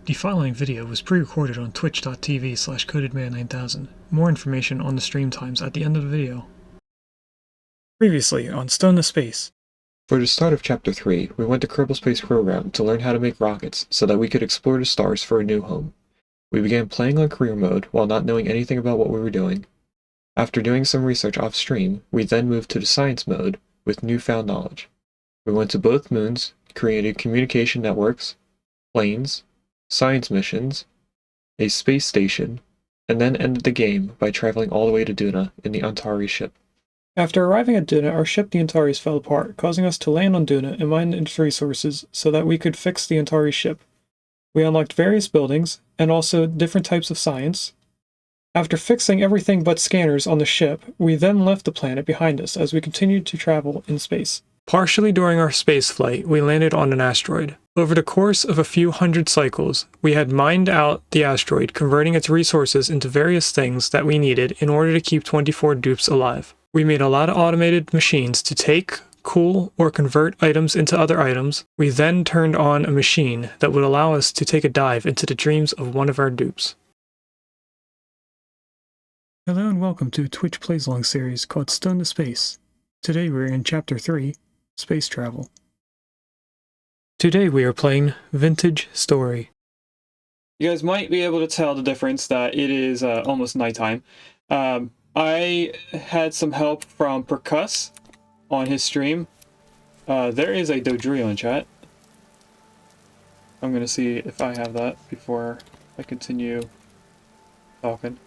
The following video was pre-recorded on twitch.tv/codedman9000. More information on the stream times at the end of the video. Previously on Stone to Space. For the start of Chapter 3, we went to Kerbal Space Program to learn how to make rockets so that we could explore the stars for a new home. We began playing on career mode while not knowing anything about what we were doing. After doing some research off-stream, we then moved to the science mode with newfound knowledge. We went to both moons, created communication networks, planes, science missions, a space station, and then ended the game by traveling all the way to Duna in the Antari ship. After arriving at Duna, our ship the Antares fell apart, causing us to land on Duna and mine its resources so that we could fix the Antari ship. We unlocked various buildings, and also different types of science. After fixing everything but scanners on the ship, we then left the planet behind us as we continued to travel in space. Partially during our space flight, we landed on an asteroid. Over the course of a few hundred cycles, we had mined out the asteroid, converting its resources into various things that we needed in order to keep 24 dupes alive. We made a lot of automated machines to take, cool, or convert items into other items. We then turned on a machine that would allow us to take a dive into the dreams of one of our dupes. Hello and welcome to a Twitch Plays Along series called Stone to Space. Today we're in Chapter 3, Space Travel. Today we are playing Vintage Story. You guys might be able to tell the difference that it is almost nighttime. I had some help from Percuss on his stream. There is a Dodrio in chat. I'm going to see if I have that before I continue talking.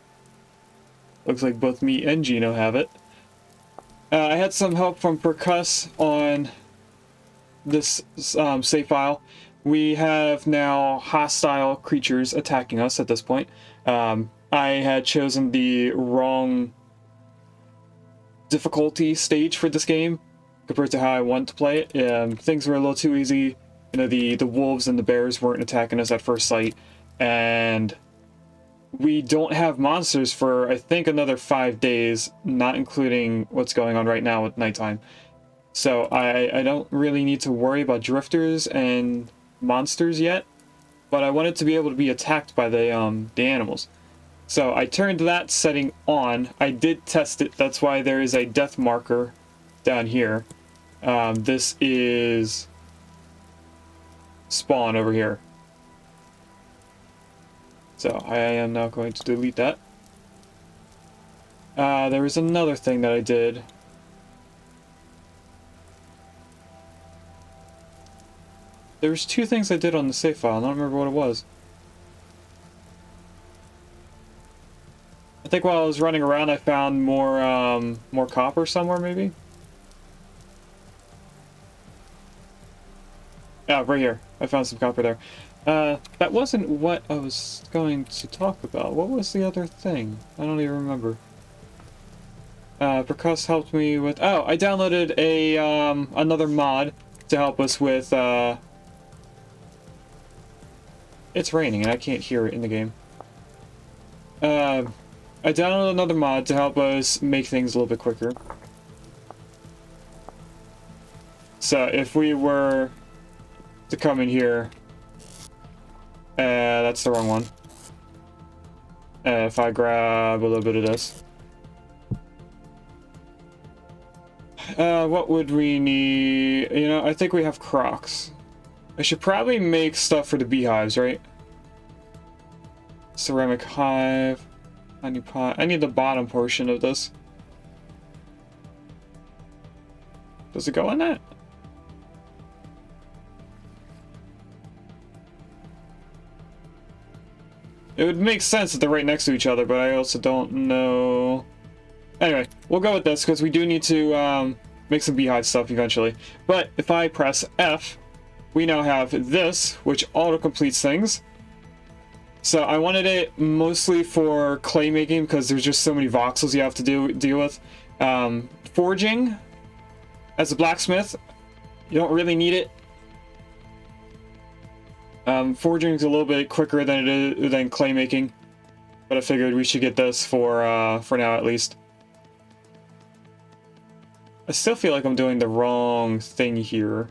Looks like both me and Gino have it. I had some help from Percuss on this save file. We have now hostile creatures attacking us at this point. I had chosen the wrong difficulty stage for this game compared to how I want to play it. Things were a little too easy. You know, the wolves and the bears weren't attacking us at first sight, and we don't have monsters for I think another 5 days, not including what's going on right now with nighttime. So I don't really need to worry about drifters and monsters yet, but I wanted to be able to be attacked by the animals. So I turned that setting on. I did test it. That's why there is a death marker down here. This is spawn over here. So I am now going to delete that. There was another thing that I did. There was two things I did on the save file. I don't remember what it was. I think while I was running around, I found more copper somewhere, maybe? Yeah, right here. I found some copper there. That wasn't what I was going to talk about. What was the other thing? I don't even remember. Percuss helped me with... Oh, I downloaded a, another mod to help us with, It's raining and I can't hear it in the game. I downloaded another mod to help us make things a little bit quicker. So if we were to come in here, that's the wrong one. If I grab a little bit of this. What would we need? You know, I think we have Crocs. I should probably make stuff for the beehives, right? Ceramic hive. Honey pot. I need the bottom portion of this. Does it go in that? It would make sense that they're right next to each other, but I also don't know. Anyway, we'll go with this because we do need to make some beehive stuff eventually. But if I press F, we now have this, which auto-completes things. So I wanted it mostly for clay making because there's just so many voxels you have to deal with. Forging, as a blacksmith, you don't really need it. Forging is a little bit quicker than clay making, but I figured we should get this for now at least. I still feel like I'm doing the wrong thing here.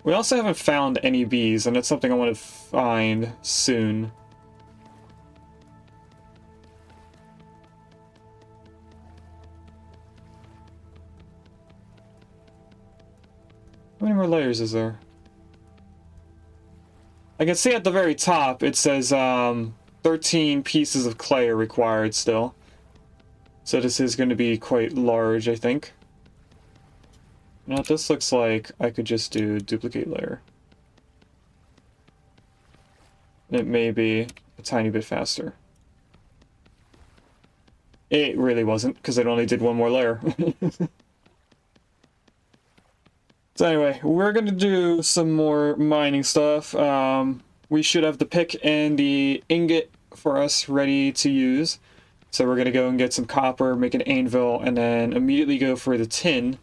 We also haven't found any bees, and it's something I want to find soon. How many more layers is there? I can see at the very top it says 13 pieces of clay are required still. So this is going to be quite large, I think. Now this looks like I could just do duplicate layer. It may be a tiny bit faster. It really wasn't, because it only did one more layer. So anyway, we're going to do some more mining stuff. We should have the pick and the ingot for us ready to use. So we're going to go and get some copper, make an anvil, and then immediately go for the tin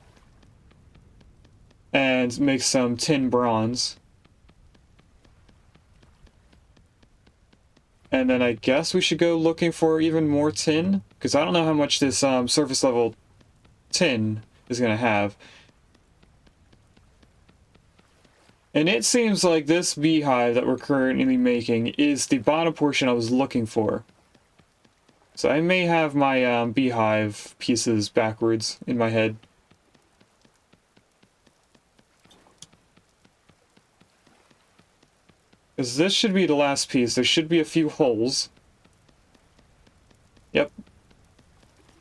and make some tin bronze. And then I guess we should go looking for even more tin, because I don't know how much this surface level tin is going to have. And it seems like this beehive that we're currently making is the bottom portion I was looking for. So I may have my beehive pieces backwards in my head. Because this should be the last piece. There should be a few holes. Yep.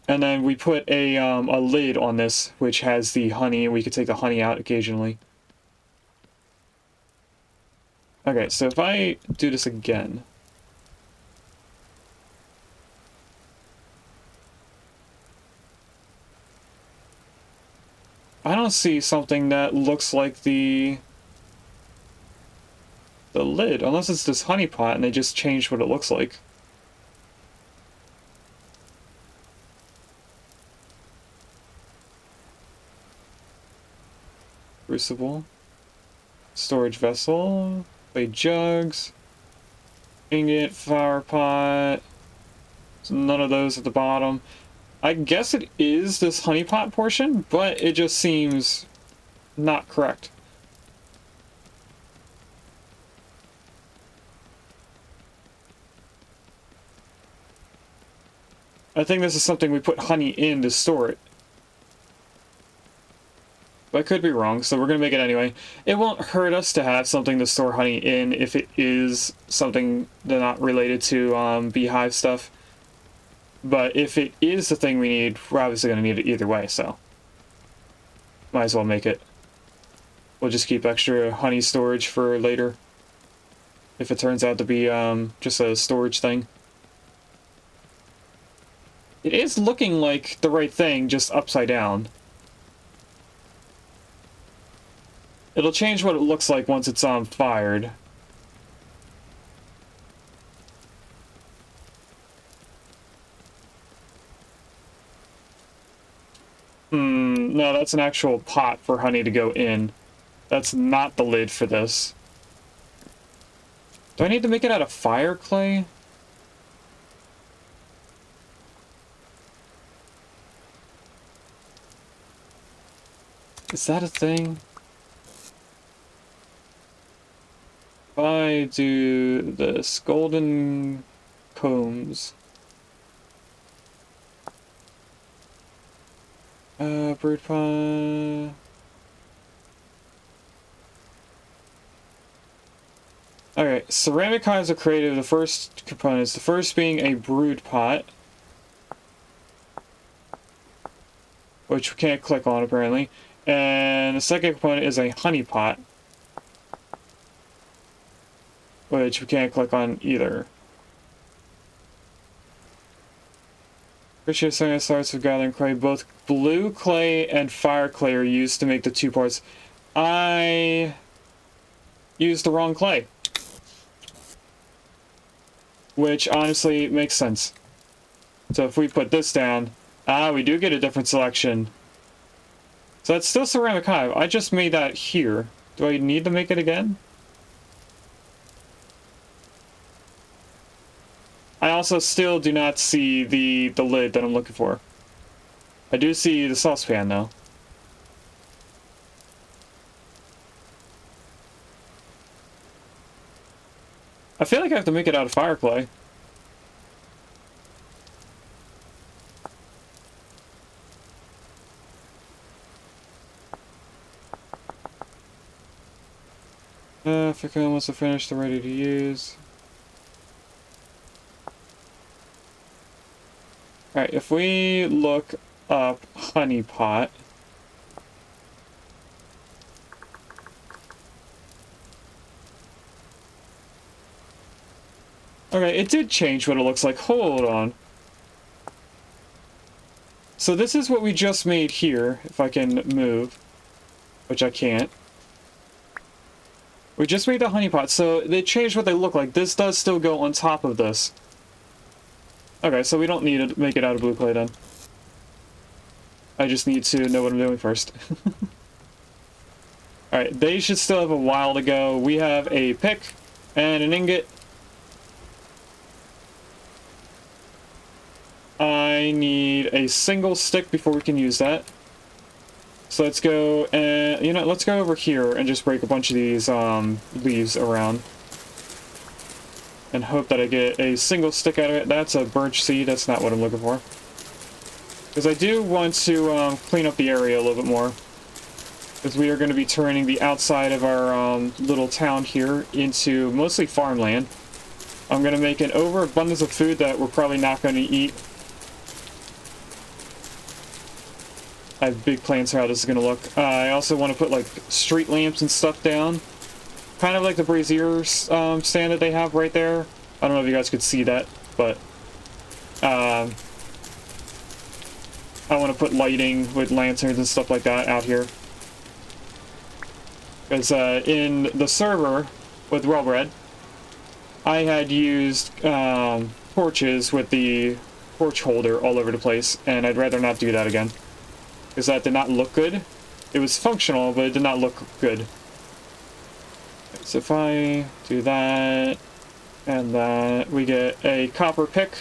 And then we put a lid on this, which has the honey, and we could take the honey out occasionally. Okay, so if I do this again... I don't see something that looks like the lid, unless it's this honey pot and they just changed what it looks like. Crucible. Storage vessel. Clay jugs. Ingot, flower pot. So none of those at the bottom. I guess it is this honey pot portion, but it just seems not correct. I think this is something we put honey in to store it. But I could be wrong, so we're going to make it anyway. It won't hurt us to have something to store honey in if it is something that's not related to beehive stuff. But if it is the thing we need, we're obviously going to need it either way, so might as well make it. We'll just keep extra honey storage for later, if it turns out to be just a storage thing. It is looking like the right thing, just upside down. It'll change what it looks like once it's fired. No, that's an actual pot for honey to go in. That's not the lid for this. Do I need to make it out of fire clay? Is that a thing? If I do this, golden combs. Brood pot. Okay, ceramic hives are created. The first components. The first being a brood pot, which we can't click on apparently. And the second component is a honey pot, which we can't click on either. Appreciate some starts with gathering clay. Both blue clay and fire clay are used to make the two parts. I used the wrong clay, which honestly makes sense. So if we put this down, we do get a different selection. So that's still ceramic hive. I just made that here. Do I need to make it again? I also still do not see the lid that I'm looking for. I do see the saucepan though. I feel like I have to make it out of fire clay. Africa wants to finish the ready to use. Alright, if we look up honey pot. Okay, it did change what it looks like. Hold on. So this is what we just made here, if I can move, which I can't. We just made the honey pot, so they changed what they look like. This does still go on top of this. Okay, so we don't need to make it out of blue clay then. I just need to know what I'm doing first. Alright, they should still have a while to go. We have a pick and an ingot. I need a single stick before we can use that. So let's go, and you know, let's go over here and just break a bunch of these leaves around. And hope that I get a single stick out of it. That's a birch seed, that's not what I'm looking for. Because I do want to clean up the area a little bit more. Because we are going to be turning the outside of our little town here into mostly farmland. I'm going to make an overabundance of food that we're probably not going to eat. I have big plans for how this is going to look. I also want to put like street lamps and stuff down. Kind of like the brazier stand that they have right there. I don't know if you guys could see that, but I want to put lighting with lanterns and stuff like that out here. Because in the server with Wellbred, I had used torches with the torch holder all over the place, and I'd rather not do that again. Because that did not look good. It was functional, but it did not look good. So if I do that, and that, we get a copper pick.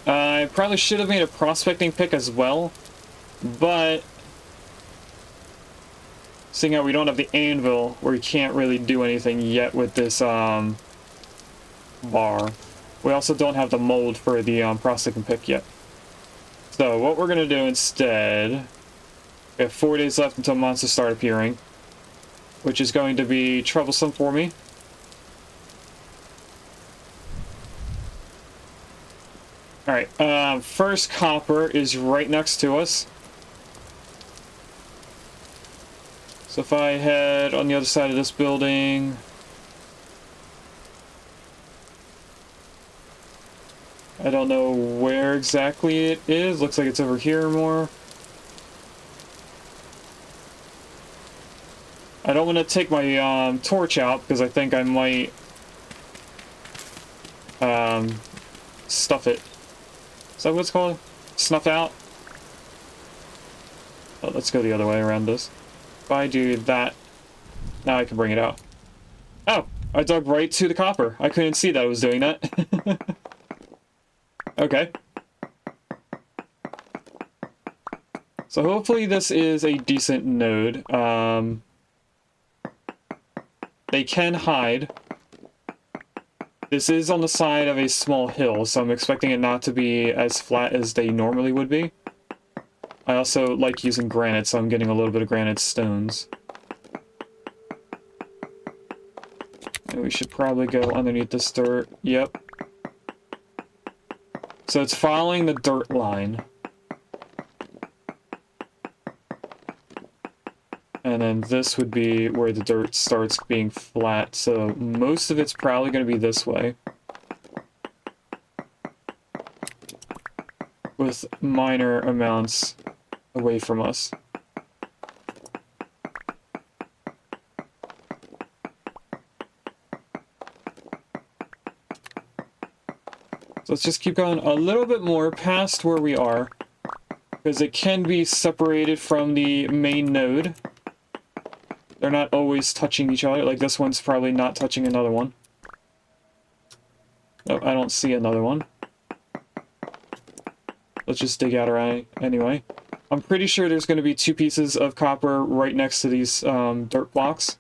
I probably should have made a prospecting pick as well, but seeing how we don't have the anvil, we can't really do anything yet with this bar. We also don't have the mold for the prospecting pick yet. So what we're going to do instead, we have 4 days left until monsters start appearing, which is going to be troublesome for me. Alright, first copper is right next to us. So if I head on the other side of this building... I don't know where exactly it is. Looks like it's over here more. I don't want to take my torch out because I think I might stuff it. Is that what it's called? Snuff out? Oh, let's go the other way around this. If I do that, now I can bring it out. Oh, I dug right to the copper. I couldn't see that I was doing that. Okay. So hopefully this is a decent node. They can hide. This is on the side of a small hill, so I'm expecting it not to be as flat as they normally would be. I also like using granite, so I'm getting a little bit of granite stones. And we should probably go underneath this dirt. Yep. So it's following the dirt line. And then this would be where the dirt starts being flat, so most of it's probably going to be this way. With minor amounts away from us. So let's just keep going a little bit more past where we are, because it can be separated from the main node. They're not always touching each other. Like this one's probably not touching another one. Nope, I don't see another one. Let's just dig out our eye anyway. I'm pretty sure there's going to be 2 pieces of copper right next to these dirt blocks.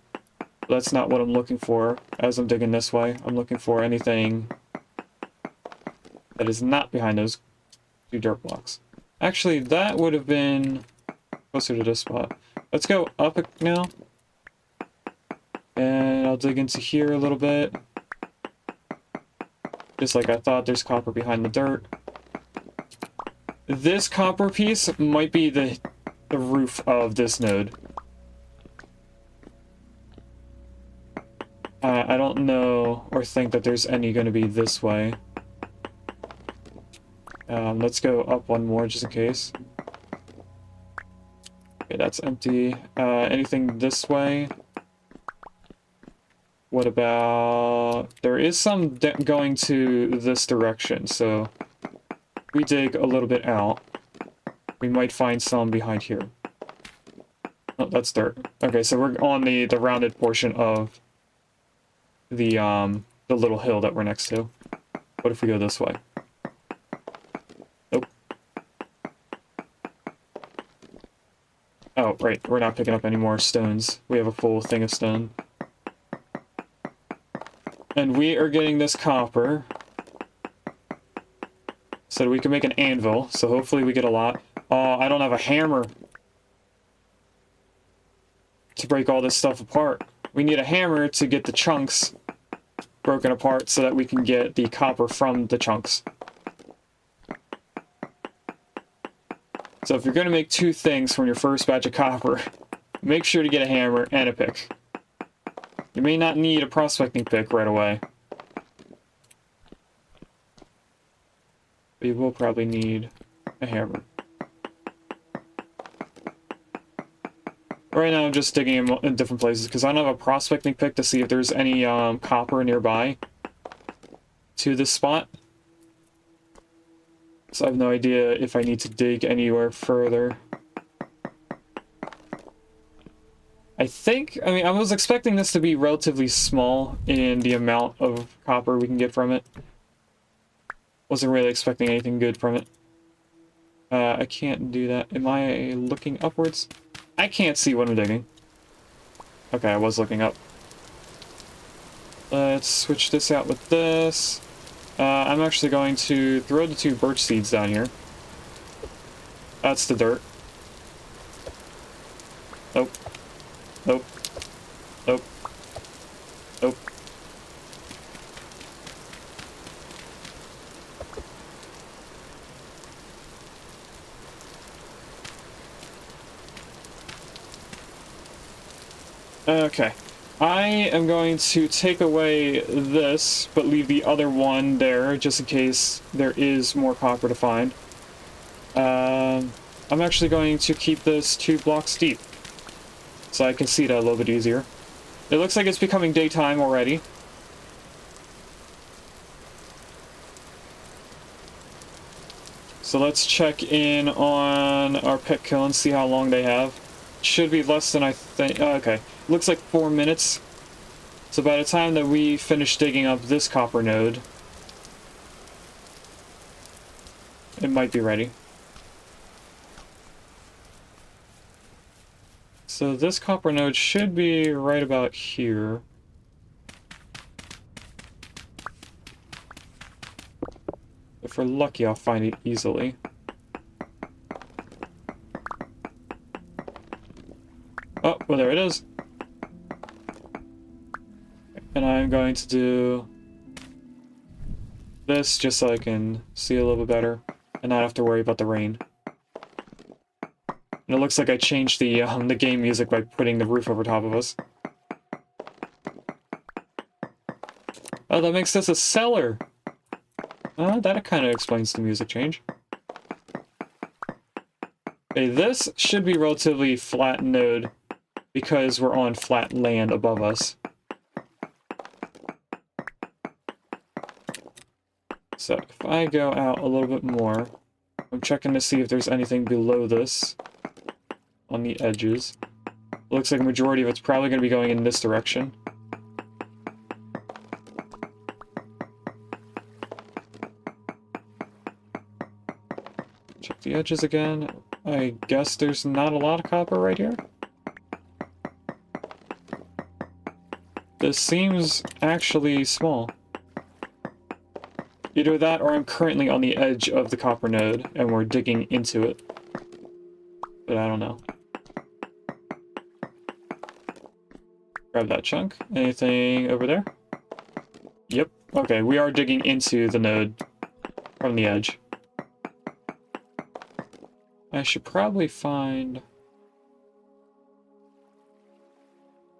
That's not what I'm looking for as I'm digging this way. I'm looking for anything that is not behind those 2 dirt blocks. Actually, that would have been closer to this spot. Let's go up now. And I'll dig into here a little bit. Just like I thought, there's copper behind the dirt. This copper piece might be the roof of this node. I don't know or think that there's any going to be this way. Let's go up one more just in case. Okay, that's empty. Anything this way? What about... There is some going to this direction, so... we dig a little bit out. We might find some behind here. Oh, that's dirt. Okay, so we're on the rounded portion of the little hill that we're next to. What if we go this way? Nope. Oh, right. We're not picking up any more stones. We have a full thing of stone. And we are getting this copper so that we can make an anvil. So hopefully we get a lot. Oh, I don't have a hammer to break all this stuff apart. We need a hammer to get the chunks broken apart so that we can get the copper from the chunks. So if you're going to make 2 things from your first batch of copper, make sure to get a hammer and a pick. You may not need a prospecting pick right away, but you will probably need a hammer. Right now I'm just digging in different places because I don't have a prospecting pick to see if there's any copper nearby to this spot. So I have no idea if I need to dig anywhere further. I mean, I was expecting this to be relatively small in the amount of copper we can get from it. Wasn't really expecting anything good from it. I can't do that. Am I looking upwards? I can't see what I'm digging. Okay, I was looking up. Let's switch this out with this. I'm actually going to throw the 2 birch seeds down here. That's the dirt. Nope. Nope. Nope. Nope. Okay. I am going to take away this, but leave the other one there, just in case there is more copper to find. I'm actually going to keep this 2 blocks deep, so I can see that a little bit easier. It looks like it's becoming daytime already. So let's check in on our pet kill and see how long they have. Should be less than I think. Oh, okay. Looks like 4 minutes. So by the time that we finish digging up this copper node, it might be ready. So this copper node should be right about here. If we're lucky, I'll find it easily. Oh, well, there it is. And I'm going to do this just so I can see a little bit better and not have to worry about the rain. And it looks like I changed the game music by putting the roof over top of us. Oh, that makes this a cellar. That kind of explains the music change. Okay, this should be relatively flat node because we're on flat land above us. So if I go out a little bit more, I'm checking to see if there's anything below this on the edges. Looks like a majority of it's probably going to be going in this direction. Check the edges again. I guess there's not a lot of copper right here. This seems actually small. Either that or I'm currently on the edge of the copper node and we're digging into it. But I don't know. Grab that chunk. Anything over there? Yep. Okay, we are digging into the node from the edge. I should probably find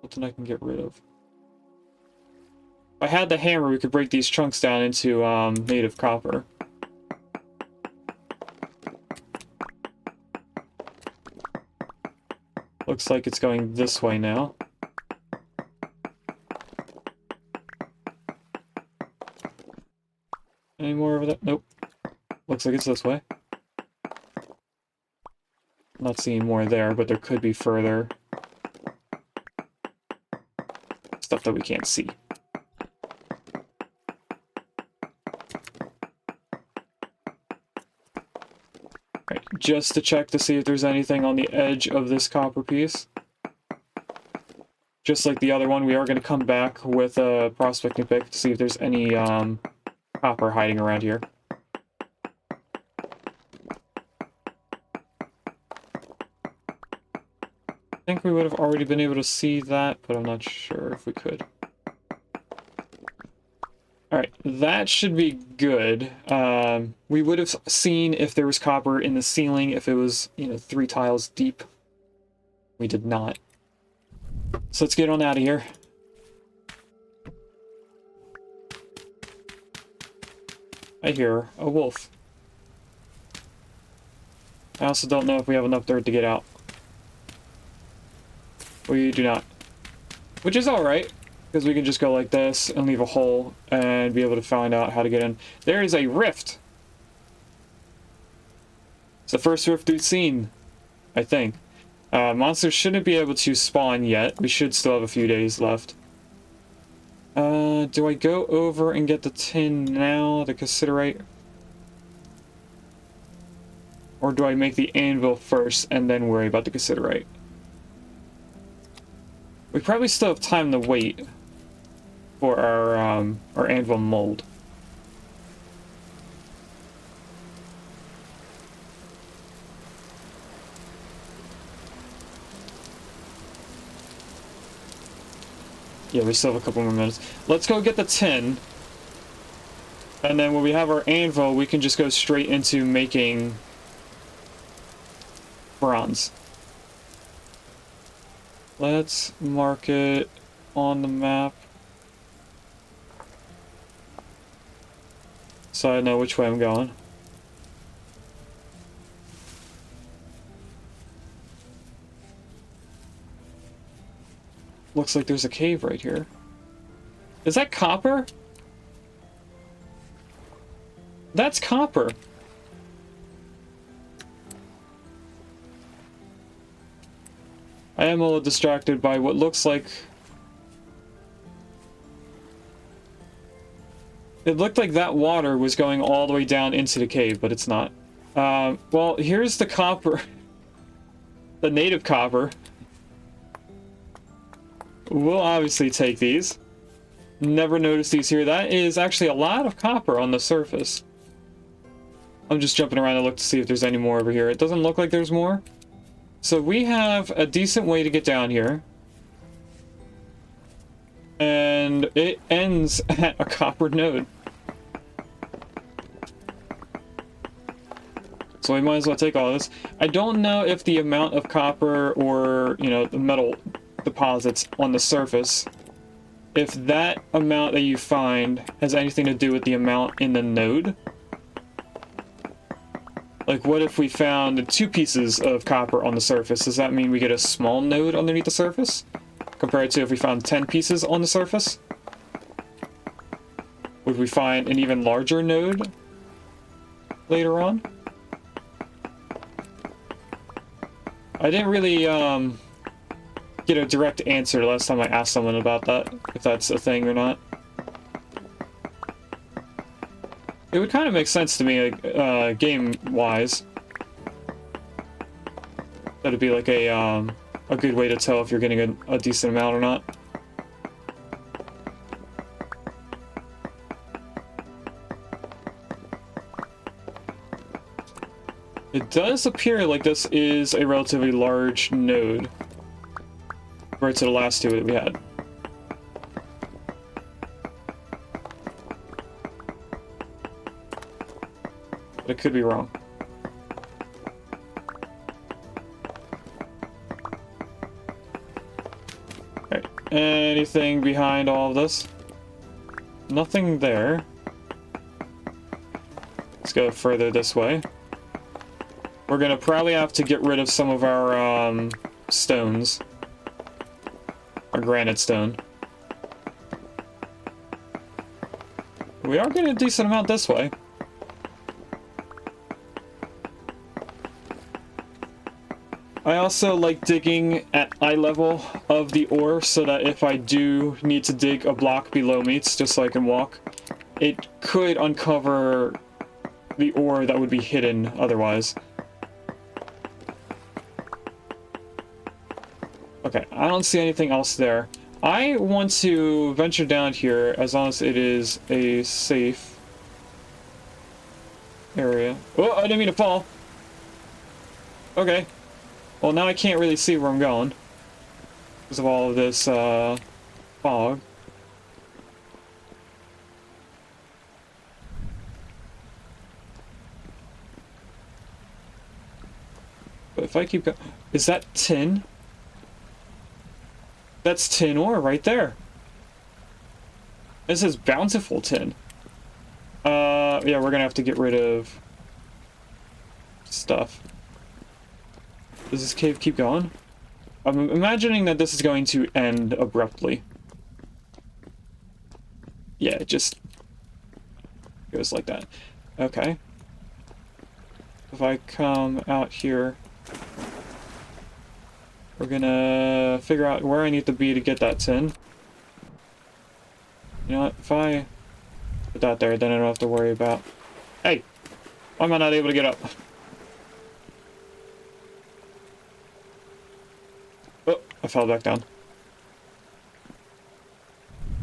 something I can get rid of. If I had the hammer, we could break these chunks down into native copper. Looks like it's going this way now. Any more over there? Nope. Looks like it's this way. Not seeing more there, but there could be further stuff that we can't see. Right, just to check to see if there's anything on the edge of this copper piece. Just like the other one, we are going to come back with a prospecting pick to see if there's any copper hiding around here. I think we would have already been able to see that, but I'm not sure if we could. Alright, that should be good. We would have seen if there was copper in the ceiling if it was, 3 tiles deep. We did not. So let's get on out of here. I hear a wolf. I also don't know if we have enough dirt to get out. We do not. Which is alright, because we can just go like this and leave a hole and be able to find out how to get in. There is a rift! It's the first rift we've seen, I think. Monsters shouldn't be able to spawn yet. We should still have a few days left. Do I go over and get the tin now, the cassiterite? Or do I make the anvil first and then worry about the cassiterite? We probably still have time to wait for our anvil mold. Yeah, we still have a couple more minutes. Let's go get the tin. And then when we have our anvil, we can just go straight into making bronze. Let's mark it on the map so I know which way I'm going. Looks like there's a cave right here. Is that copper? That's copper. I am a little distracted by what looks like... It looked like that water was going all the way down into the cave, but it's not. Well, here's the copper. The native copper. We'll obviously take these. Never noticed these here. That is actually a lot of copper on the surface. I'm just jumping around to look to see if there's any more over here. It doesn't look like there's more. So we have a decent way to get down here. And it ends at a copper node. So we might as well take all this. I don't know if the amount of copper or, the metal deposits on the surface, if that amount that you find has anything to do with the amount in the node. Like, what if we found 2 pieces of copper on the surface? Does that mean we get a small node underneath the surface? Compared to if we found 10 pieces on the surface? Would we find an even larger node later on? I didn't really get a direct answer last time I asked someone about that, if that's a thing or not. It would kind of make sense to me, like, game-wise. That'd be like a good way to tell if you're getting a decent amount or not. It does appear like this is a relatively large node compared to the last two that we had. But it could be wrong. Alright, anything behind all of this? Nothing there. Let's go further this way. We're gonna probably have to get rid of some of our stones. Our granite stone. We are getting a decent amount this way. I also like digging at eye level of the ore so that if I do need to dig a block below me, it's just so I can walk, it could uncover the ore that would be hidden otherwise. Okay, I don't see anything else there. I want to venture down here as long as it is a safe area. Oh, I didn't mean to fall. Okay. Well, now I can't really see where I'm going because of all of this fog. But if I keep going... Is that tin? That's tin ore right there. This is bountiful tin. Yeah, we're gonna have to get rid of stuff. Does this cave keep going? I'm imagining that this is going to end abruptly. Yeah, it just goes like that. Okay. If I come out here, we're gonna figure out where I need to be to get that tin. You know what? If I put that there, then I don't have to worry about... Hey! Why am I not able to get up? Oh, I fell back down.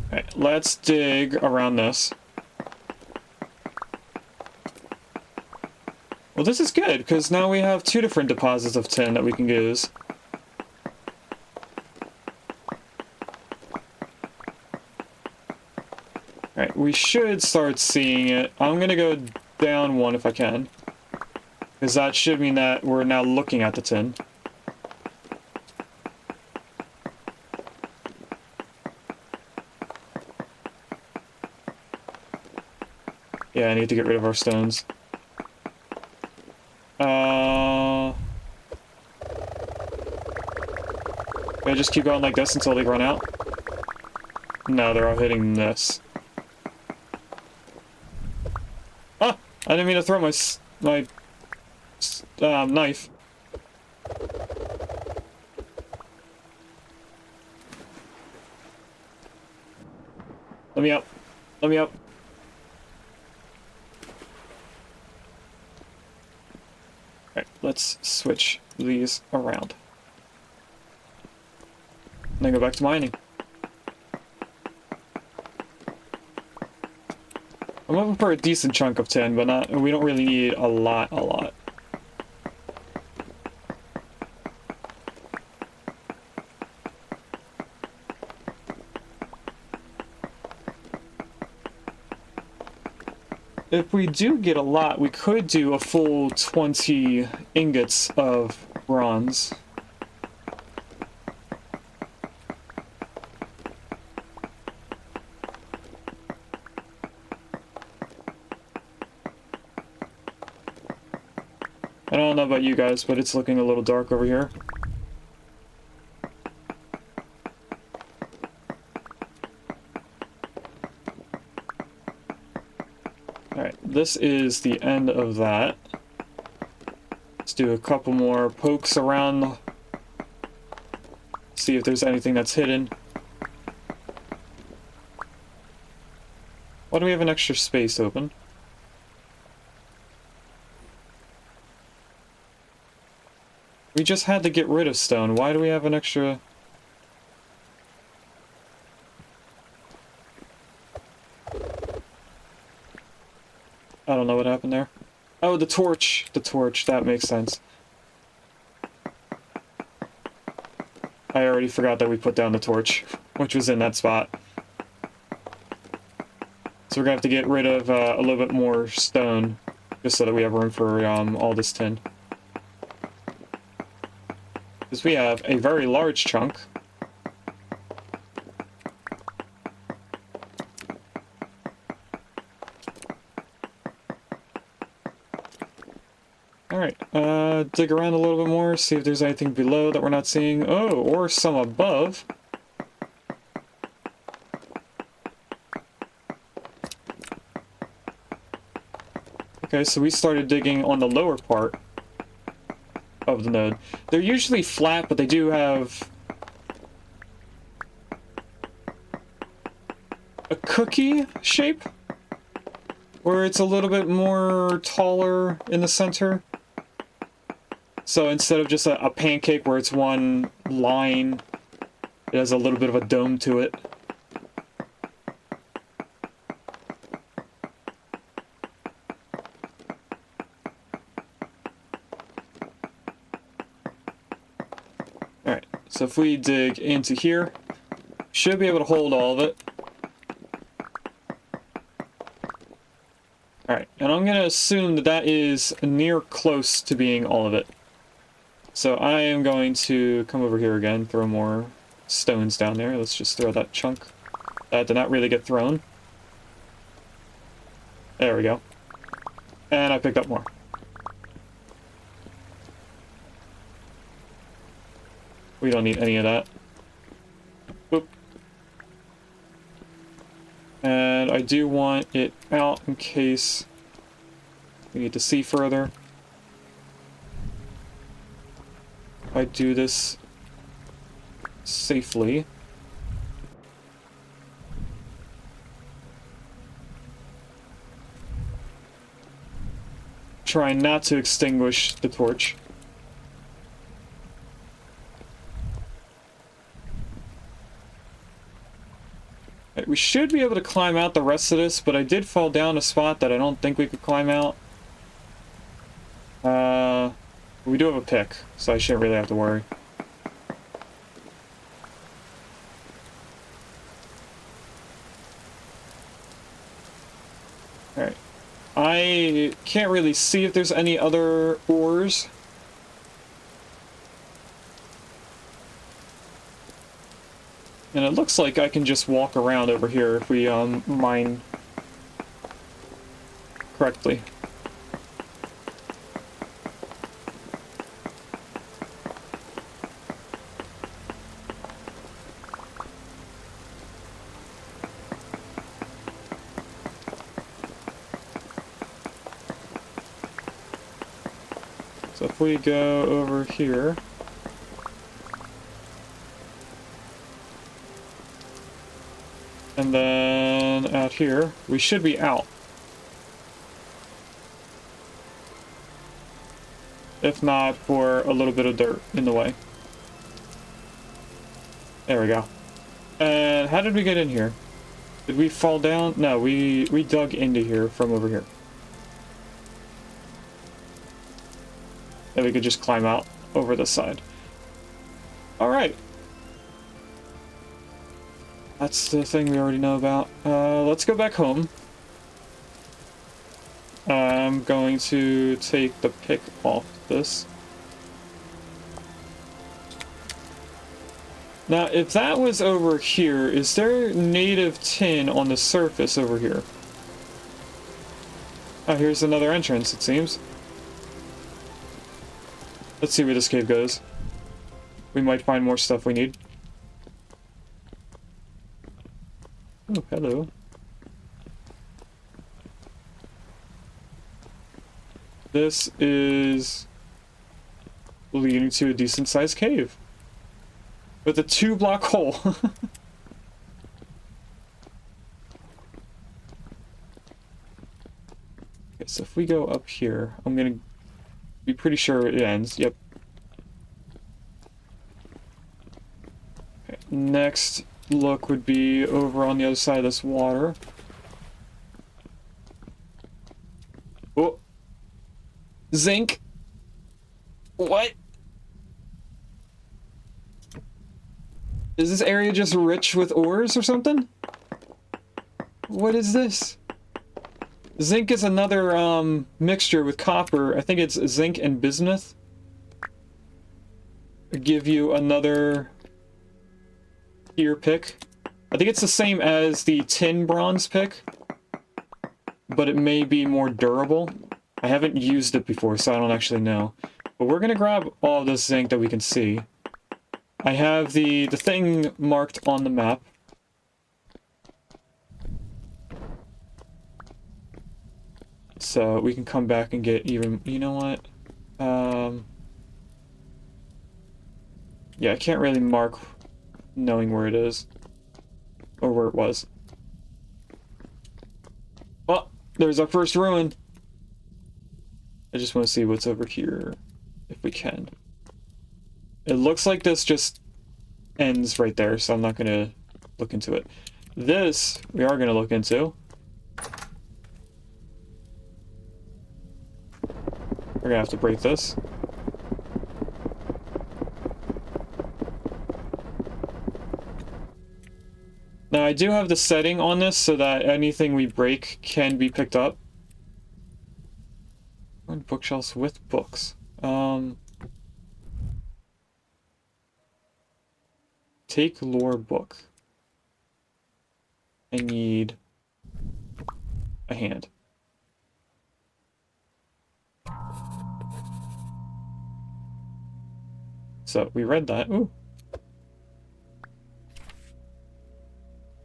Alright, let's dig around this. Well, this is good, because now we have two different deposits of tin that we can use. Alright, we should start seeing it. I'm gonna go down one if I can. Because that should mean that we're now looking at the tin. Yeah, I need to get rid of our stones. Do I just keep going like this until they run out? No, they're all hitting this. Ah! I didn't mean to throw my knife. Let me up. Let me up. Alright, let's switch these around. And then go back to mining. I'm looking for a decent chunk of tin, but we don't really need a lot. If we do get a lot, we could do a full 20 ingots of bronze. I don't know about you guys, but it's looking a little dark over here. Alright, this is the end of that. Let's do a couple more pokes around. See if there's anything that's hidden. Why do we have an extra space open? We just had to get rid of stone. Why do we have an extra... I don't know what happened there. Oh, the torch. The torch. That makes sense. I already forgot that we put down the torch, which was in that spot. So we're gonna have to get rid of a little bit more stone, just so that we have room for all this tin. Because we have a very large chunk. Alright, dig around a little bit more, see if there's anything below that we're not seeing. Oh, or some above. Okay, so we started digging on the lower part of the node. They're usually flat, but they do have a cookie shape, where it's a little bit more taller in the center. So instead of just a pancake where it's one line, it has a little bit of a dome to it. Alright, so if we dig into here, should be able to hold all of it. Alright, and I'm going to assume that that is near close to being all of it. So I am going to come over here again, throw more stones down there. Let's just throw that chunk. That did not really get thrown. There we go. And I picked up more. We don't need any of that. Boop. And I do want it out in case we need to see further. If I do this safely. Trying not to extinguish the torch. We should be able to climb out the rest of this, but I did fall down a spot that I don't think we could climb out. We do have a pick, so I shouldn't really have to worry. Alright. I can't really see if there's any other ores. And it looks like I can just walk around over here if we mine correctly. So if we go over here, and then out here, we should be out. If not for a little bit of dirt in the way. There we go. And how did we get in here? Did we fall down? No, we dug into here from over here. And we could just climb out over this side. Alright. That's the thing we already know about. Let's go back home. I'm going to take the pick off this. Now, if that was over here, is there native tin on the surface over here? Oh, here's another entrance, it seems. Let's see where this cave goes. We might find more stuff we need. Oh, hello. This is leading to a decent-sized cave. With a 2-block hole. Okay, so if we go up here, I'm gonna be pretty sure it ends. Yep. Okay, next look would be over on the other side of this water. Oh! Zinc. What? Is this area just rich with ores or something? What is this? Zinc is another mixture with copper. I think it's zinc and bismuth. Give you another tier pick. I think it's the same as the tin bronze pick, but it may be more durable. I haven't used it before, so I don't actually know. But we're gonna grab all this zinc that we can see. I have the thing marked on the map. So we can come back and get even, you know what? Yeah, I can't really mark knowing where it is. Or where it was. Oh, there's our first ruin. I just want to see what's over here, if we can. It looks like this just ends right there, so I'm not going to look into it. This, we are going to look into. We're going to have to break this. Now, I do have the setting on this so that anything we break can be picked up. Bookshelves with books. Take lore book. I need a hand. So, we read that. Ooh.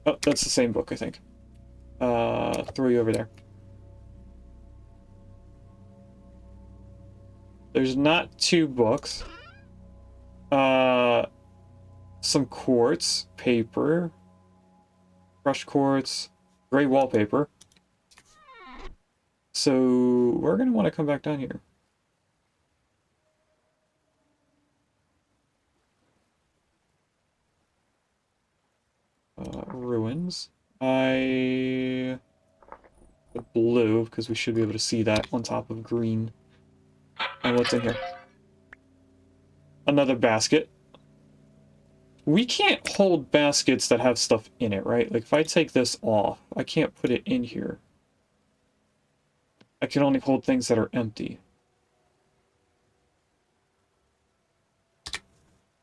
Oh, that's the same book, I think. Throw you over there. There's not 2 books. Some quartz, paper, crushed quartz, gray wallpaper. So we're gonna want to come back down here. Ruins. The blue, because we should be able to see that on top of green. And what's in here? Another basket. We can't hold baskets that have stuff in it, right? Like, if I take this off, I can't put it in here. I can only hold things that are empty.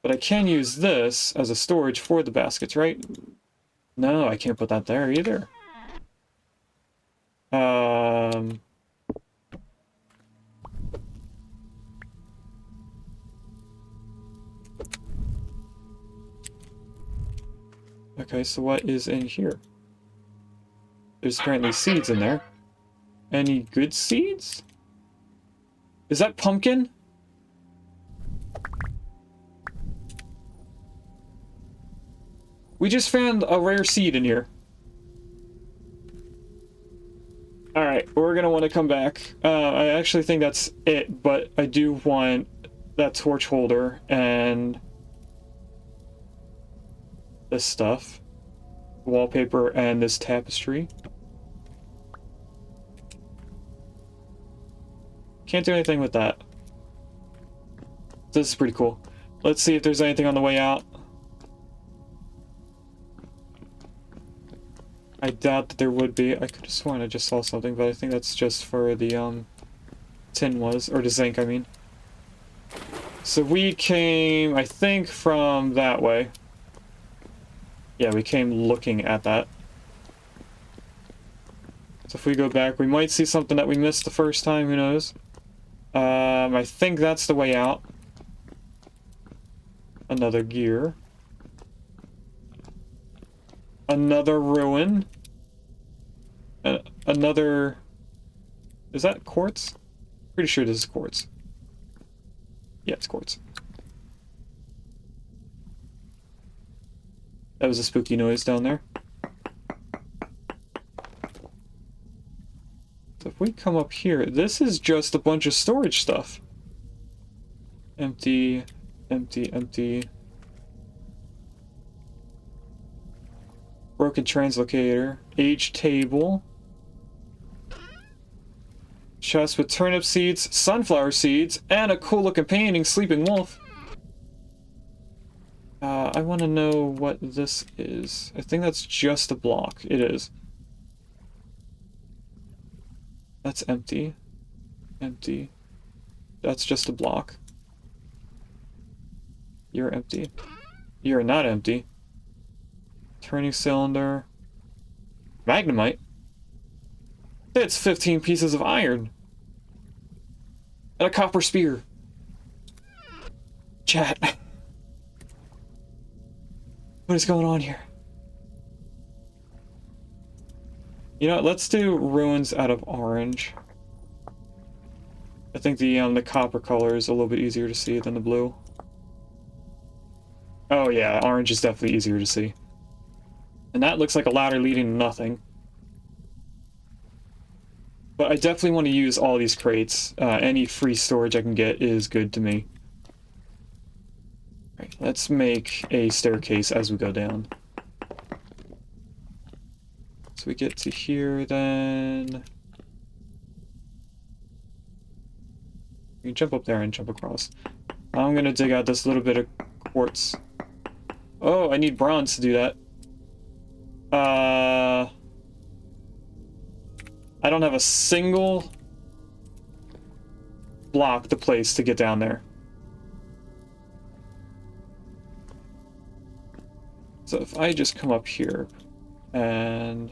But I can use this as a storage for the baskets, right? No, I can't put that there either. Okay, so what is in here? There's apparently seeds in there. Any good seeds? Is that pumpkin? We just found a rare seed in here. Alright, we're gonna want to come back. I actually think that's it, but I do want that torch holder and this stuff. Wallpaper and this tapestry. Can't do anything with that. This is pretty cool. Let's see if there's anything on the way out. I doubt that there would be. I could have sworn I just saw something, but I think that's just for the tin was, or the zinc, I mean. So we came, I think, from that way. Yeah, we came looking at that. So if we go back, we might see something that we missed the first time, who knows? I think that's the way out. Another gear. Another ruin. Another... Is that quartz? Pretty sure this is quartz. Yeah, it's quartz. That was a spooky noise down there. So if we come up here, this is just a bunch of storage stuff. Empty, empty, empty. Broken translocator. Age table. Chest with turnip seeds, sunflower seeds, and a cool looking painting, Sleeping Wolf. I want to know what this is. I think that's just a block. It is. That's empty. Empty. That's just a block. You're empty. You're not empty. Turning cylinder. Magnemite. It's 15 pieces of iron. And a copper spear. Chat. What is going on here? You know what, let's do ruins out of orange. I think the copper color is a little bit easier to see than the blue. Oh yeah, orange is definitely easier to see. And that looks like a ladder leading to nothing. But I definitely want to use all these crates. Any free storage I can get is good to me. Right, let's make a staircase as we go down. So we get to here, then... You can jump up there and jump across. I'm gonna dig out this little bit of quartz. Oh, I need bronze to do that. I don't have a single block to place to get down there. So if I just come up here and...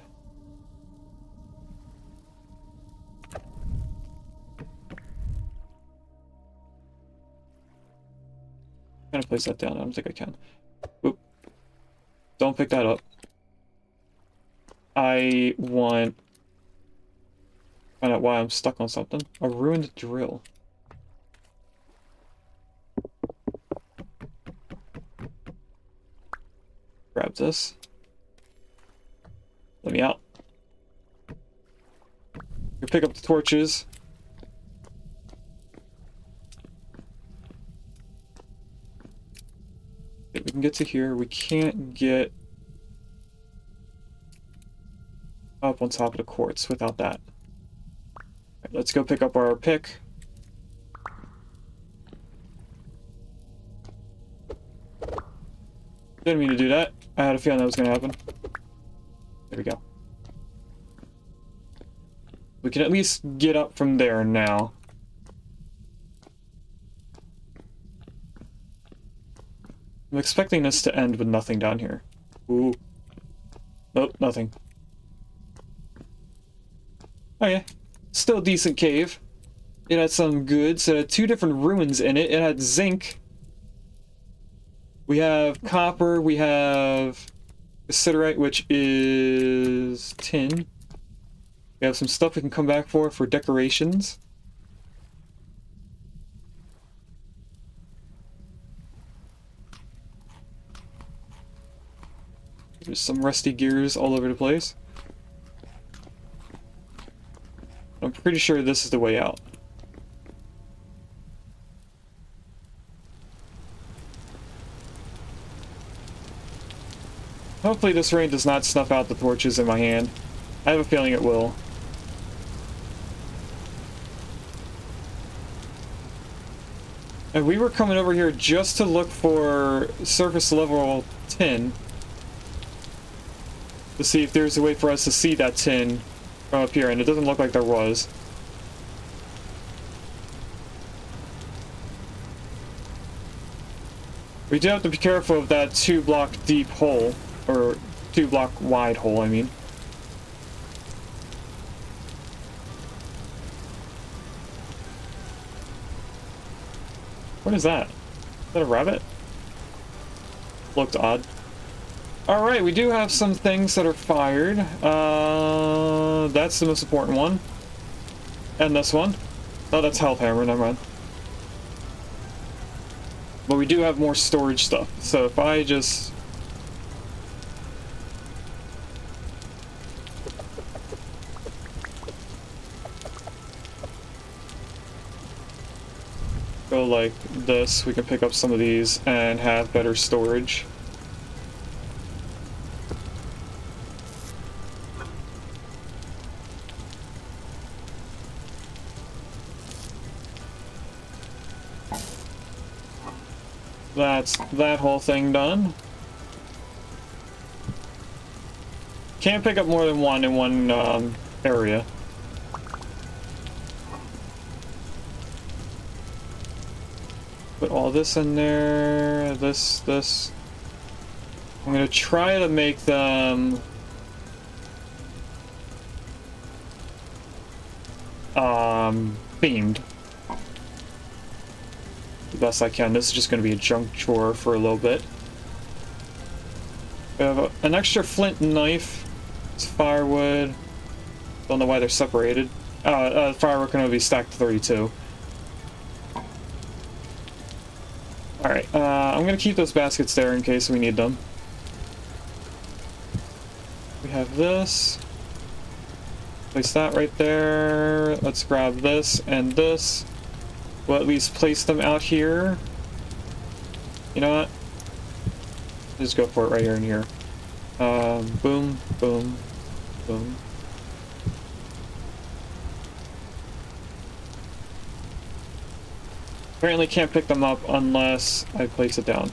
I'm gonna place that down. I don't think I can. Oop. Don't pick that up. I want... Find out why I'm stuck on something. A ruined drill. Grab this. Let me out. You pick up the torches. Okay, we can get to here. We can't get up on top of the quartz without that. Right, let's go pick up our pick. Didn't mean to do that. I had a feeling that was going to happen. There we go. We can at least get up from there now. I'm expecting this to end with nothing down here. Ooh. Nope, nothing. Okay. Still a decent cave. It had some goods. It had two different ruins in it. It had zinc. We have copper. We have siderite, which is tin. We have some stuff we can come back for decorations. There's some rusty gears all over the place. I'm pretty sure this is the way out. Hopefully this rain does not snuff out the torches in my hand. I have a feeling it will. And we were coming over here just to look for surface level tin. To see if there's a way for us to see that tin from up here, and it doesn't look like there was. We do have to be careful of that 2-block deep hole, or 2-block wide hole, I mean. What is that? Is that a rabbit? Looked odd. Alright, we do have some things that are fired. That's the most important one. And this one. Oh, that's health hammer, never mind. But we do have more storage stuff. So if I just... go like this, we can pick up some of these and have better storage. That's that whole thing done. Can't pick up more than one in one area. Put all this in there, this. I'm gonna try to make them themed. The best I can. This is just gonna be a junk drawer for a little bit. We have an extra flint knife. It's firewood. Don't know why they're separated. Firewood can only be stacked to 32. Alright, I'm gonna keep those baskets there in case we need them. We have this. Place that right there. Let's grab this and this. We'll at least place them out here. You know what? Just go for it right here and here. Boom, boom, boom. Apparently can't pick them up unless I place it down.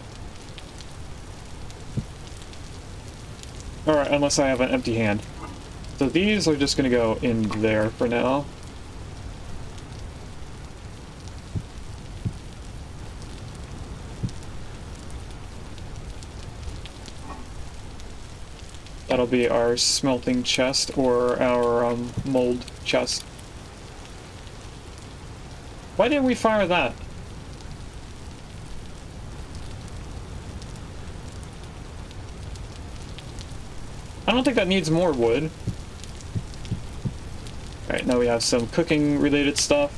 Alright, unless I have an empty hand. So these are just gonna go in there for now. That'll be our smelting chest or our mold chest. Why didn't we fire that? I don't think that needs more wood. Alright, now we have some cooking related stuff.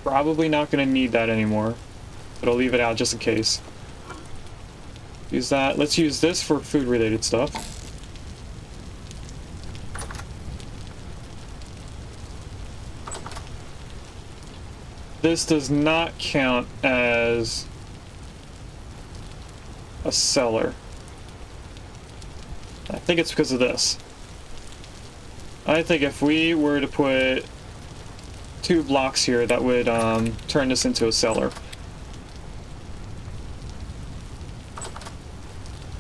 Probably not going to need that anymore, but I'll leave it out just in case. Use that. Let's use this for food related stuff. This does not count as a cellar. I think it's because of this. I think if we were to put 2 blocks here, that would turn this into a cellar.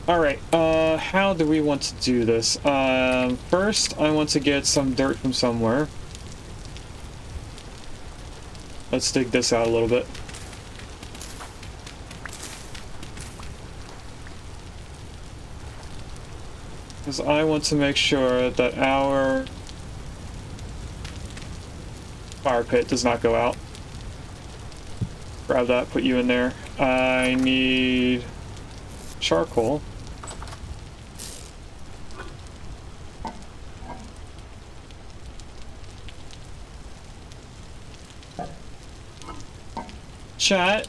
Alright, how do we want to do this? First, I want to get some dirt from somewhere. Let's dig this out a little bit. Because I want to make sure that our fire pit does not go out. Grab that, put you in there. I need charcoal. Chat,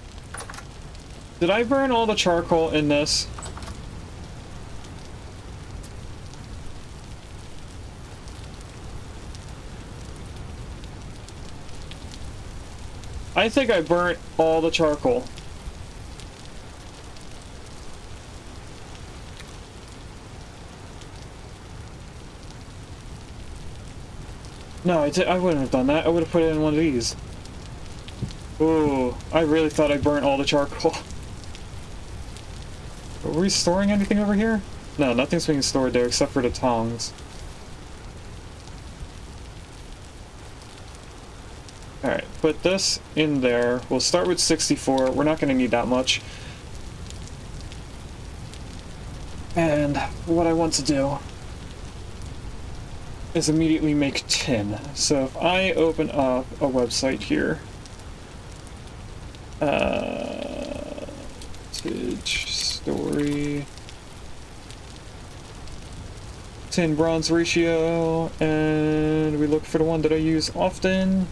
did I burn all the charcoal in this? I think I burnt all the charcoal. No, I wouldn't have done that. I would have put it in one of these. Ooh, I really thought I burnt all the charcoal. Are we storing anything over here? No, nothing's being stored there except for the tongs. Alright, put this in there. We'll start with 64. We're not going to need that much. And what I want to do is immediately make tin. So if I open up a website here, story, tin bronze ratio, and we look for the one that I use often.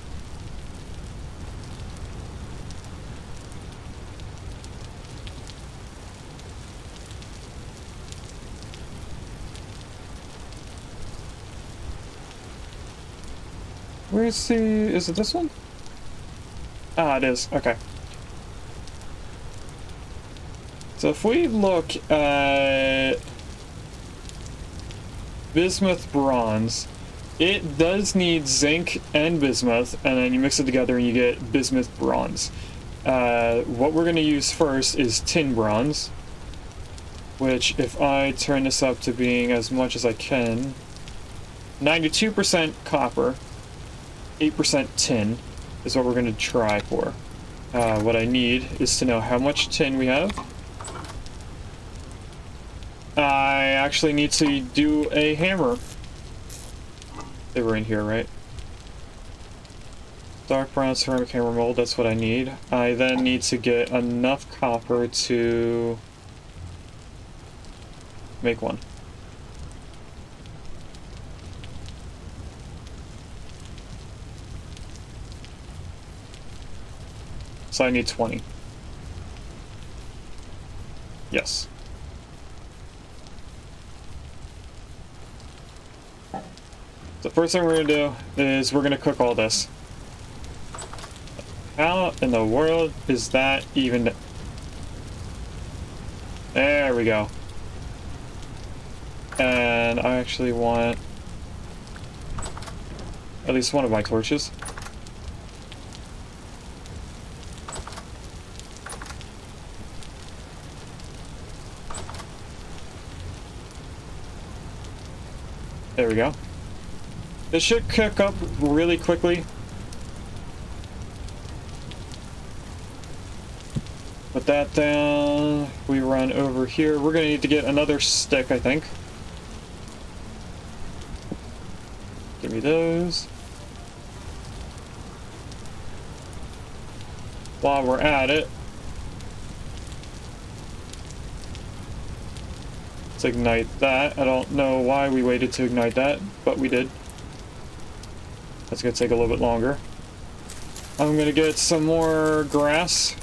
Where's the, is it this one? Ah, it is, okay. So if we look at bismuth bronze, it does need zinc and bismuth, and then you mix it together and you get bismuth bronze. What we're going to use first is tin bronze, which if I turn this up to being as much as I can, 92% copper, 8% tin is what we're going to try for. What I need is to know how much tin we have. I actually need to do a hammer. They were in here, right? Dark brown ceramic hammer mold, that's what I need. I then need to get enough copper to make one. So I need 20. Yes. The first thing we're gonna do is we're gonna cook all this. How in the world is that even... There we go. And I actually want at least one of my torches. There we go. This should cook up really quickly. Put that down. We run over here. We're gonna need to get another stick, I think. Give me those. While we're at it, let's ignite that. I don't know why we waited to ignite that, but we did. That's gonna take a little bit longer. I'm gonna get some more grass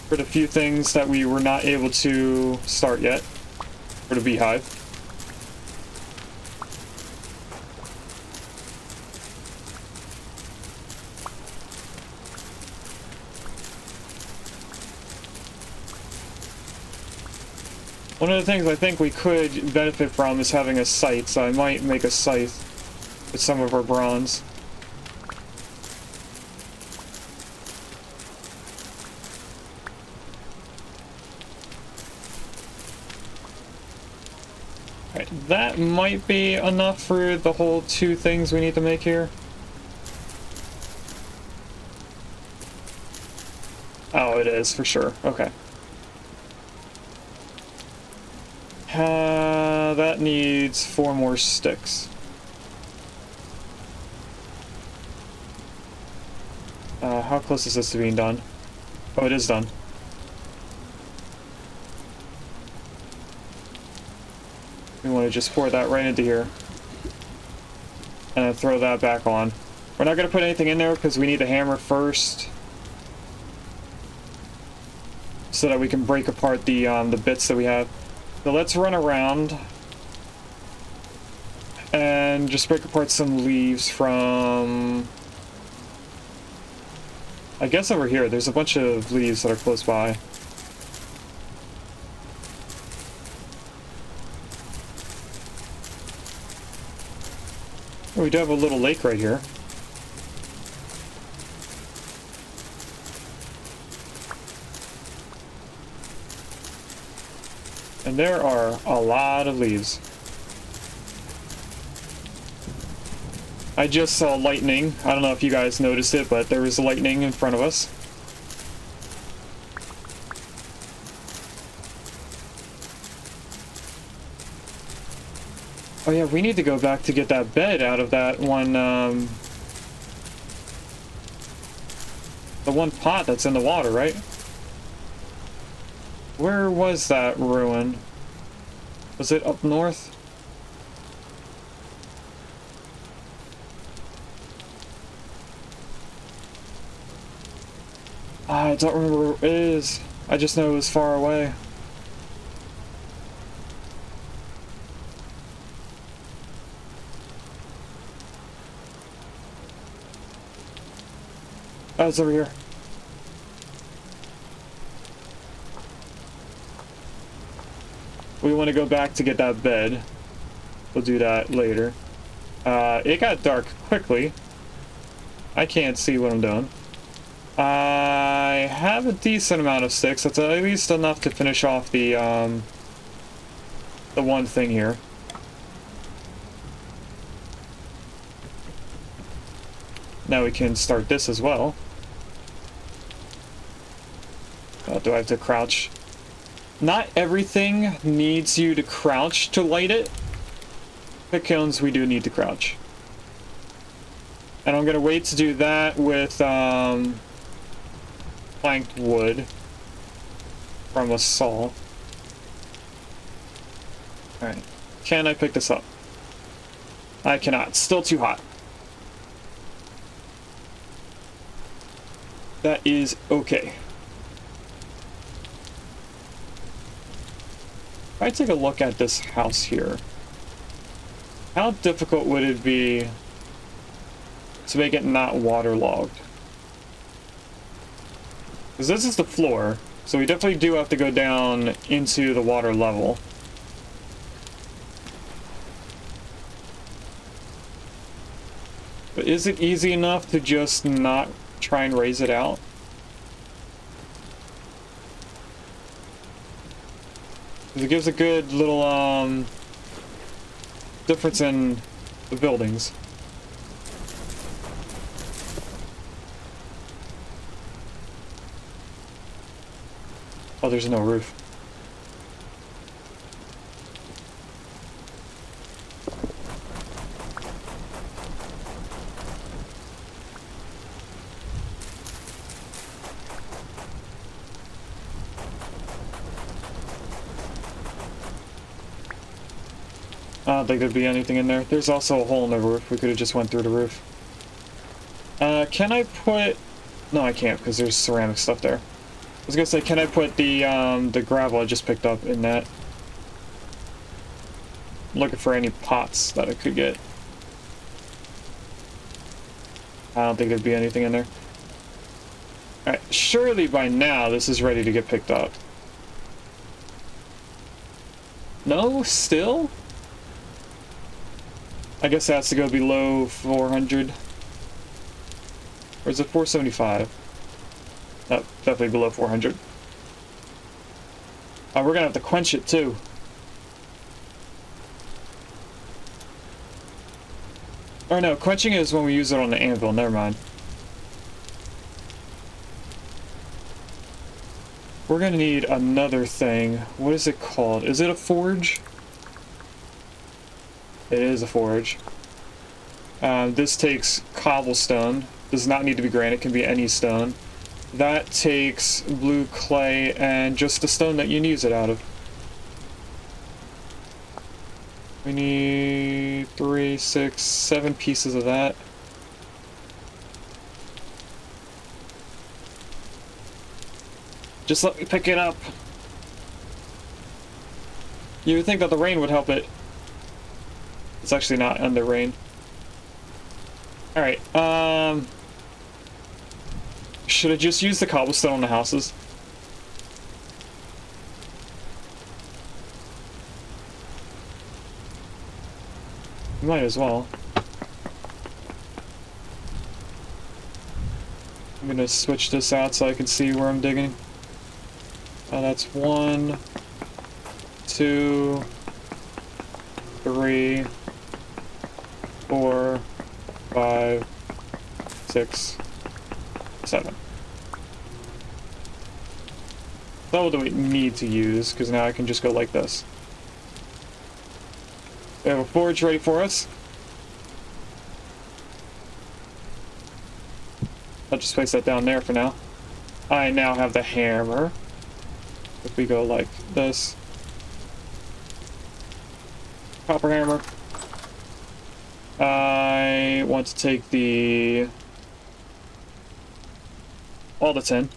for the few things that we were not able to start yet for the beehive. One of the things I think we could benefit from is having a scythe, so I might make a scythe with some of our bronze. Alright, that might be enough for the whole 2 things we need to make here. Oh, it is, for sure. Okay. That needs 4 more sticks. How close is this to being done? Oh, it is done. We want to just pour that right into here. And then throw that back on. We're not going to put anything in there because we need the hammer first. So that we can break apart the bits that we have. So let's run around and just break apart some leaves from... I guess over here, there's a bunch of leaves that are close by. Oh, we do have a little lake right here. And there are a lot of leaves. I just saw lightning. I don't know if you guys noticed it, but there was lightning in front of us. Oh yeah, we need to go back to get that bed out of that one, the one pot that's in the water, right? Where was that ruin? Was it up north? I don't remember where it is. I just know it was far away. Oh, it's over here. We want to go back to get that bed. We'll do that later. It got dark quickly. I can't see what I'm doing. I have a decent amount of sticks. That's at least enough to finish off the one thing here. Now we can start this as well. Do I have to crouch? Not everything needs you to crouch to light it. Pit kilns, we do need to crouch. And I'm gonna wait to do that with planked wood from a saw. Alright. Can I pick this up? I cannot. Still too hot. That is okay. If I take a look at this house here, how difficult would it be to make it not waterlogged? Because this is the floor, so we definitely do have to go down into the water level. But is it easy enough to just not try and raise it out? It gives a good little difference in the buildings. Oh, there's no roof. I don't think there'd be anything in there. There's also a hole in the roof. We could have just went through the roof. Can I put... No, I can't, because there's ceramic stuff there. I was gonna say, can I put the gravel I just picked up in that? I'm looking for any pots that I could get. I don't think there'd be anything in there. Alright, surely by now this is ready to get picked up. No? Still? I guess it has to go below 400. Or is it 475? No, definitely below 400. We're gonna have to quench it too. Or no, quenching is when we use it on the anvil, never mind. We're gonna need another thing. What is it called? Is it a forge? It is a forge. This takes cobblestone. Does not need to be granite, can be any stone. That takes blue clay and just the stone that you use it out of. We need 3, 6, 7 pieces of that. Just let me pick it up. You would think that the rain would help it. It's actually not under rain. Alright, should I just use the cobblestone on the houses? Might as well. I'm gonna switch this out so I can see where I'm digging. That's 1, 2, 3, 4, 5, 6, 7. That what do we need to use, because now I can just go like this. We have a forge ready for us. I'll just place that down there for now. I now have the hammer. If we go like this. Copper hammer. I want to take all the tin.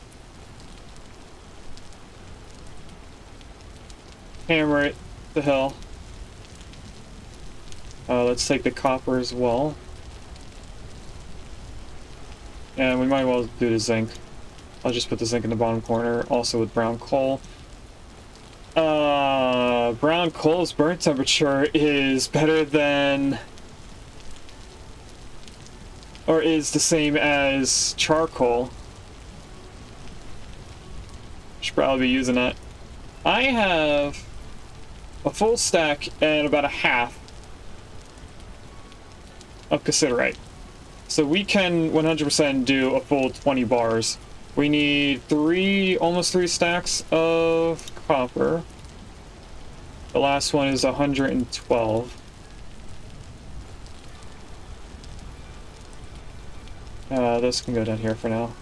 Hammer it to hell. Let's take the copper as well. And we might well do the zinc. I'll just put the zinc in the bottom corner, also with brown coal. Brown coal's burn temperature is better than... or is the same as charcoal. Should probably be using that. I have a full stack and about a half of cassiterite. So we can 100% do a full 20 bars. We need almost three stacks of copper. The last one is 112. This can go down here for now.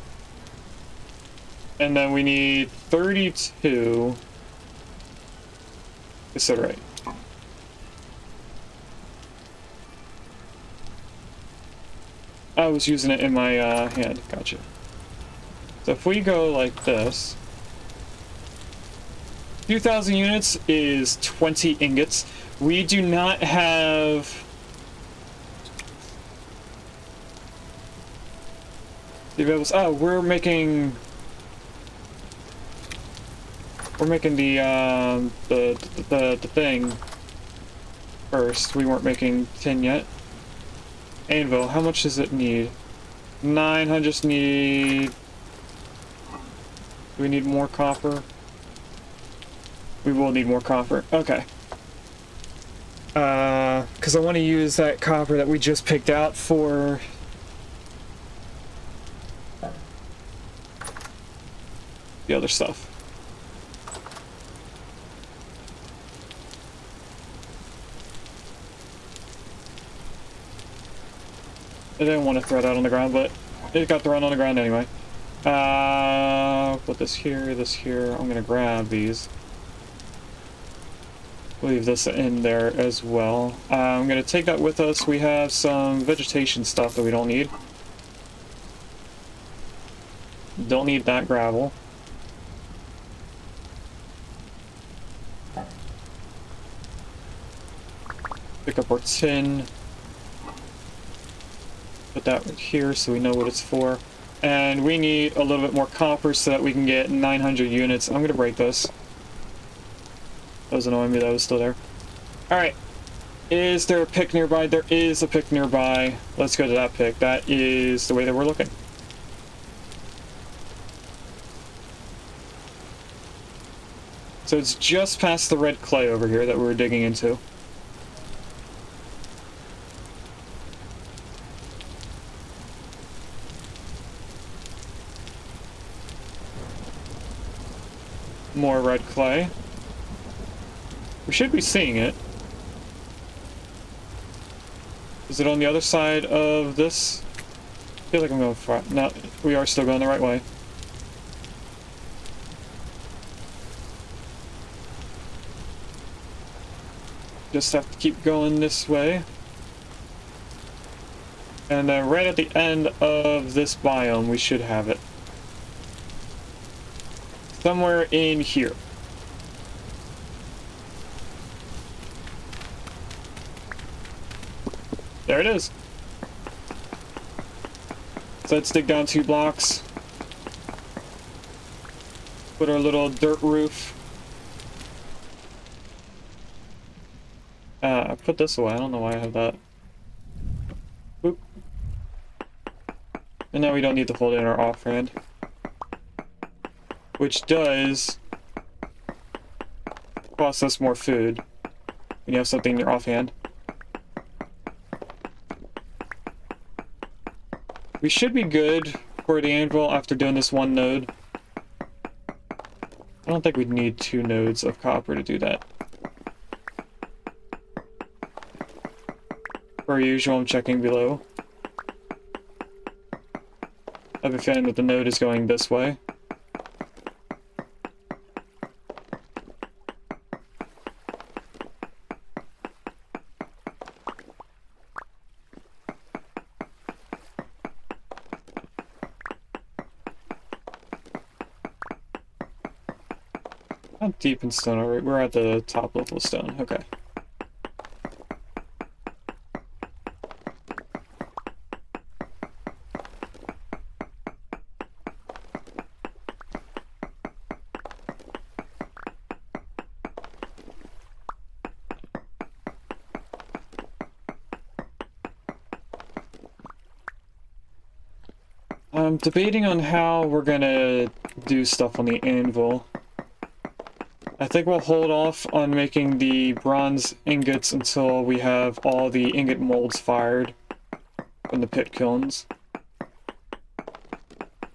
And then we need 32 cassiterite. I was using it in my hand. Gotcha. So if we go like this, 2,000 units is 20 ingots. We do not have... Oh, we're making the thing first. We weren't making tin yet. Anvil, how much does it need? 900. Just need... Do we need more copper? We will need more copper. Okay. Because I want to use that copper that we just picked out for... the other stuff. I didn't want to throw that on the ground, but it got thrown on the ground anyway. Put this here, this here. I'm gonna grab these. Leave this in there as well. I'm gonna take that with us. We have some vegetation stuff that we don't need. Don't need that gravel. Pick up our tin. Put that right here so we know what it's for. And we need a little bit more copper so that we can get 900 units. I'm gonna break this. That was annoying me that was still there. Alright. Is there a pick nearby? There is a pick nearby. Let's go to that pick. That is the way that we're looking. So it's just past the red clay over here that we're digging into. More red clay. We should be seeing it. Is it on the other side of this? I feel like I'm going far. No, we are still going the right way. Just have to keep going this way. And then right at the end of this biome, we should have it. Somewhere in here. There it is. So let's dig down 2 blocks. Put our little dirt roof. I put this away. I don't know why I have that. Boop. And now we don't need to hold in our offhand. Which does cost us more food when you have something in your offhand. We should be good for the anvil after doing this one node. I don't think we'd need 2 nodes of copper to do that. Per usual, I'm checking below. I have a feeling that the node is going this way. Not deep in stone, alright, we're at the top level of stone, okay. I'm debating on how we're gonna do stuff on the anvil. I think we'll hold off on making the bronze ingots until we have all the ingot molds fired from the pit kilns.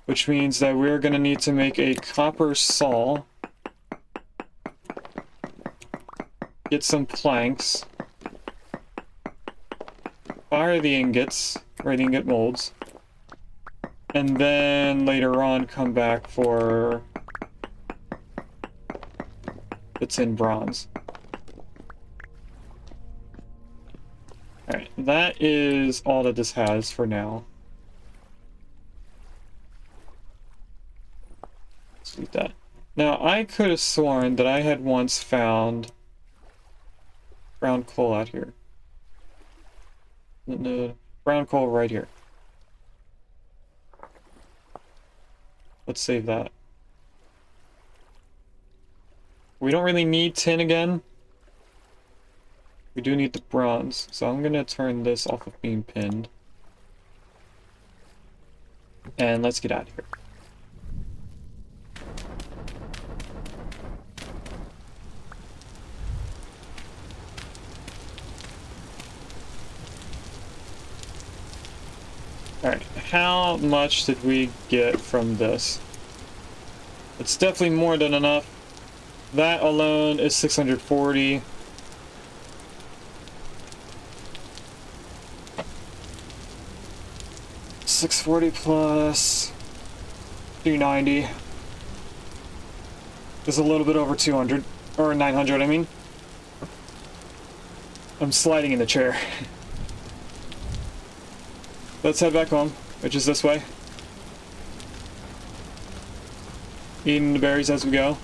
Which means that we're going to need to make a copper saw, get some planks, fire the ingots, or the ingot molds, and then later on come back for the tin bronze. Alright, that is all that this has for now. Let's do that. Now, I could have sworn that I had once found brown coal out here. No, brown coal right here. Let's save that. We don't really need tin again. We do need the bronze, so I'm gonna turn this off of being pinned. And let's get out of here. Alright, how much did we get from this? It's definitely more than enough. That alone is 640. $640 plus 390 is a little bit over 200, or 900, I mean. I'm sliding in the chair. Let's head back home, which is this way. Eating the berries as we go.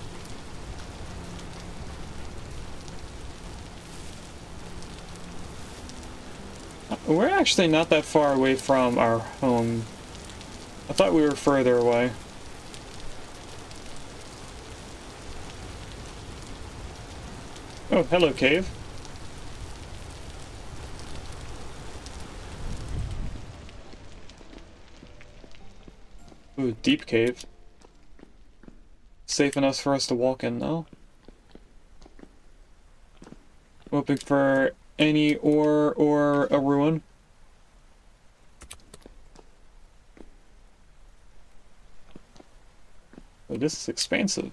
We're actually not that far away from our home. I thought we were further away. Oh, hello, cave. Ooh, deep cave. Safe enough for us to walk in, though. Hoping for any ore or a ruin. Oh, this is expansive.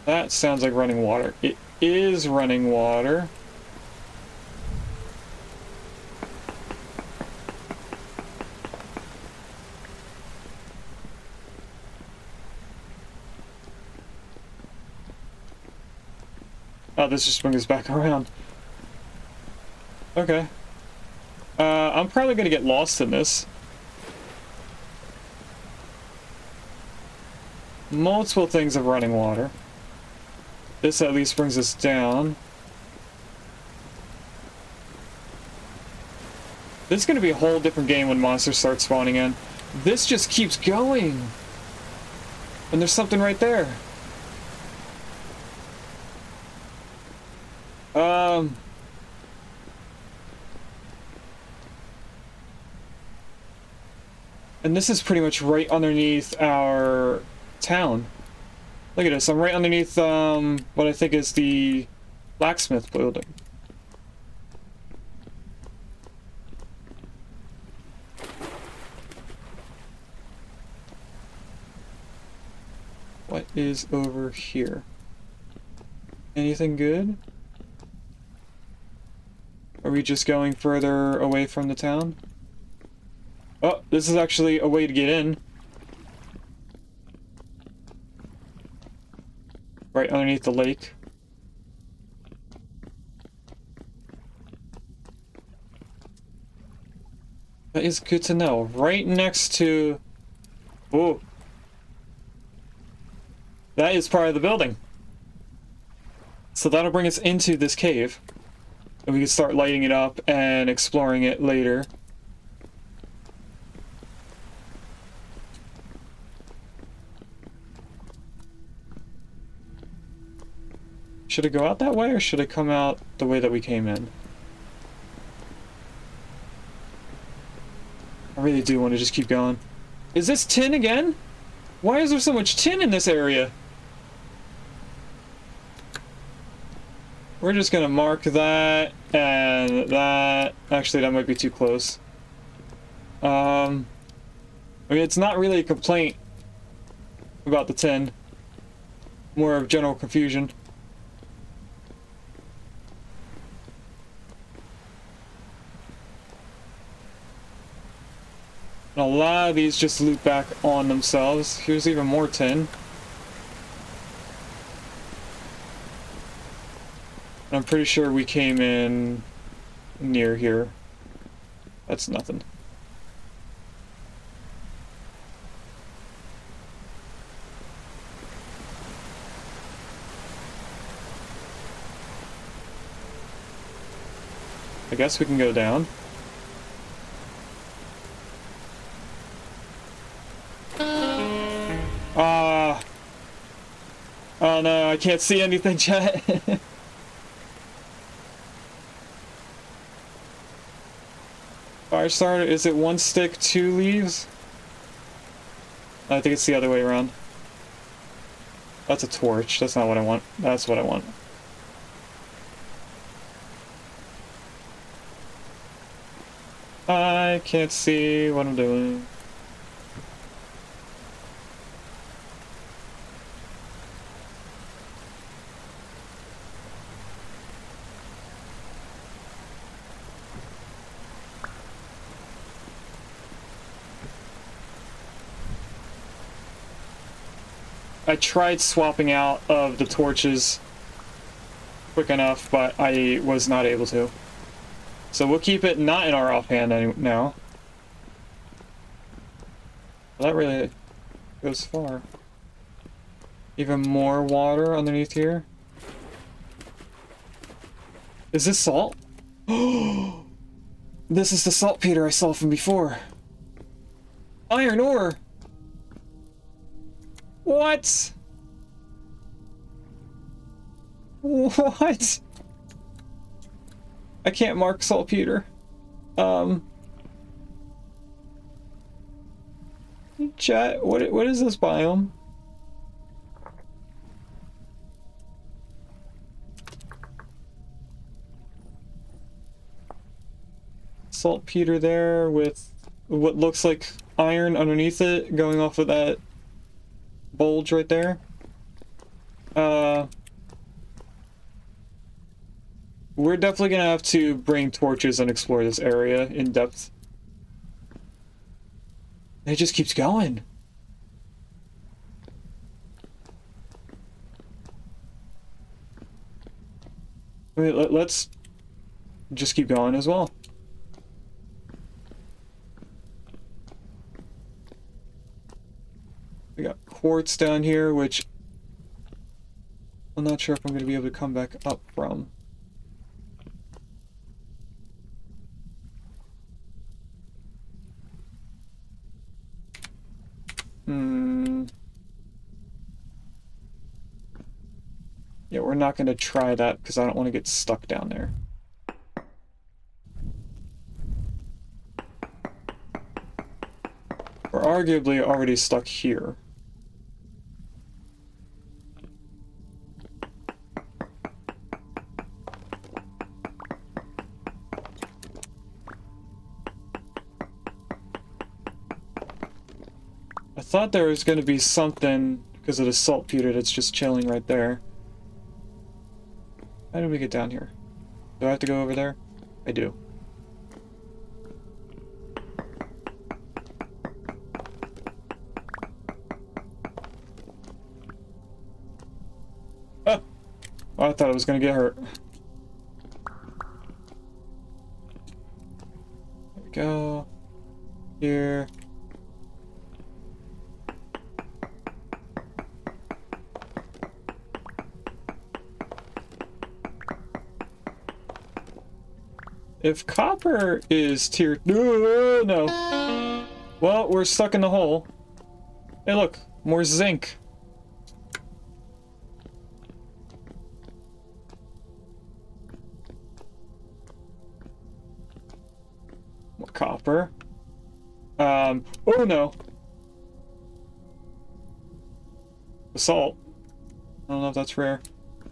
That sounds like running water. It is running water. Oh, this just brings us back around. Okay. I'm probably gonna get lost in this. Multiple things of running water. This at least brings us down. This is gonna be a whole different game when monsters start spawning in. This just keeps going. And there's something right there. And this is pretty much right underneath our town. Look at this, I'm right underneath what I think is the blacksmith building. What is over here? Anything good? Are we just going further away from the town? Oh, this is actually a way to get in. Right underneath the lake. That is good to know. Right next to... Whoa. That is part of the building. So that'll bring us into this cave. And we can start lighting it up and exploring it later. Should I go out that way, or should I come out the way that we came in? I really do want to just keep going. Is this tin again? Why is there so much tin in this area? We're just gonna mark that and that. Actually, that might be too close. I mean, it's not really a complaint about the tin. More of general confusion. And a lot of these just loop back on themselves. Here's even more tin. I'm pretty sure we came in near here. That's nothing. I guess we can go down. Oh no, I can't see anything, chat. Fire starter, is it one stick, two leaves? I think it's the other way around. That's a torch. That's not what I want. That's what I want. I can't see what I'm doing. I tried swapping out of the torches quick enough, but I was not able to. So we'll keep it not in our offhand now. Well, that really goes far. Even more water underneath here. Is this salt? Oh, this is the saltpeter I saw from before. Iron ore. What? What? I can't mark saltpeter. Chat, what is this biome? Saltpeter there with what looks like iron underneath it going off of that bulge right there. We're definitely gonna have to bring torches and explore this area in depth. It just keeps going. I mean, let's just keep going as well. We got quartz down here, which I'm not sure if I'm going to be able to come back up from. Yeah, we're not going to try that because I don't want to get stuck down there. We're arguably already stuck here. I thought there was going to be something because of the saltpeter that's just chilling right there. How did we get down here? Do I have to go over there? I do. Ah! Oh, I thought I was gonna get hurt. There we go. Here. If copper is tier... No. Well, we're stuck in the hole. Hey, look. More zinc. More copper. Oh no. Assault. I don't know if that's rare.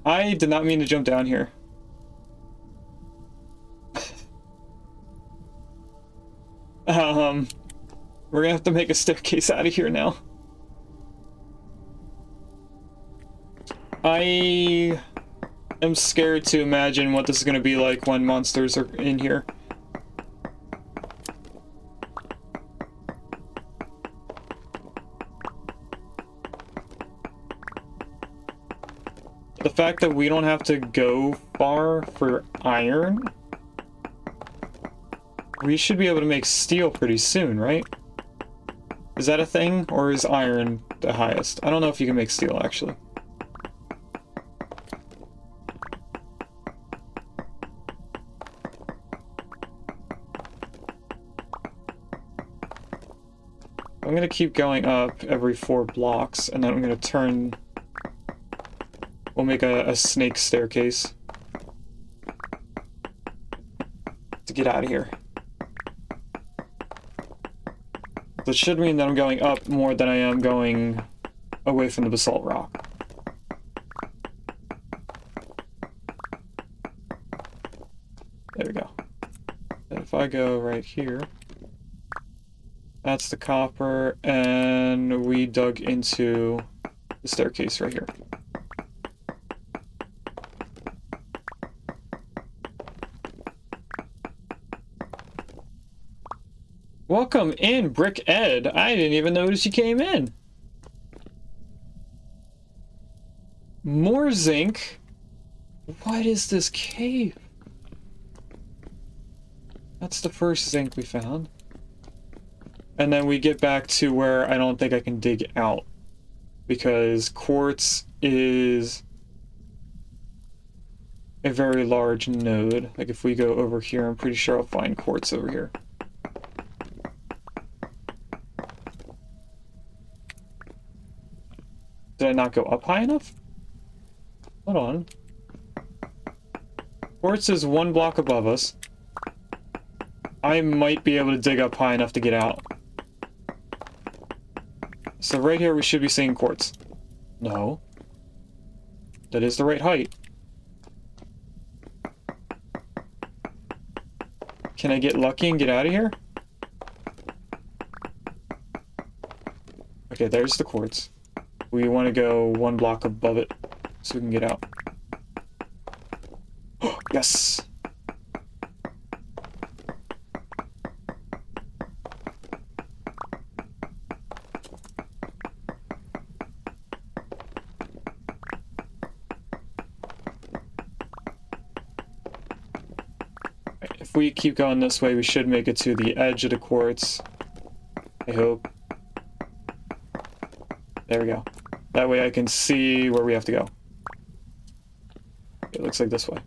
I did not mean to jump down here. We're gonna have to make a staircase out of here now. I am scared to imagine what this is gonna be like when monsters are in here. The fact that we don't have to go far for iron, we should be able to make steel pretty soon, right? Is that a thing, or is iron the highest? I don't know if you can make steel, actually. I'm gonna keep going up every 4 blocks, and then I'm gonna turn... We'll make a snake staircase to get out of here. That should mean that I'm going up more than I am going away from the basalt rock. There we go. And if I go right here, that's the copper, and we dug into the staircase right here. Welcome in, Brick Ed. I didn't even notice you came in. More zinc. What is this cave? That's the first zinc we found. And then we get back to where I don't think I can dig out, because quartz is a very large node. Like if we go over here, I'm pretty sure I'll find quartz over here. Did I not go up high enough? Hold on. Quartz is 1 block above us. I might be able to dig up high enough to get out. So right here we should be seeing quartz. No. That is the right height. Can I get lucky and get out of here? Okay, there's the quartz. We want to go 1 block above it so we can get out. Yes! If we keep going this way, we should make it to the edge of the quartz. I hope. There we go. That way I can see where we have to go. It looks like this way.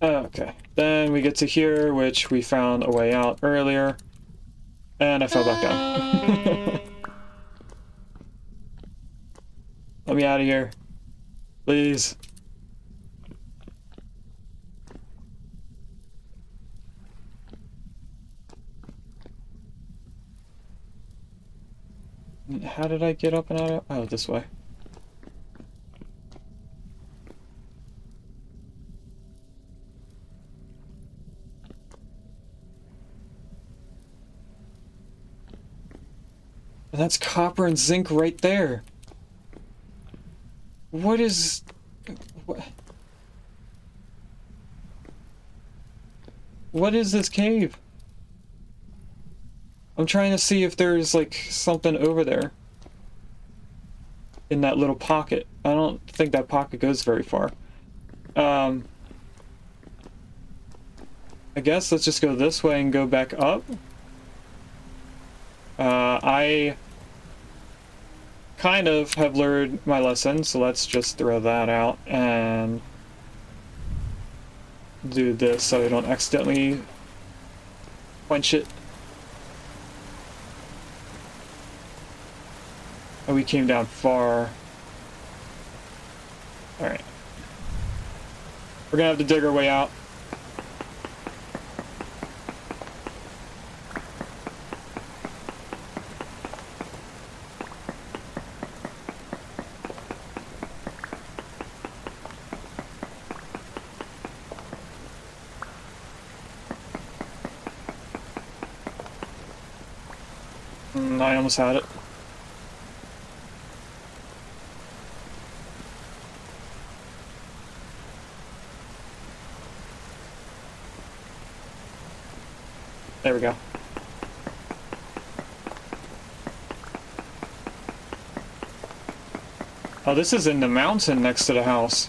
Okay, then we get to here, which we found a way out earlier, and I fell back down. Let me out of here, please. How did I get up and out of? Oh, this way. And that's copper and zinc right there. What is... What is this cave? I'm trying to see if there's, like, something over there. In that little pocket. I don't think that pocket goes very far. I guess let's just go this way and go back up. I kind of have learned my lesson, so let's just throw that out and do this so I don't accidentally quench it. Oh, we came down far. Alright. We're gonna have to dig our way out. I almost had it. There we go. Oh, this is in the mountain next to the house.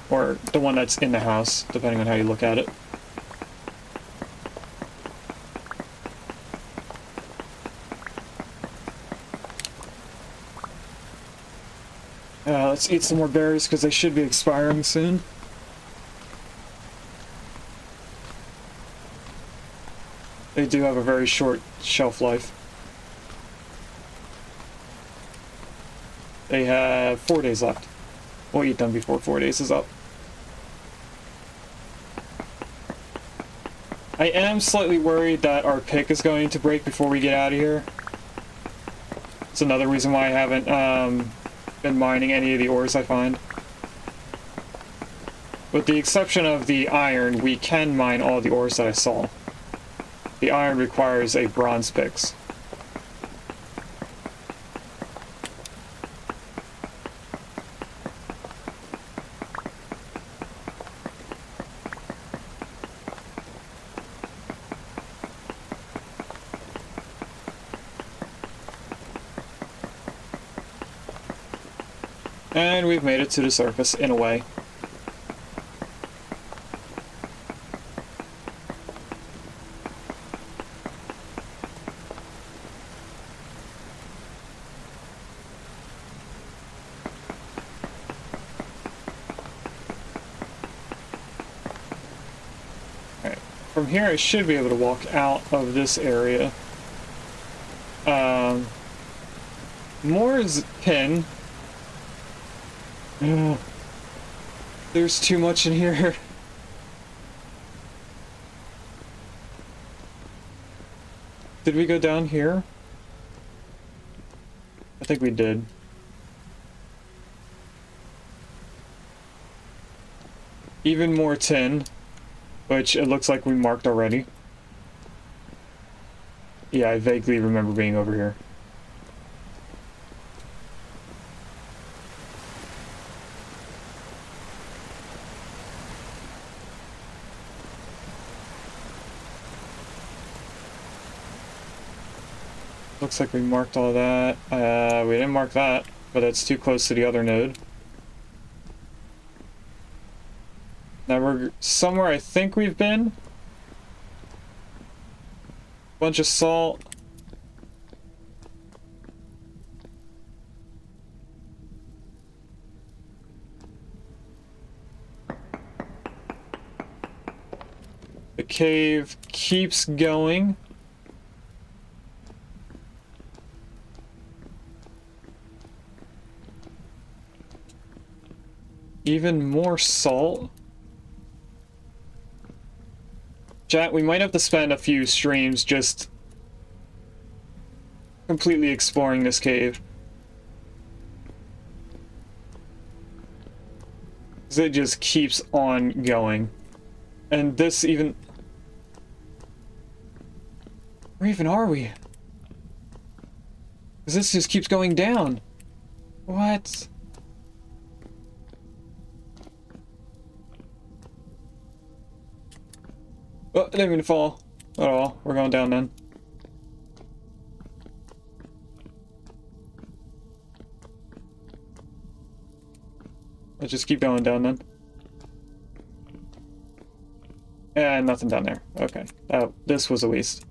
Or the one that's in the house, depending on how you look at it. Let's eat some more berries because they should be expiring soon. They do have a very short shelf life. They have 4 days left. We'll eat them before 4 days is up. I am slightly worried that our pick is going to break before we get out of here. It's another reason why I haven't been mining any of the ores I find. With the exception of the iron, we can mine all the ores that I saw. The iron requires a bronze picks. And we've made it to the surface, in a way. Alright, from here I should be able to walk out of this area. More is tin. There's too much in here. Did we go down here? I think we did. Even more tin, which it looks like we marked already. Yeah, I vaguely remember being over here. Looks like we marked all that. We didn't mark that, but it's too close to the other node. Now we're somewhere I think we've been. Bunch of salt. The cave keeps going. Even more salt. Chat, we might have to spend a few streams just completely exploring this cave. 'Cause it just keeps on going. And this even... Where even are we? 'Cause this just keeps going down. What? Oh, I didn't mean to fall at all. We're going down then. Let's just keep going down then. And nothing down there. Okay. This was a waste.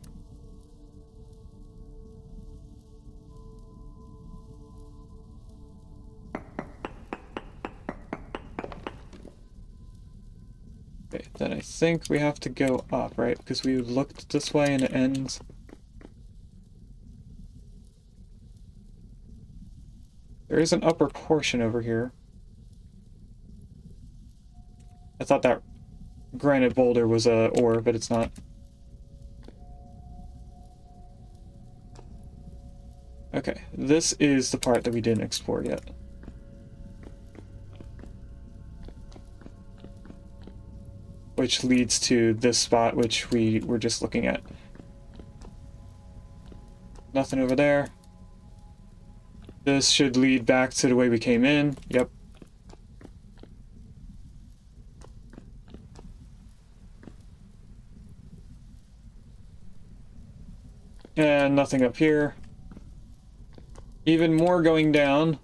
Okay, then I think we have to go up, right? Because we looked this way and it ends. There is an upper portion over here. I thought that granite boulder was a ore, but it's not. Okay, this is the part that we didn't explore yet. Which leads to this spot, which we were just looking at. Nothing over there. This should lead back to the way we came in. Yep. And nothing up here. Even more going down.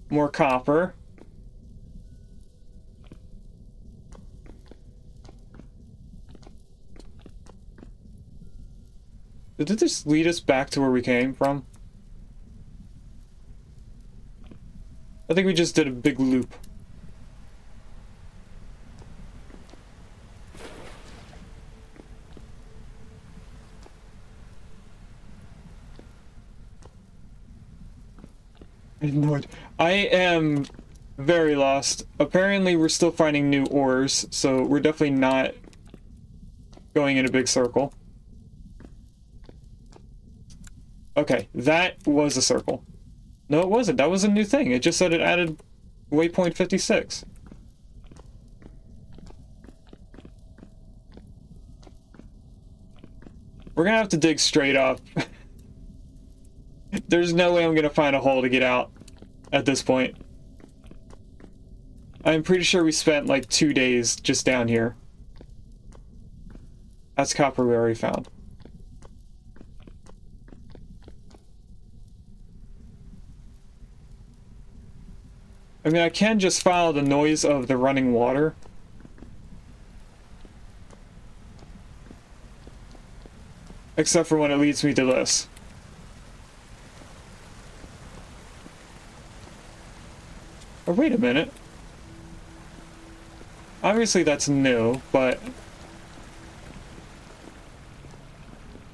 More copper. Did it just lead us back to where we came from? I think we just did a big loop. I am very lost. Apparently we're still finding new ores, so we're definitely not going in a big circle. Okay, that was a circle. No, it wasn't. That was a new thing. It just said it added waypoint 56. We're gonna have to dig straight up. There's no way I'm gonna find a hole to get out at this point. I'm pretty sure we spent like 2 days just down here. That's copper we already found. I mean, I can just follow the noise of the running water. Except for when it leads me to this. Oh, wait a minute. Obviously that's new, but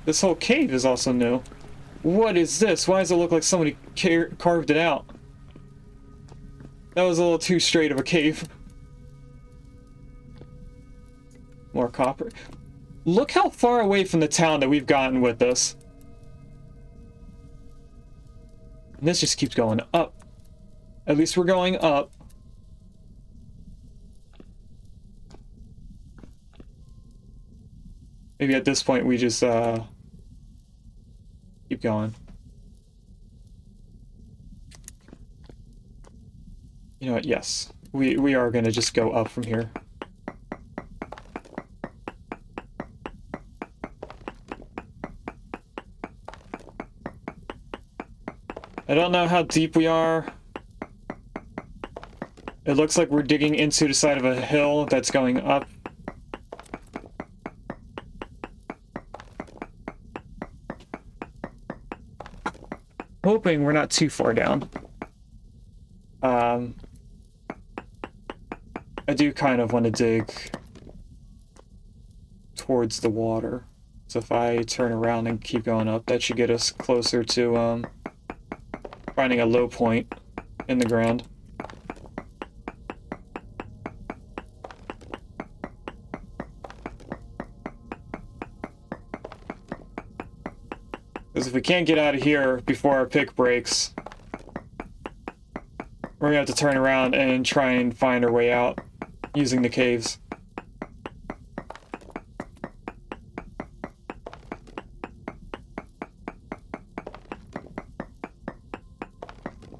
this whole cave is also new. What is this? Why does it look like somebody carved it out? That was a little too straight of a cave. More copper. Look how far away from the town that we've gotten with this. And this just keeps going up. At least we're going up. Maybe at this point we just keep going. You know what? Yes. We are going to just go up from here. I don't know how deep we are. It looks like we're digging into the side of a hill that's going up. Hoping we're not too far down. I do kind of want to dig towards the water. So if I turn around and keep going up, that should get us closer to finding a low point in the ground. Because if we can't get out of here before our pick breaks, we're gonna have to turn around and try and find our way out using the caves.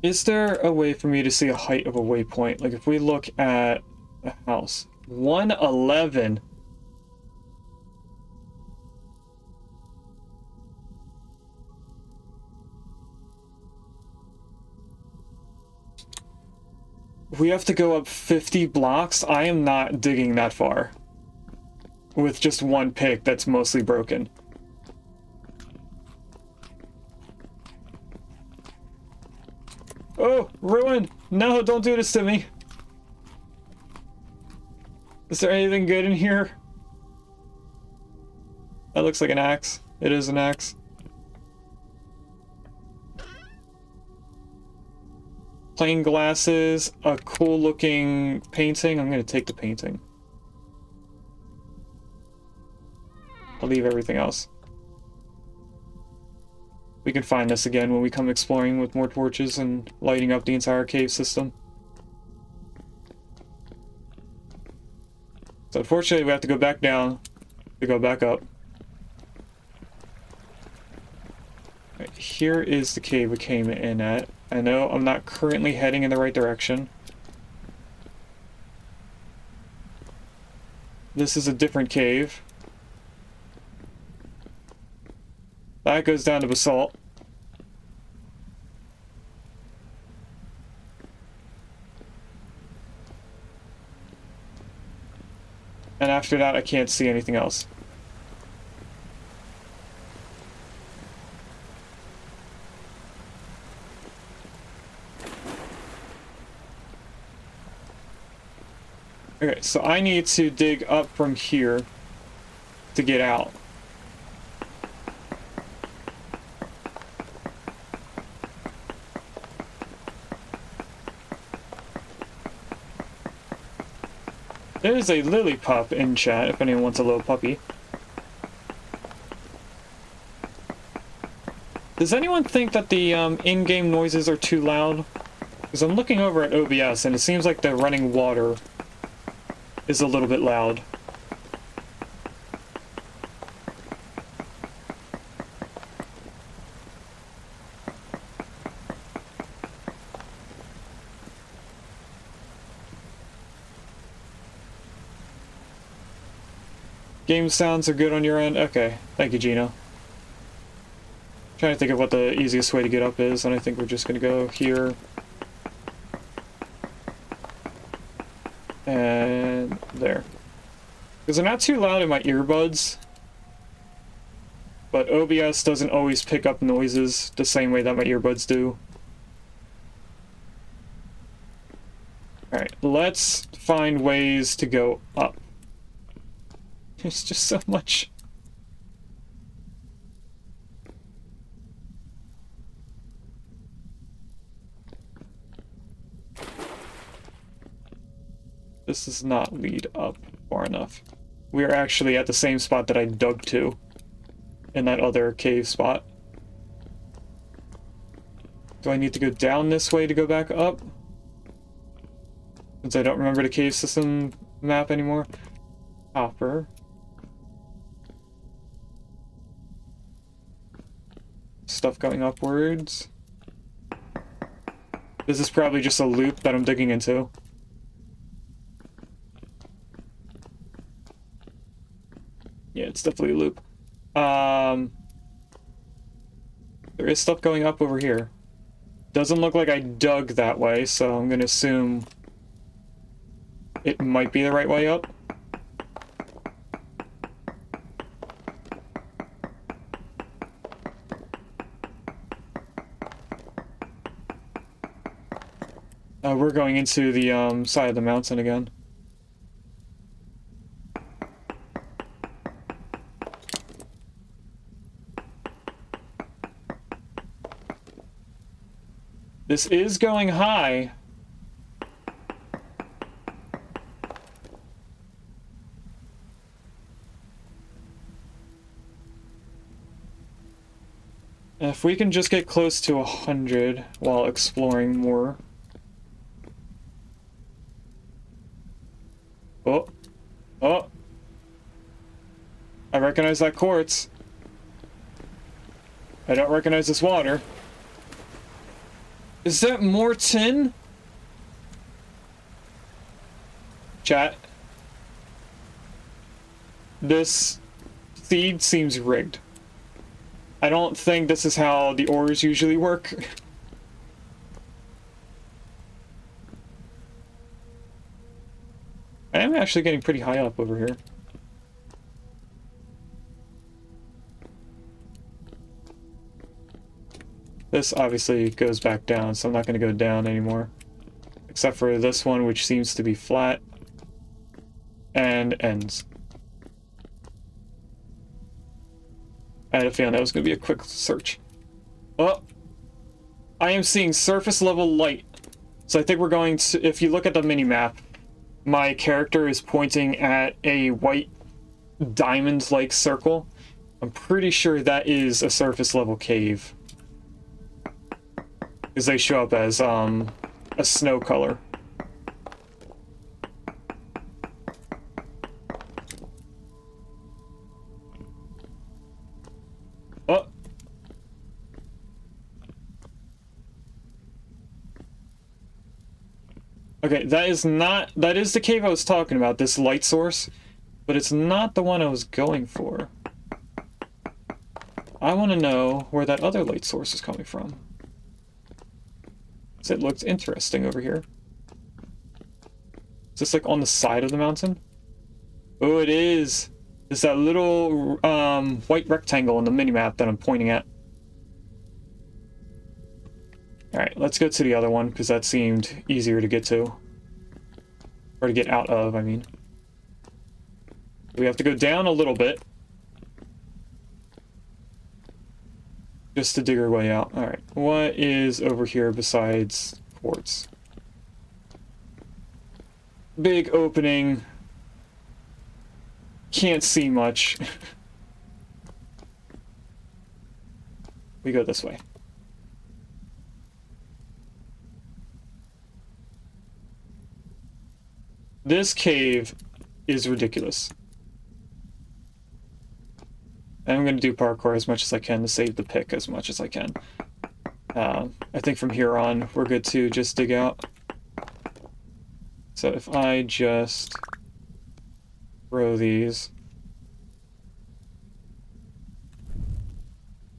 Is there a way for me to see a height of a waypoint? Like if we look at the house, 111. We have to go up 50 blocks? I am not digging that far. With just one pick that's mostly broken. Oh, ruin! No, don't do this to me! Is there anything good in here? That looks like an axe. It is an axe. plain glasses, a cool looking painting. I'm gonna take the painting. I'll leave everything else. We can find this again when we come exploring with more torches and lighting up the entire cave system. So unfortunately we have to go back down to go back up. Right, here is the cave we came in at. I know I'm not currently heading in the right direction. This is a different cave. That goes down to basalt. And after that, I can't see anything else. Okay, so I need to dig up from here to get out. There's a lily pup in chat if anyone wants a little puppy. Does anyone think that the in-game noises are too loud? Because I'm looking over at OBS and it seems like the running water is a little bit loud. Game sounds are good on your end? Okay, thank you, Gino. Trying to think of what the easiest way to get up is, and I think we're just gonna go here. And there. Because they're not too loud in my earbuds, but OBS doesn't always pick up noises the same way that my earbuds do. Alright, let's find ways to go up. There's just so much. This does not lead up far enough. We are actually at the same spot that I dug to in that other cave spot. Do I need to go down this way to go back up? Since I don't remember the cave system map anymore. Copper. Stuff going upwards. This is probably just a loop that I'm digging into. Yeah, it's definitely a loop. There is stuff going up over here. Doesn't look like I dug that way, so I'm gonna assume it might be the right way up. We're going into the side of the mountain again. This is going high. If we can just get close to 100 while exploring more. Oh. Oh. I recognize that quartz. I don't recognize this water. Is that more tin? Chat. This seed seems rigged. I don't think this is how the ores usually work. I am actually getting pretty high up over here. This obviously goes back down, so I'm not going to go down anymore. Except for this one, which seems to be flat. And ends. I had a feeling that was going to be a quick search. Oh! I am seeing surface level light. So I think we're going to, if you look at the mini map, my character is pointing at a white diamond-like circle. I'm pretty sure that is a surface level cave, because they show up as a snow color. Oh. Okay, that is the cave I was talking about, this light source, but it's not the one I was going for. I want to know where that other light source is coming from. It looks interesting over here. Is this like on the side of the mountain? Oh, it is. It's that little white rectangle on the minimap that I'm pointing at. Alright, let's go to the other one, because that seemed easier to get to. Or to get out of, I mean. We have to go down a little bit. Just to dig our way out. Alright, what is over here besides quartz? Big opening. Can't see much. We go this way. This cave is ridiculous. I'm going to do parkour as much as I can to save the pick as much as I can. I think from here on, we're good to just dig out. So if I just throw these,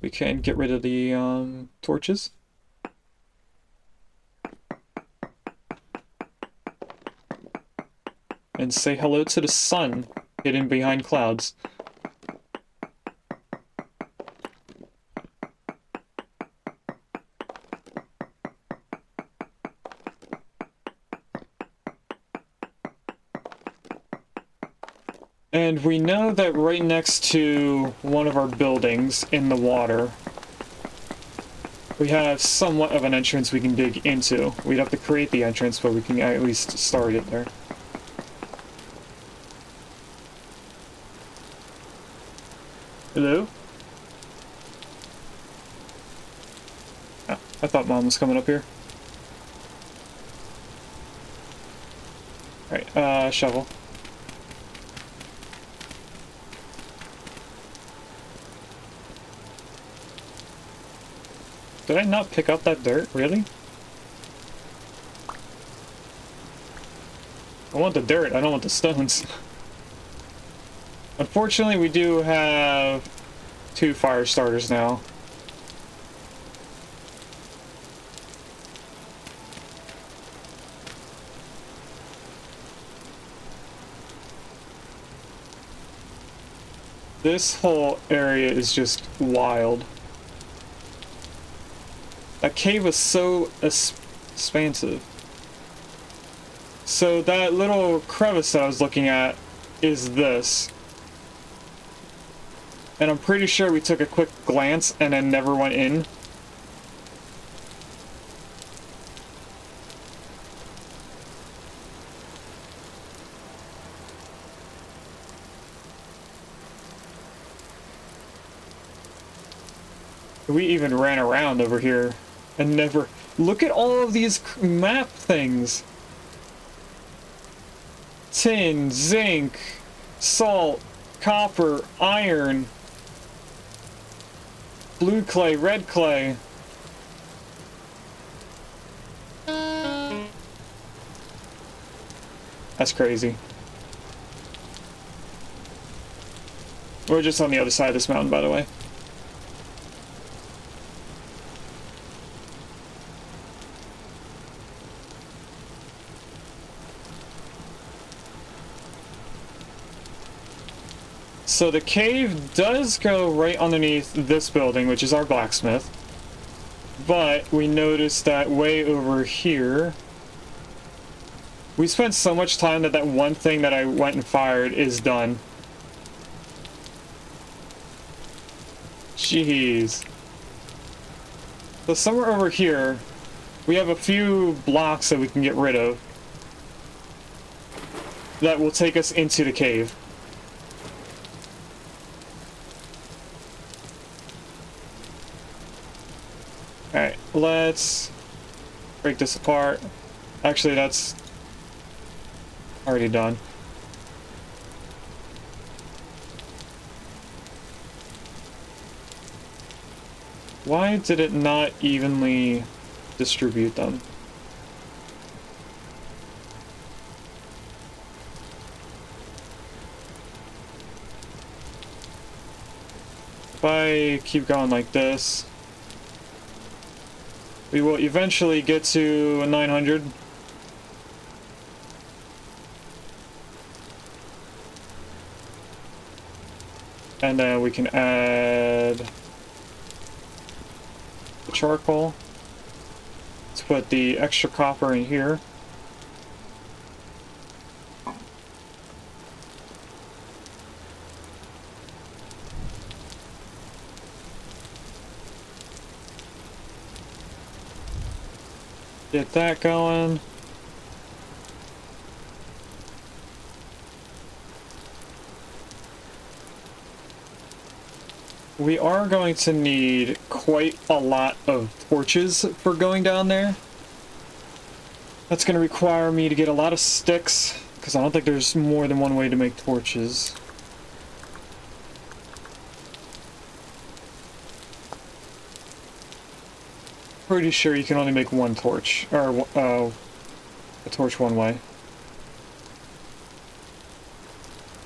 we can get rid of the torches. And say hello to the sun hidden behind clouds. And we know that right next to one of our buildings in the water, we have somewhat of an entrance we can dig into. We'd have to create the entrance, but we can at least start it there. Hello? Oh, I thought Mom was coming up here. Alright, shovel. Did I not pick up that dirt? Really? I want the dirt, I don't want the stones. Unfortunately, we do have 2 fire starters now. This whole area is just wild. That cave was so expansive. So that little crevice that I was looking at is this. And I'm pretty sure we took a quick glance and then never went in. We even ran around over here and never... Look at all of these map things. Tin, zinc, salt, copper, iron, blue clay, red clay. That's crazy. We're just on the other side of this mountain, by the way. So the cave does go right underneath this building, which is our blacksmith. But we noticed that way over here, we spent so much time that that one thing that I went and fired is done. Jeez. So somewhere over here, We have a few blocks that we can get rid of that will take us into the cave. Alright, let's break this apart. Actually, that's already done. Why did it not evenly distribute them? If I keep going like this, we will eventually get to 900. And then we can add the charcoal. Let's put the extra copper in here. Get that going. We are going to need quite a lot of torches for going down there. That's going to require me to get a lot of sticks, because I don't think there's more than one way to make torches. Pretty sure you can only make one torch, or a torch one way.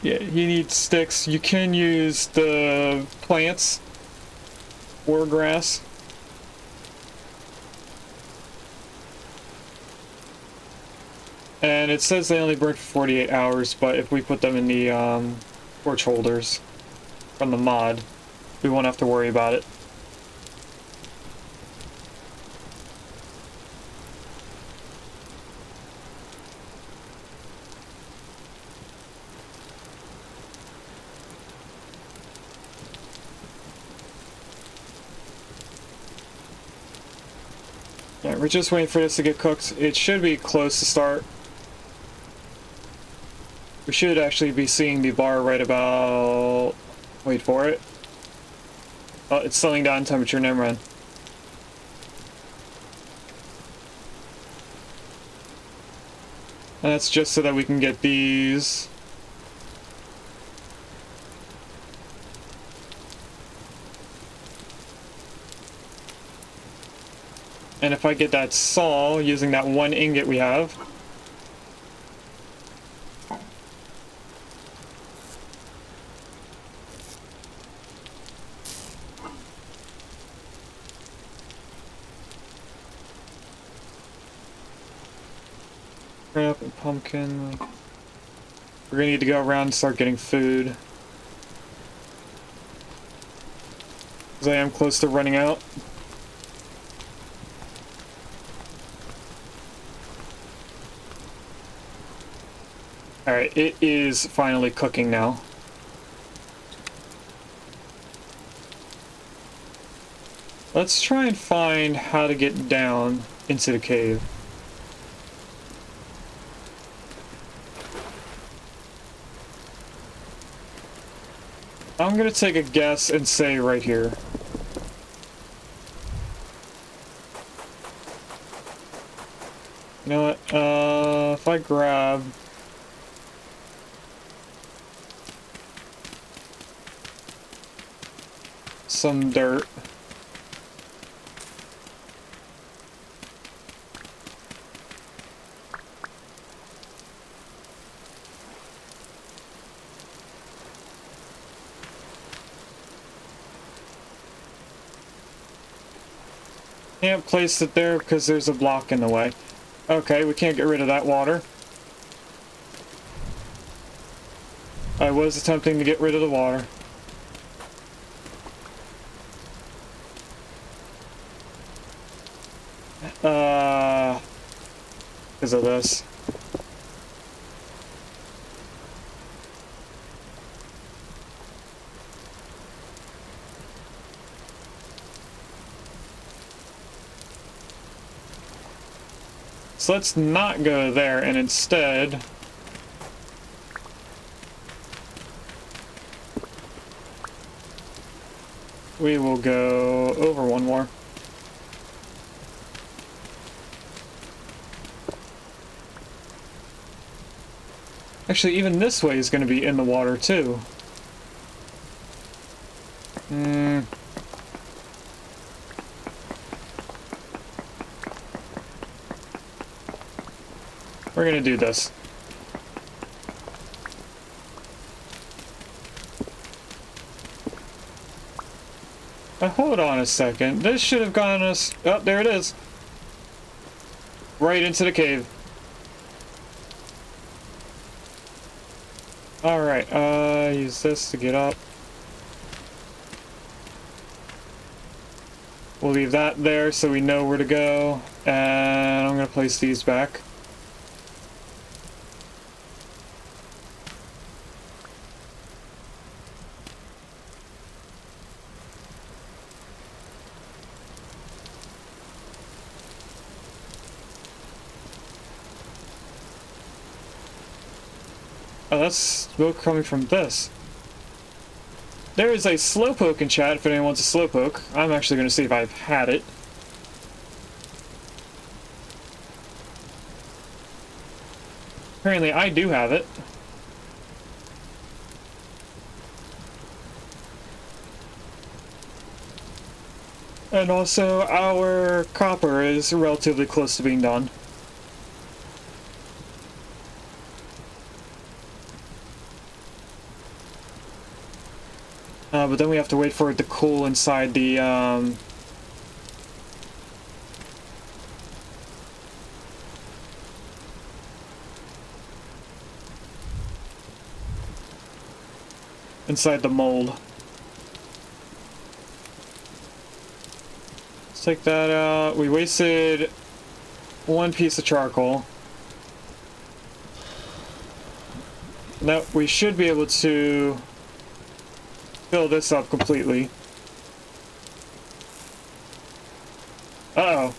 Yeah, you need sticks. You can use the plants or grass. And it says they only burn for 48 hours, but if we put them in the torch holders from the mod, we won't have to worry about it. Yeah, we're just waiting for this to get cooked. It should be close to start. We should actually be seeing the bar right about... Wait for it. Oh, it's slowing down temperature, never mind. And that's just so that we can get these... And if I get that saw using that one ingot we have... Crap and pumpkin... We're gonna need to go around and start getting food. Because I am close to running out. Alright, it is finally cooking now. Let's try and find how to get down into the cave. I'm gonna take a guess and say right here. You know what, if I grab... some dirt. Can't place it there because there's a block in the way. Okay, we can't get rid of that water. I was attempting to get rid of the water. Because of this. So let's not go there, and instead we will go over one more. Actually, even this way is going to be in the water, too. We're going to do this. Hold on a second. This should have gotten us... Oh, there it is. Right into the cave. Alright, use this to get up. We'll leave that there so we know where to go. And I'm going to place these back. Oh, that's smoke coming from this. There is a slowpoke in chat if anyone wants a slowpoke. I'm actually going to see if I've had it. Apparently I do have it. And also our copper is relatively close to being done. But then we have to wait for it to cool inside the, inside the mold. Let's take that out. We wasted one piece of charcoal. Now we should be able to fill this up completely. Uh-oh.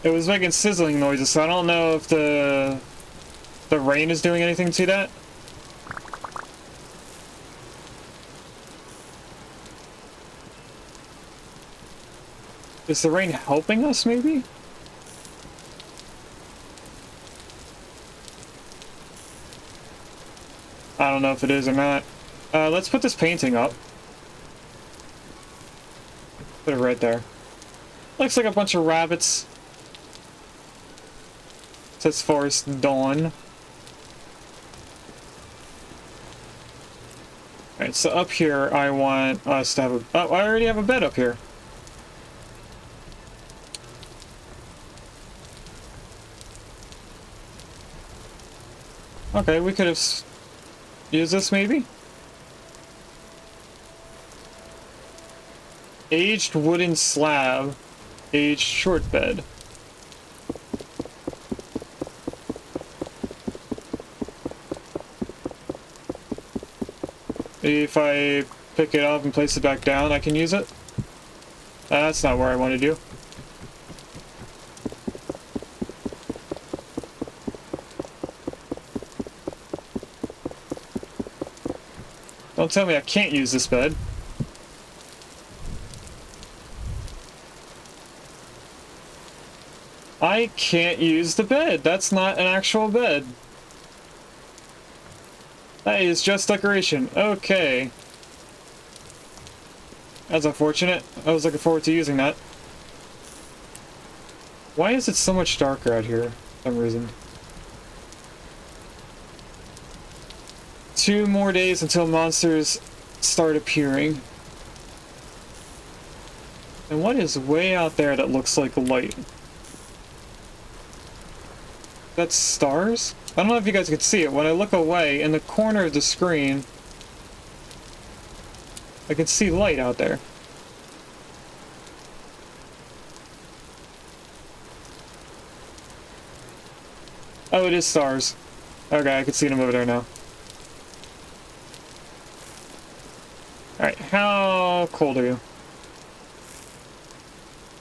It was making sizzling noises, so I don't know if the rain is doing anything to that. Is the rain helping us, maybe? I don't know if it is or not. Let's put this painting up. Put it right there. Looks like a bunch of rabbits. It says Forest Dawn. Alright, so up here I want us to have a... Oh, I already have a bed up here. Okay, we could have used this maybe? Aged wooden slab. Aged short bed. If I pick it up and place it back down, I can use it? That's not where I want to do. Don't tell me I can't use this bed. I can't use the bed. That's not an actual bed. That is just decoration. Okay. That's unfortunate. I was looking forward to using that. Why is it so much darker out here for some reason? 2 more days until monsters start appearing. And what is way out there that looks like light? That's stars? I don't know if you guys can see it. When I look away, in the corner of the screen, I can see light out there. Oh, it is stars. Okay, I can see them over there now. Alright, how cold are you?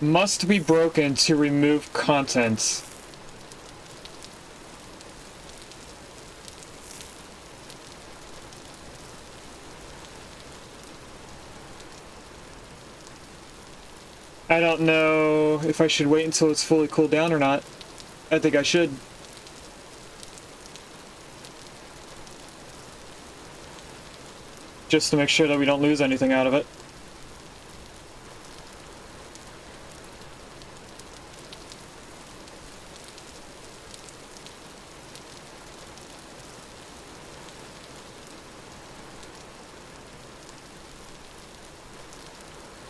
Must be broken to remove contents. I don't know if I should wait until it's fully cooled down or not. I think I should. Just to make sure that we don't lose anything out of it.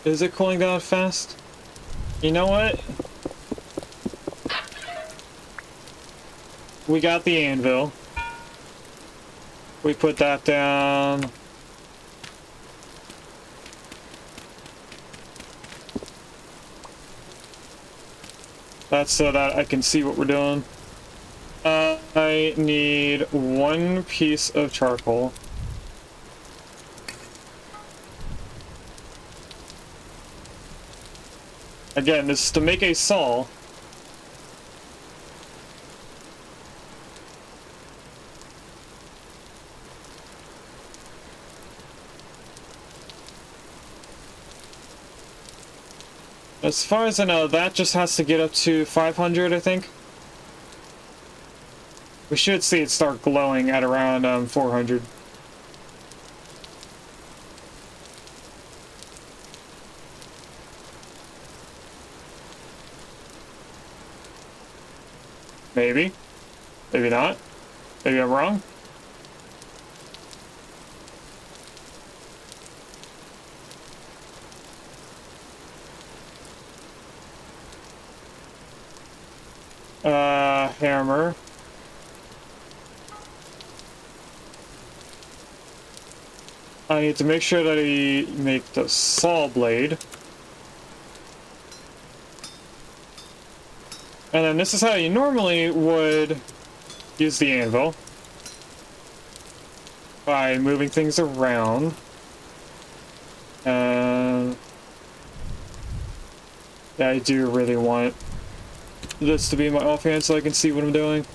Is it cooling down fast? You know what? We got the anvil. We put that down. That's so that I can see what we're doing. I need 1 piece of charcoal. Again, this is to make a saw. As far as I know, that just has to get up to 500, I think. We should see it start glowing at around 400. Maybe. Maybe not. Maybe I'm wrong. Hammer. I need to make sure that I make the saw blade. And then this is how you normally would use the anvil. By moving things around. Yeah, I do really want this to be in my offhand so I can see what I'm doing.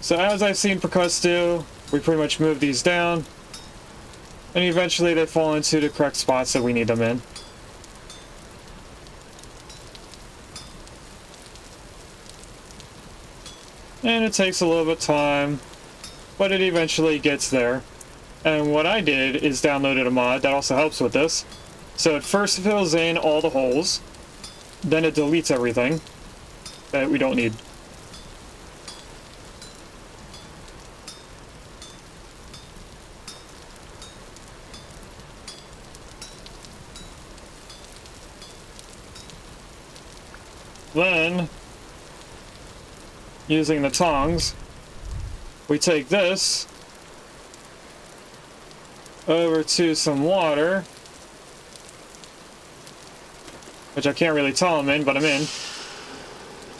So as I've seen Percuss do, we pretty much move these down. And eventually they fall into the correct spots that we need them in. And it takes a little bit of time, but it eventually gets there. And what I did is downloaded a mod that also helps with this. So it first fills in all the holes, then it deletes everything that we don't need. Then, using the tongs, we take this over to some water, which I can't really tell I'm in, but I'm in.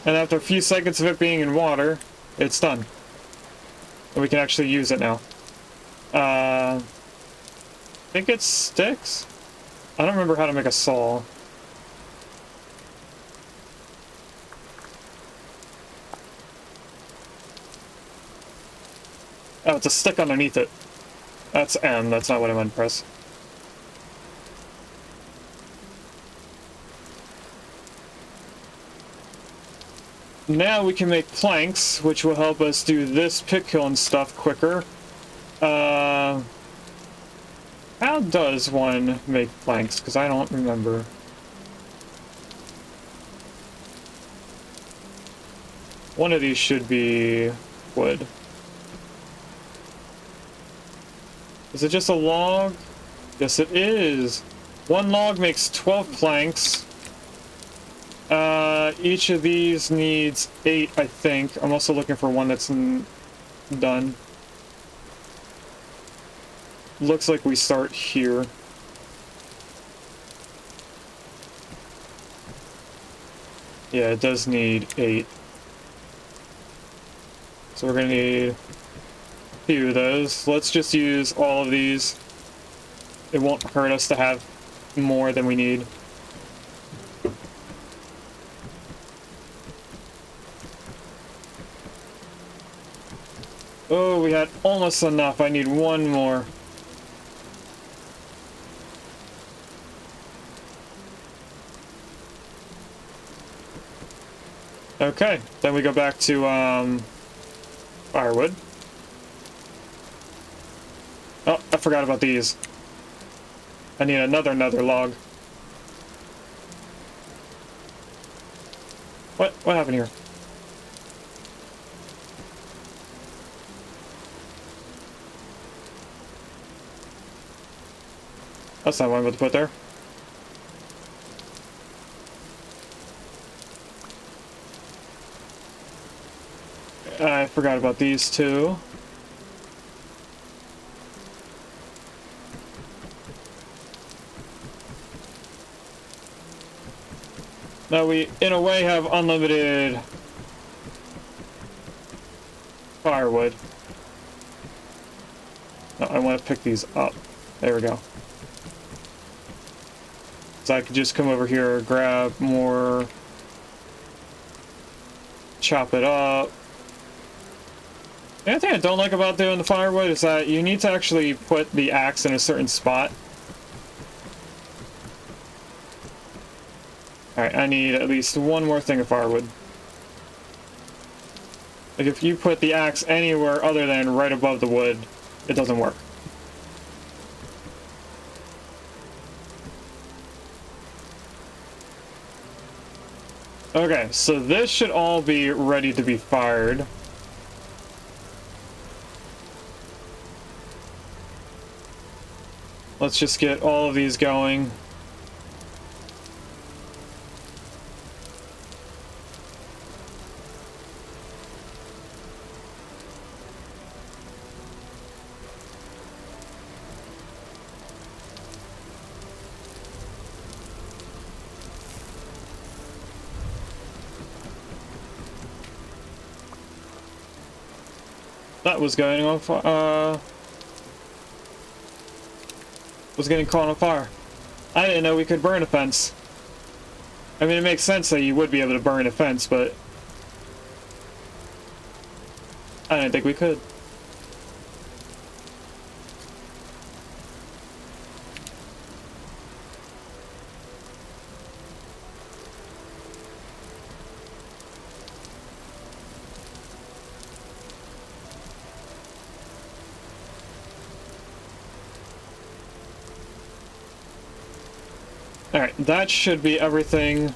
And after a few seconds of it being in water, it's done. And we can actually use it now. I think it sticks? I don't remember how to make a saw. Oh, it's a stick underneath it. That's M, that's not what I meant to press. Now we can make planks, which will help us do this pit kiln stuff quicker. How does one make planks? Because I don't remember. One of these should be wood. Is it just a log? Yes, it is. One log makes 12 planks. Each of these needs 8, I think. I'm also looking for one that's done. Looks like we start here. Yeah, it does need 8. So we're gonna need a few of those. Let's just use all of these it won't hurt us to have more than we need. Oh, we had almost enough. I need one more. Okay, then we go back to firewood. Oh, I forgot about these. I need another nether log. What happened here? That's not what I'm about to put there. I forgot about these two. Now we, in a way, have unlimited firewood. No, I want to pick these up. There we go. So I could just come over here, grab more, chop it up. The only thing I don't like about doing the firewood is that you need to actually put the axe in a certain spot. Alright, I need at least one more thing of firewood. Like, if you put the axe anywhere other than right above the wood, it doesn't work. Okay, so this should all be ready to be fired. Let's just get all of these going. That was going on was getting caught on fire. I didn't know we could burn a fence. I mean, it makes sense that you would be able to burn a fence, but I didn't think we could. Alright, that should be everything.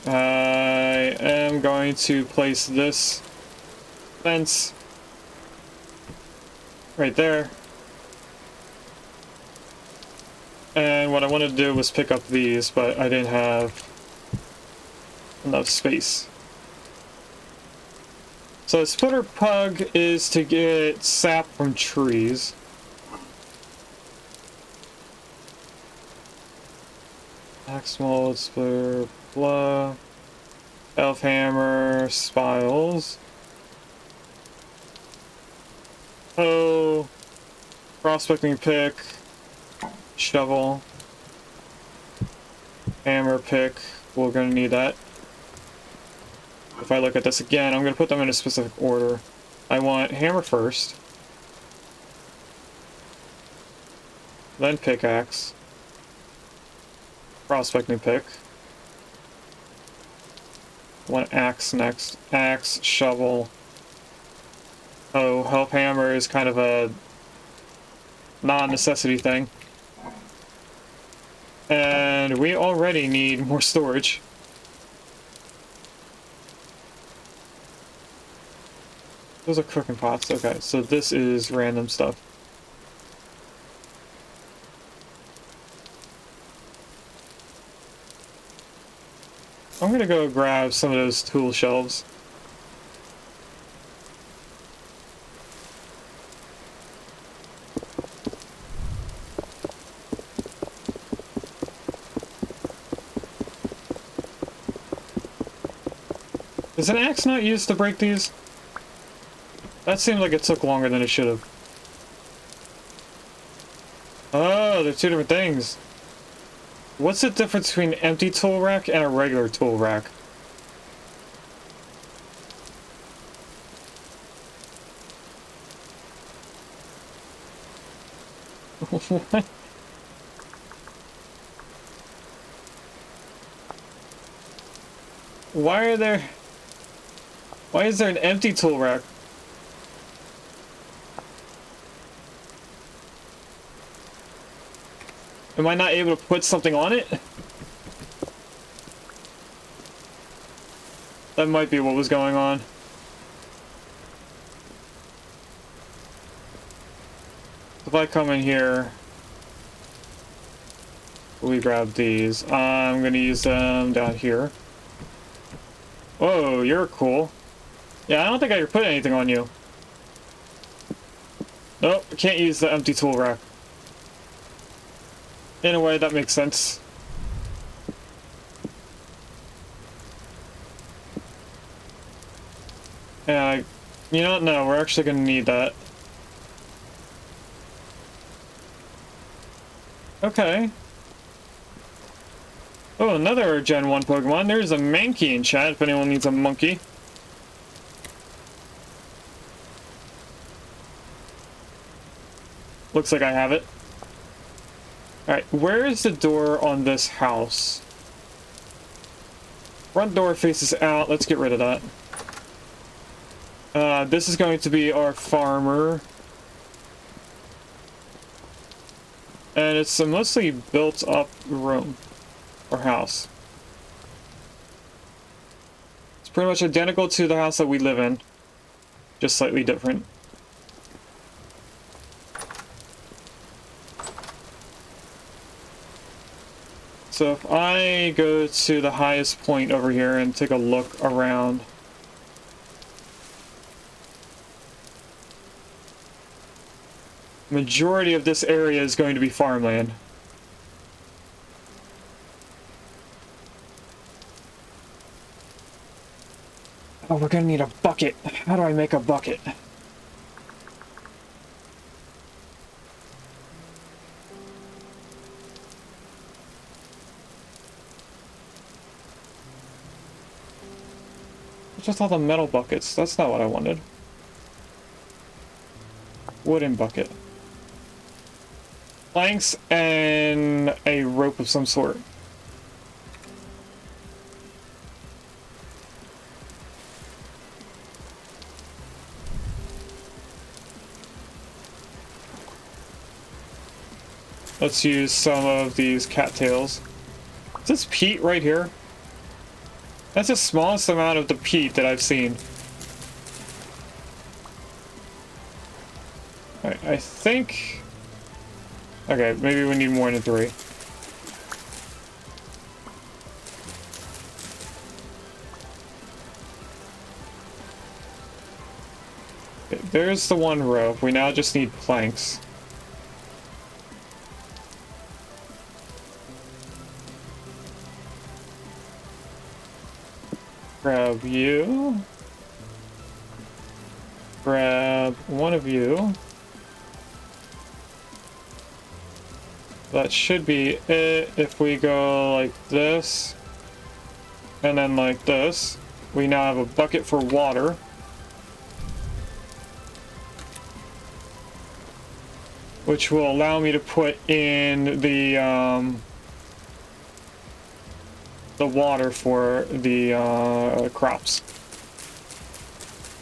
I am going to place this fence right there. And what I wanted to do was pick up these, but I didn't have enough space. So splitter pug is to get sap from trees. Axe mold, splitter, blah. Elf hammer, spiles. Oh, prospecting pick, shovel, hammer pick. We're gonna need that. If I look at this again, I'm gonna put them in a specific order. I want hammer first, then pickaxe, prospecting pick. I want axe next. Axe, shovel. Oh, help hammer is kind of a non-necessity thing. And we already need more storage. Those are cooking pots. Okay, so this is random stuff. I'm gonna go grab some of those tool shelves. Is an axe not used to break these? That seemed like it took longer than it should have. they're two different things. What's the difference between an empty tool rack and a regular tool rack? What? Why are there... Why is there an empty tool rack? Am I not able to put something on it? That might be what was going on. If I come in here, we grab these. I'm gonna use them down here. Whoa, you're cool. Yeah, I don't think I could put anything on you. Nope, I can't use the empty tool rack. In a way, that makes sense. Yeah, you know what? No, we're actually gonna need that. Okay. Oh, another Gen 1 Pokemon. There's a Mankey in chat if anyone needs a monkey. Looks like I have it. Alright, where is the door on this house? Front door faces out. Let's get rid of that. This is going to be our farmer. And it's a mostly built up room. Or house. It's pretty much identical to the house that we live in. Just slightly different. So if I go to the highest point over here and take a look around. Majority of this area is going to be farmland. Oh, we're gonna need a bucket. How do I make a bucket? Just all the metal buckets. That's not what I wanted. Wooden bucket. Planks and a rope of some sort. Let's use some of these cattails. Is this peat right here? That's the smallest amount of the peat that I've seen. Alright, I think... Okay, maybe we need more than 3. Okay, there's the one rope. We now just need planks. Grab you. Grab one of you. That should be it. If we go like this, and then like this, we now have a bucket for water. Which will allow me to put in the water for the crops.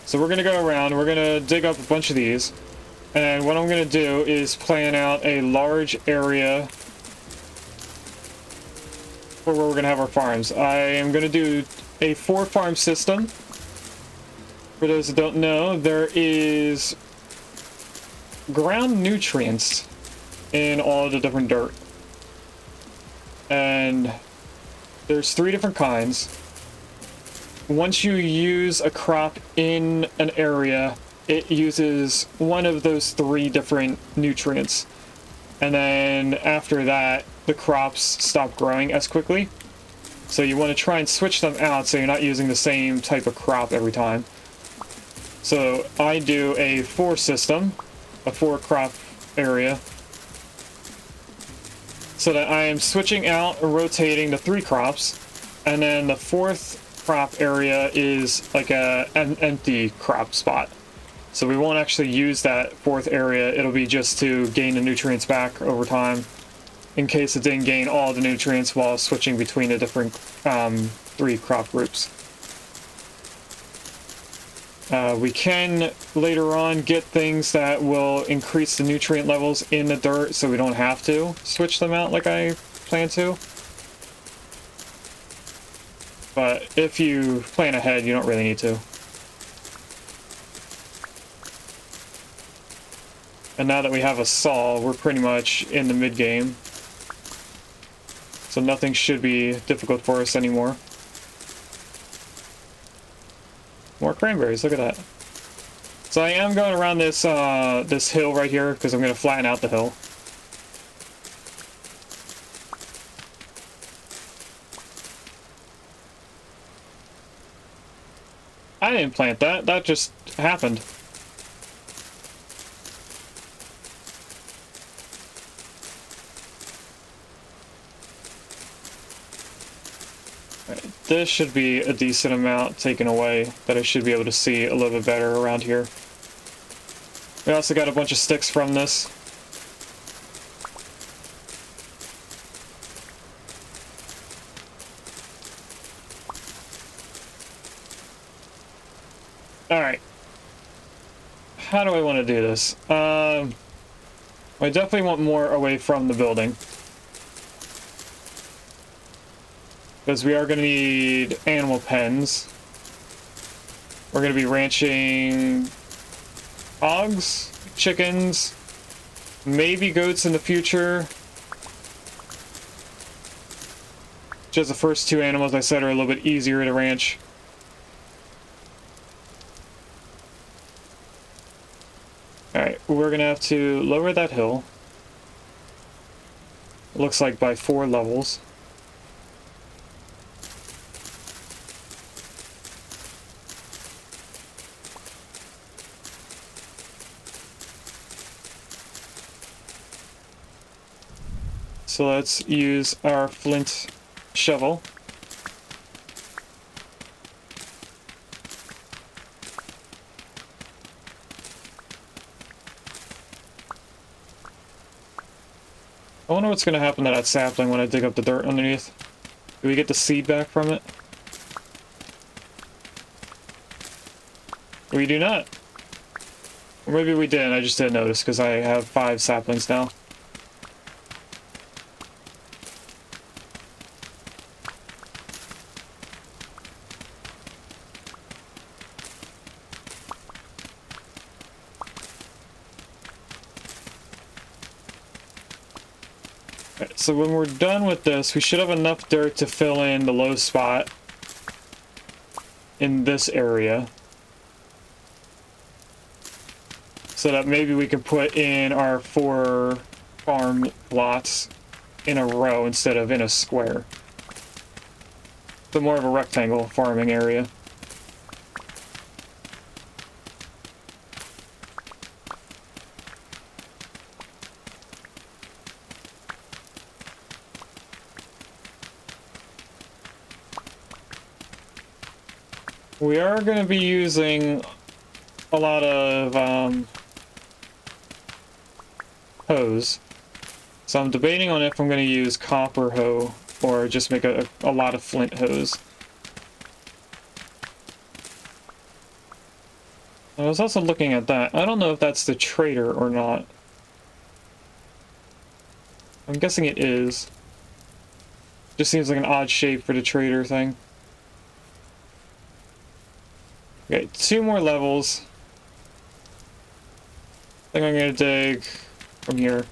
So we're gonna go around, we're gonna dig up a bunch of these, and what I'm gonna do is plan out a large area for where we're gonna have our farms. I am gonna do a 4-farm system. For those that don't know, there is ground nutrients in all the different dirt. And there's 3 different kinds. Once you use a crop in an area, it uses one of those 3 different nutrients. And then after that, the crops stop growing as quickly. So you want to try and switch them out so you're not using the same type of crop every time. So I do a 4 system, a 4 crop area. so that I am switching out or rotating the 3 crops, and then the 4th crop area is like an empty crop spot. So we won't actually use that 4th area. It'll be just to gain the nutrients back over time, in case it didn't gain all the nutrients while switching between the different 3 crop groups. We can later on get things that will increase the nutrient levels in the dirt, so we don't have to switch them out like I plan to. But if you plan ahead, you don't really need to. And now that we have a saw, we're pretty much in the mid-game. So nothing should be difficult for us anymore. More cranberries, look at that. So I am going around this this hill right here, because I'm going to flatten out the hill. I didn't plant that, that just happened. This should be a decent amount taken away that I should be able to see a little bit better around here. We also got a bunch of sticks from this. Alright. How do I want to do this? I definitely want more away from the building. Because we are going to need animal pens. We're going to be ranching hogs, chickens, maybe goats in the future. Just the first 2 animals I said are a little bit easier to ranch. Alright, we're going to have to lower that hill. Looks like by 4 levels. So let's use our flint shovel. I wonder what's going to happen to that sapling when I dig up the dirt underneath. Do we get the seed back from it? We do not. Or maybe we didn't, I just didn't notice because I have 5 saplings now. So when we're done with this, we should have enough dirt to fill in the low spot in this area. So that maybe we can put in our 4 farm lots in a row instead of in a square. So more of a rectangle farming area. We are going to be using a lot of hose. So I'm debating on if I'm going to use copper hoe or just make a lot of flint hose. I was also looking at that. I don't know if that's the trader or not. I'm guessing it is. Just seems like an odd shape for the trader thing. Okay, 2 more levels. I think I'm gonna dig from here.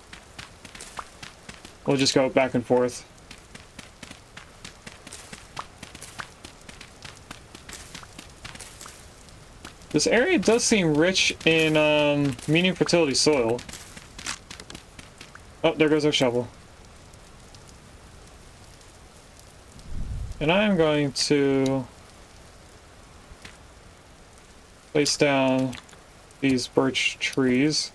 We'll just go back and forth. This area does seem rich in medium fertility soil. Oh, there goes our shovel. And I am going to place down these birch trees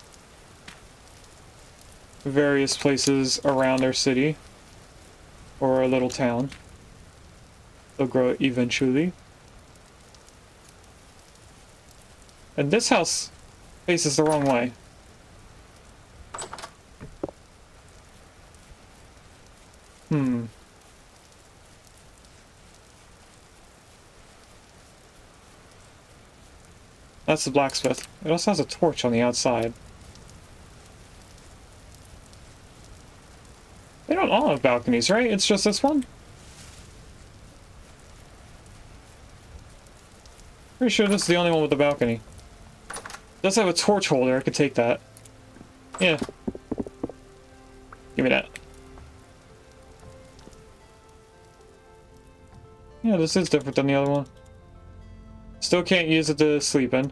various places around our city. or a little town. They'll grow eventually. And this house faces the wrong way. Hmm. That's the blacksmith. It also has a torch on the outside. They don't all have balconies, right? It's just this one? Pretty sure this is the only one with a balcony. It does have a torch holder, I could take that. Yeah. Give me that. Yeah, this is different than the other one. Still can't use it to sleep in.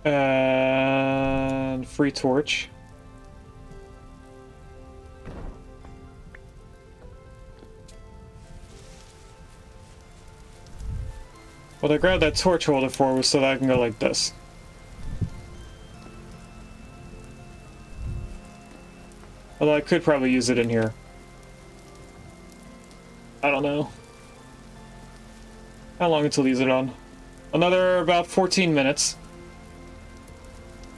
And free torch. What I grabbed that torch holder for was so that I can go like this. Although I could probably use it in here. I don't know. How long until leaves it on? Another about 14 minutes.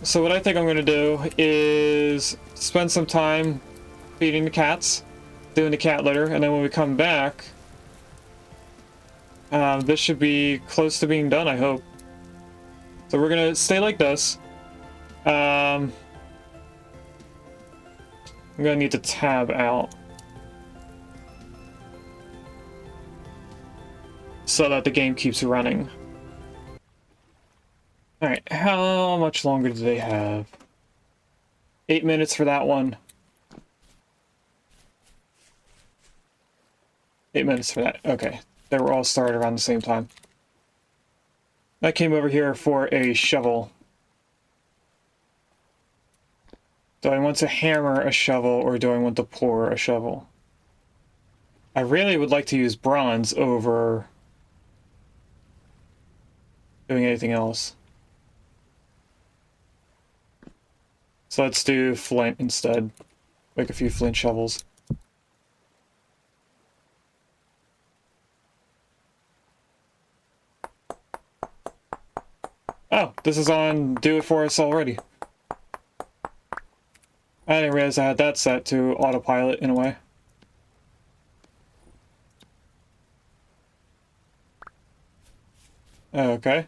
So what I think I'm going to do is spend some time feeding the cats, doing the cat litter, and then when we come back, this should be close to being done, I hope. So we're going to stay like this. I'm going to need to tab out so that the game keeps running. Alright, how much longer do they have? 8 minutes for that one. 8 minutes for that. Okay. They were all started around the same time. I came over here for a shovel. Do I want to hammer a shovel or do I want to pour a shovel? I really would like to use bronze over doing anything else. So let's do flint instead. Make a few flint shovels. Oh, this is on Do It For Us already. I didn't realize I had that set to autopilot in a way. Okay.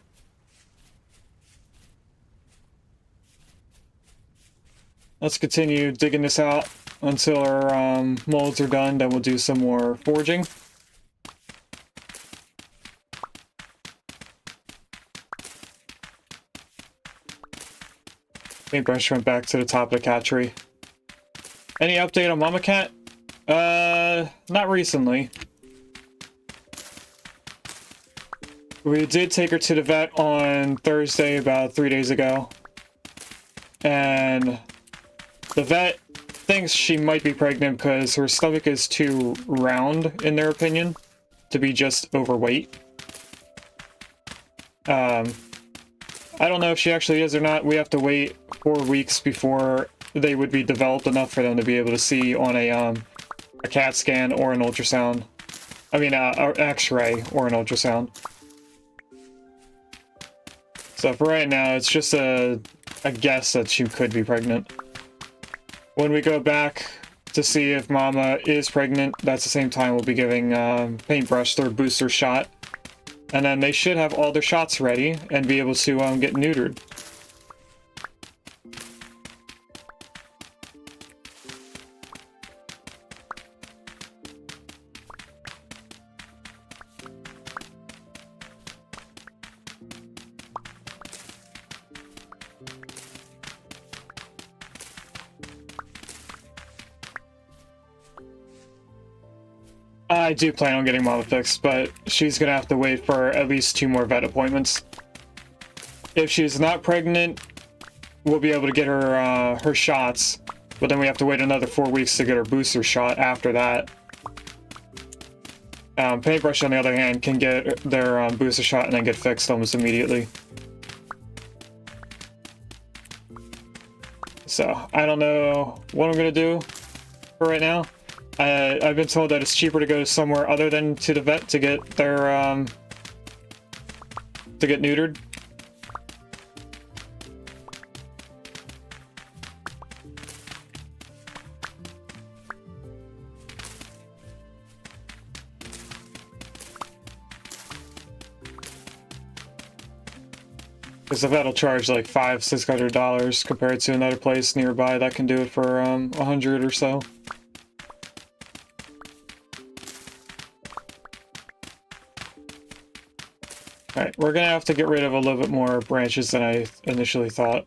Let's continue digging this out until our molds are done, then we'll do some more forging. Paintbrush went back to the top of the cat tree. Any update on Mama Cat? Not recently. We did take her to the vet on Thursday, about 3 days ago. And the vet thinks she might be pregnant because her stomach is too round, in their opinion, to be just overweight. I don't know if she actually is or not. We have to wait 4 weeks before they would be developed enough for them to be able to see on a CAT scan or an ultrasound. I mean, an X-ray or an ultrasound. So for right now, it's just a guess that she could be pregnant. When we go back to see if Mama is pregnant, that's the same time we'll be giving Paintbrush their booster shot. And then they should have all their shots ready and be able to get neutered. I do plan on getting Mama fixed, but she's gonna have to wait for at least 2 more vet appointments. If she's not pregnant, we'll be able to get her her shots, but then we have to wait another 4 weeks to get her booster shot after that. Paintbrush, on the other hand, can get their booster shot and then get fixed almost immediately. So, I don't know what I'm gonna do for right now. I've been told that it's cheaper to go somewhere other than to the vet to get their, to get neutered. Because the vet will charge like $500–600 compared to another place nearby that can do it for $100 or so. Alright, we're gonna have to get rid of a little bit more branches than I initially thought.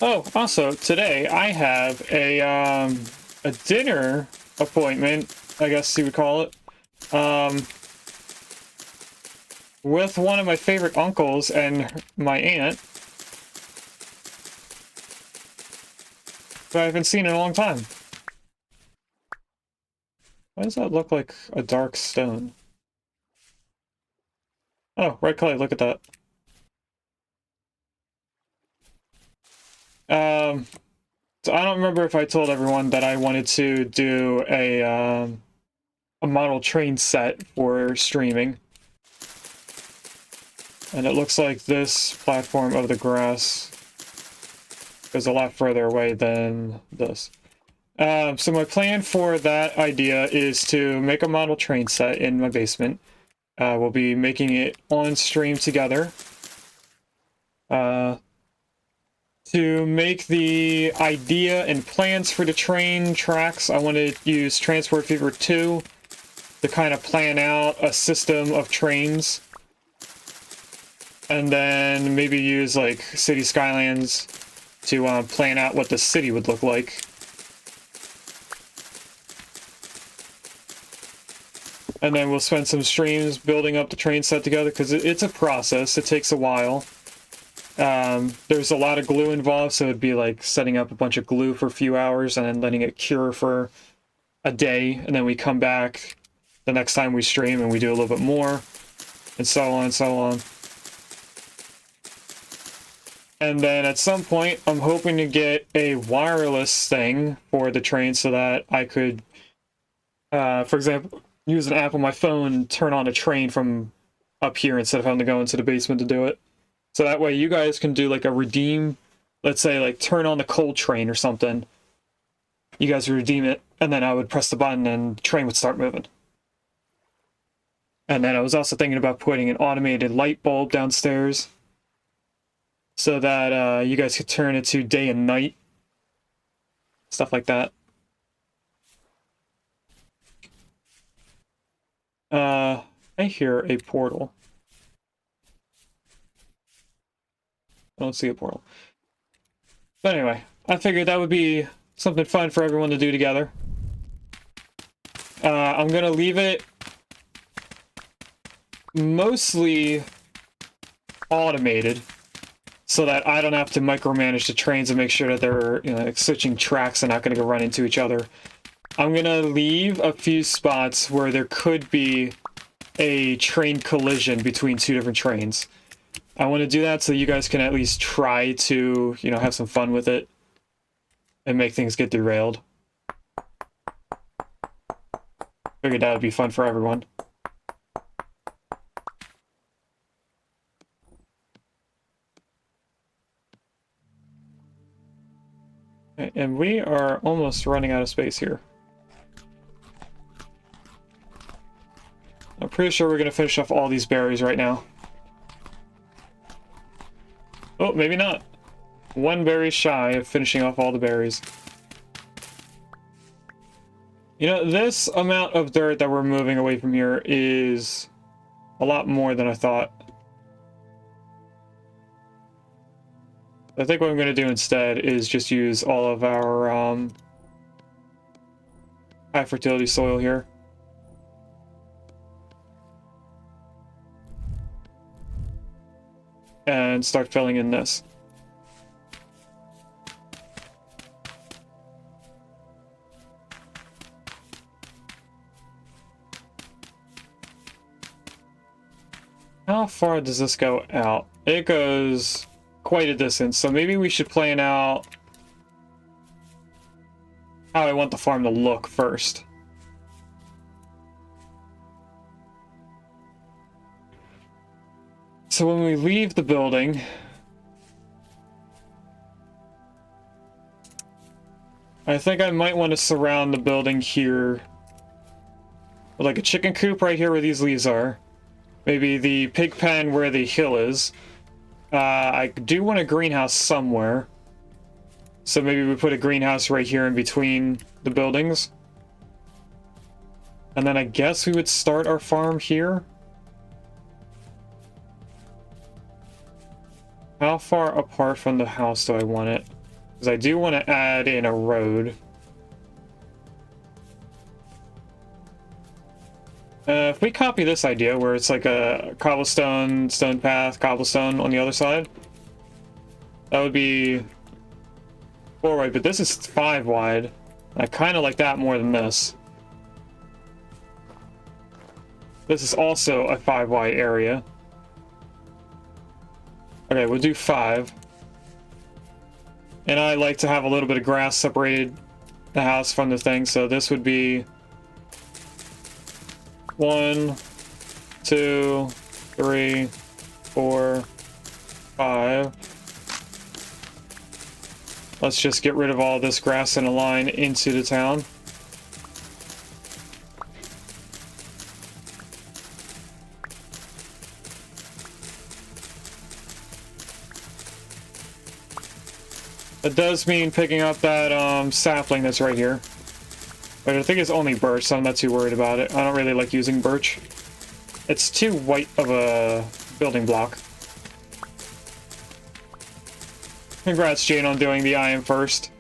Oh, also, today I have a dinner appointment, I guess you would call it, with one of my favorite uncles and my aunt, who I haven't seen in a long time. Why does that look like a dark stone? Oh, red clay, look at that. So I don't remember if I told everyone that I wanted to do a model train set for streaming. And it looks like this platform of the grass goes a lot further away than this. So my plan for that idea is to make a model train set in my basement. We'll be making it on stream together. To make the idea and plans for the train tracks, I want to use Transport Fever 2 to kind of plan out a system of trains. And then maybe use like City Skylines to plan out what the city would look like. And then we'll spend some streams building up the train set together, because it's a process. It takes a while. There's a lot of glue involved, so it'd be like setting up a bunch of glue for a few hours and then letting it cure for a day, and then we come back the next time we stream and we do a little bit more, and so on and so on. And then at some point, I'm hoping to get a wireless thing for the train so that I could, for example, use an app on my phone and turn on a train from up here instead of having to go into the basement to do it. So that way you guys can do like a redeem, let's say like turn on the coal train or something. You guys would redeem it, and then I would press the button and the train would start moving. And then I was also thinking about putting an automated light bulb downstairs so that you guys could turn it to day and night. Stuff like that. I hear a portal. I don't see a portal. But anyway, I figured that would be something fun for everyone to do together. I'm gonna leave it mostly automated so that I don't have to micromanage the trains and make sure that they're, you know, like switching tracks and not gonna go run into each other. I'm gonna leave a few spots where there could be a train collision between two different trains. I want to do that so you guys can at least try to, you know, have some fun with it and make things get derailed. Figured that would be fun for everyone. Okay, and we are almost running out of space here. I'm pretty sure we're going to finish off all these berries right now. Oh, maybe not. One berry shy of finishing off all the berries. You know, this amount of dirt that we're moving away from here is a lot more than I thought. I think what I'm going to do instead is just use all of our high fertility soil here. then start filling in this. How far does this go out? It goes quite a distance, so maybe we should plan out how I want the farm to look first. So when we leave the building, I think I might want to surround the building here with like a chicken coop right here where these leaves are. Maybe the pig pen where the hill is. I do want a greenhouse somewhere. So maybe we put a greenhouse right here in between the buildings. And then I guess we would start our farm here. How far apart from the house do I want it? Because I do want to add in a road. If we copy this idea where it's like a cobblestone, stone path, cobblestone on the other side, that would be 4 wide, but this is 5 wide. I kind of like that more than this. This is also a 5 wide area. Okay, we'll do 5. And I like to have a little bit of grass separated the house from the thing, so this would be 1, 2, 3, 4, 5. Let's just get rid of all this grass in a line into the town. It does mean picking up that sapling that's right here. But I think it's only birch, so I'm not too worried about it. I don't really like using birch. It's too white of a building block. Congrats, Jane, on doing the iron first.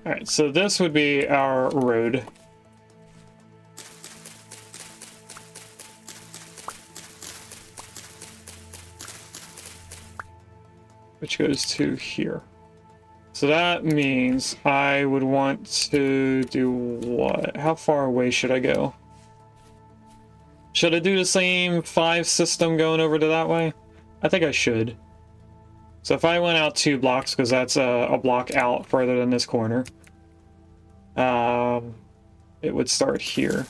Alright, so this would be our road. Which goes to here. So that means I would want to do what? How far away should I go? Should I do the same 5 system going over to that way? I think I should. So if I went out 2 blocks, because that's a block out further than this corner, it would start here.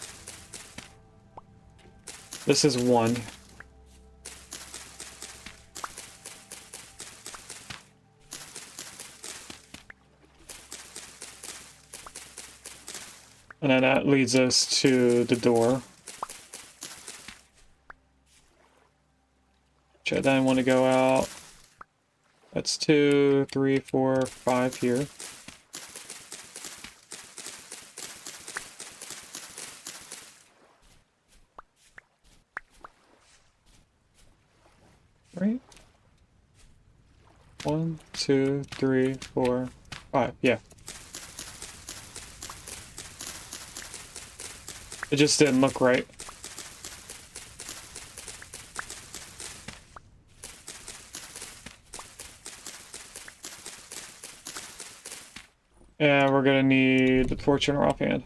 This is 1. And then that leads us to the door. Which I then want to go out. That's 2, 3, 4, 5 here. Right? 1, 2, 3, 4, 5. Yeah. It just didn't look right. And we're gonna need the torch in our offhand.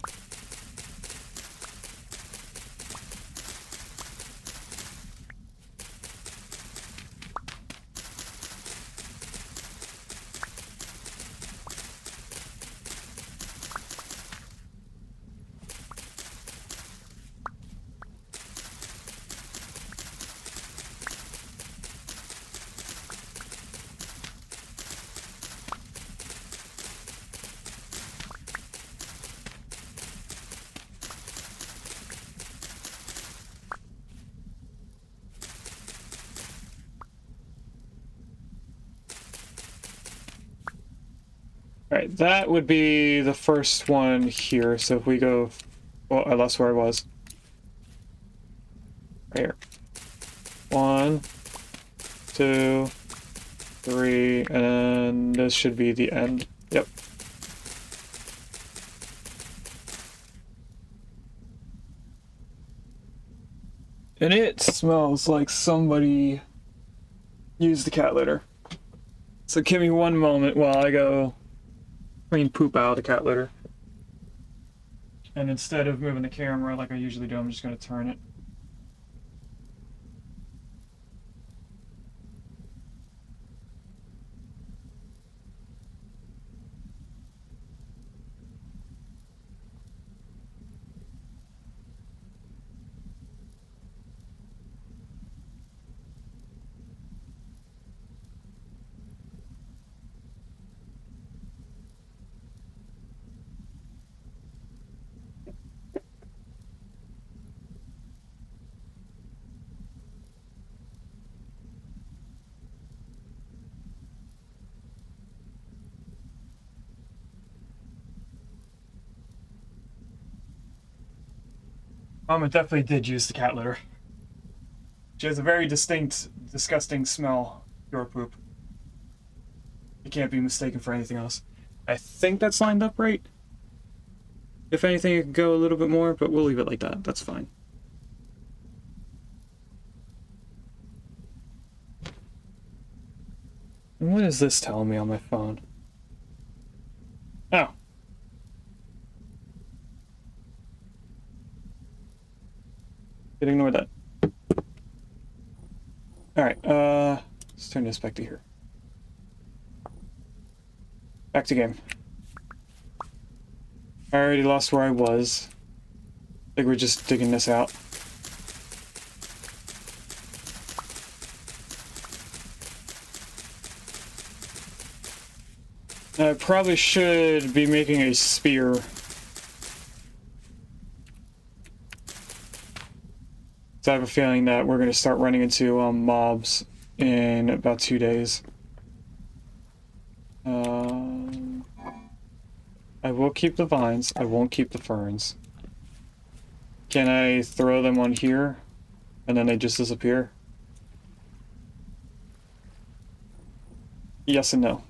Alright, that would be the first one here. So if we go... Well, I lost where I was. Right here. 1, 2, 3, and then this should be the end. Yep. And it smells like somebody used the cat litter. So give me one moment while I go clean poop out of the cat litter. And instead of moving the camera like I usually do, I'm just going to turn it. Mama definitely did use the cat litter. She has a very distinct, disgusting smell, your poop. It can't be mistaken for anything else. I think that's lined up right. If anything, it could go a little bit more, but we'll leave it like that. That's fine. And what is this telling me on my phone? Oh. Ignore that. Alright, let's turn this back to here. Back to game. I already lost where I was. I think we're just digging this out. I probably should be making a spear. So I have a feeling that we're going to start running into mobs in about 2 days. I will keep the vines. I won't keep the ferns. Can I throw them on here and then they just disappear? Yes and no.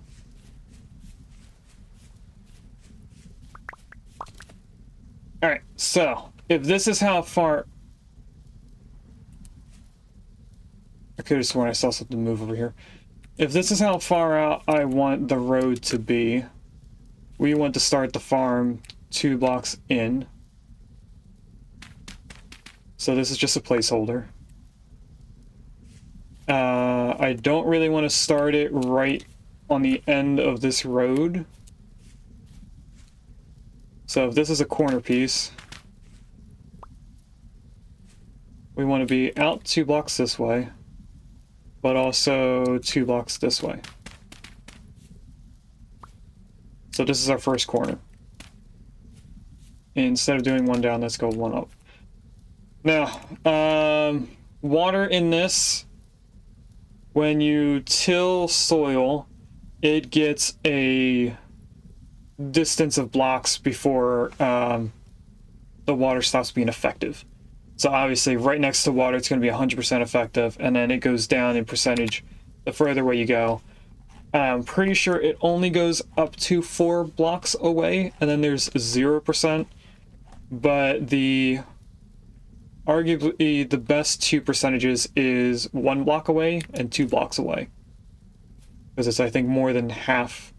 Alright, so if this is how far... I could have sworn I saw something move over here. If this is how far out I want the road to be, we want to start the farm 2 blocks in. So this is just a placeholder. I don't really want to start it right on the end of this road. So if this is a corner piece, we want to be out 2 blocks this way, but also 2 blocks this way. So this is our first corner. Instead of doing 1 down, let's go 1 up. Now, water in this, when you till soil, it gets a distance of blocks before the water stops being effective. So obviously right next to water it's going to be 100% effective, and then it goes down in percentage the further away you go. I'm pretty sure it only goes up to 4 blocks away, and then there's 0%. But the arguably the best 2 percentages is 1 block away and 2 blocks away. Because it's, I think, more than half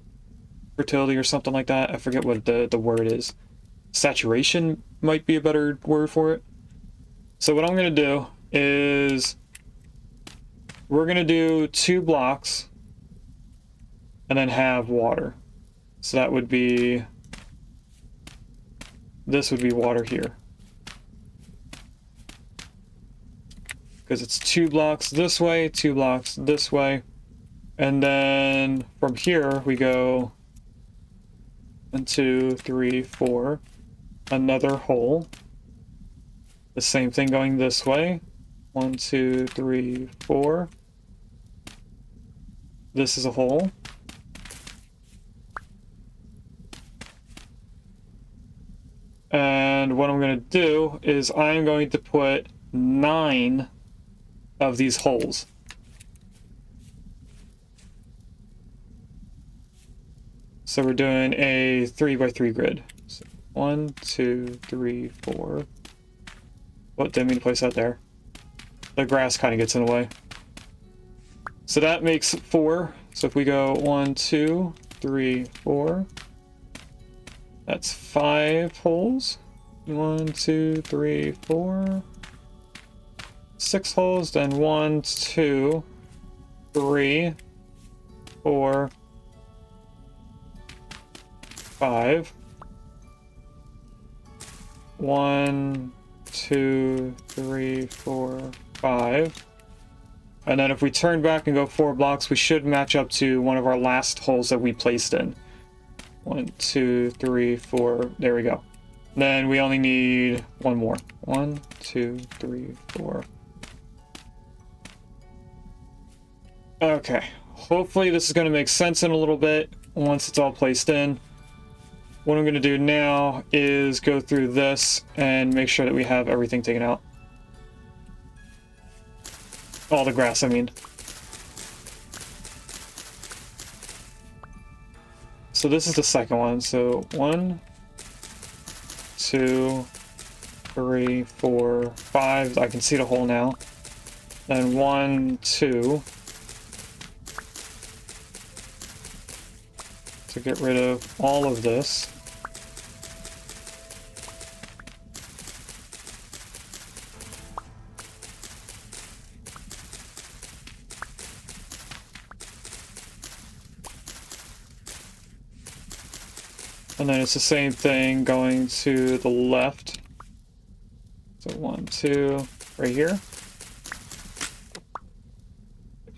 fertility or something like that. I forget what the word is. Saturation might be a better word for it. So what I'm going to do is we're going to do 2 blocks and then have water. So that would be, this would be water here. Because it's 2 blocks this way, 2 blocks this way. And then from here we go 1, 2, 3, 4. Another hole. The same thing going this way. 1, 2, 3, 4. This is a hole. And what I'm going to do is I'm going to put 9 of these holes. So we're doing a 3x3 grid. So 1, 2, 3, 4. What didn't mean to place that there. the grass kind of gets in the way. So that makes 4. So if we go 1, 2, 3, 4, that's 5 holes. 1, 2, 3, 4, 6 holes. Then 1, 2, 3, 4, 5. 1, 2, 3, 4, 5. And then if we turn back and go 4 blocks, we should match up to one of our last holes that we placed in. 1, 2, 3, 4. There we go. Then we only need one more. 1, 2, 3, 4. Okay. Hopefully this is going to make sense in a little bit once it's all placed in. What I'm going to do now is go through this and make sure that we have everything taken out. All the grass, I mean. So this is the second one. So 1, 2, 3, 4, 5. I can see the hole now. Then 1, 2. To get rid of all of this. And then it's the same thing going to the left. So 1, 2, right here.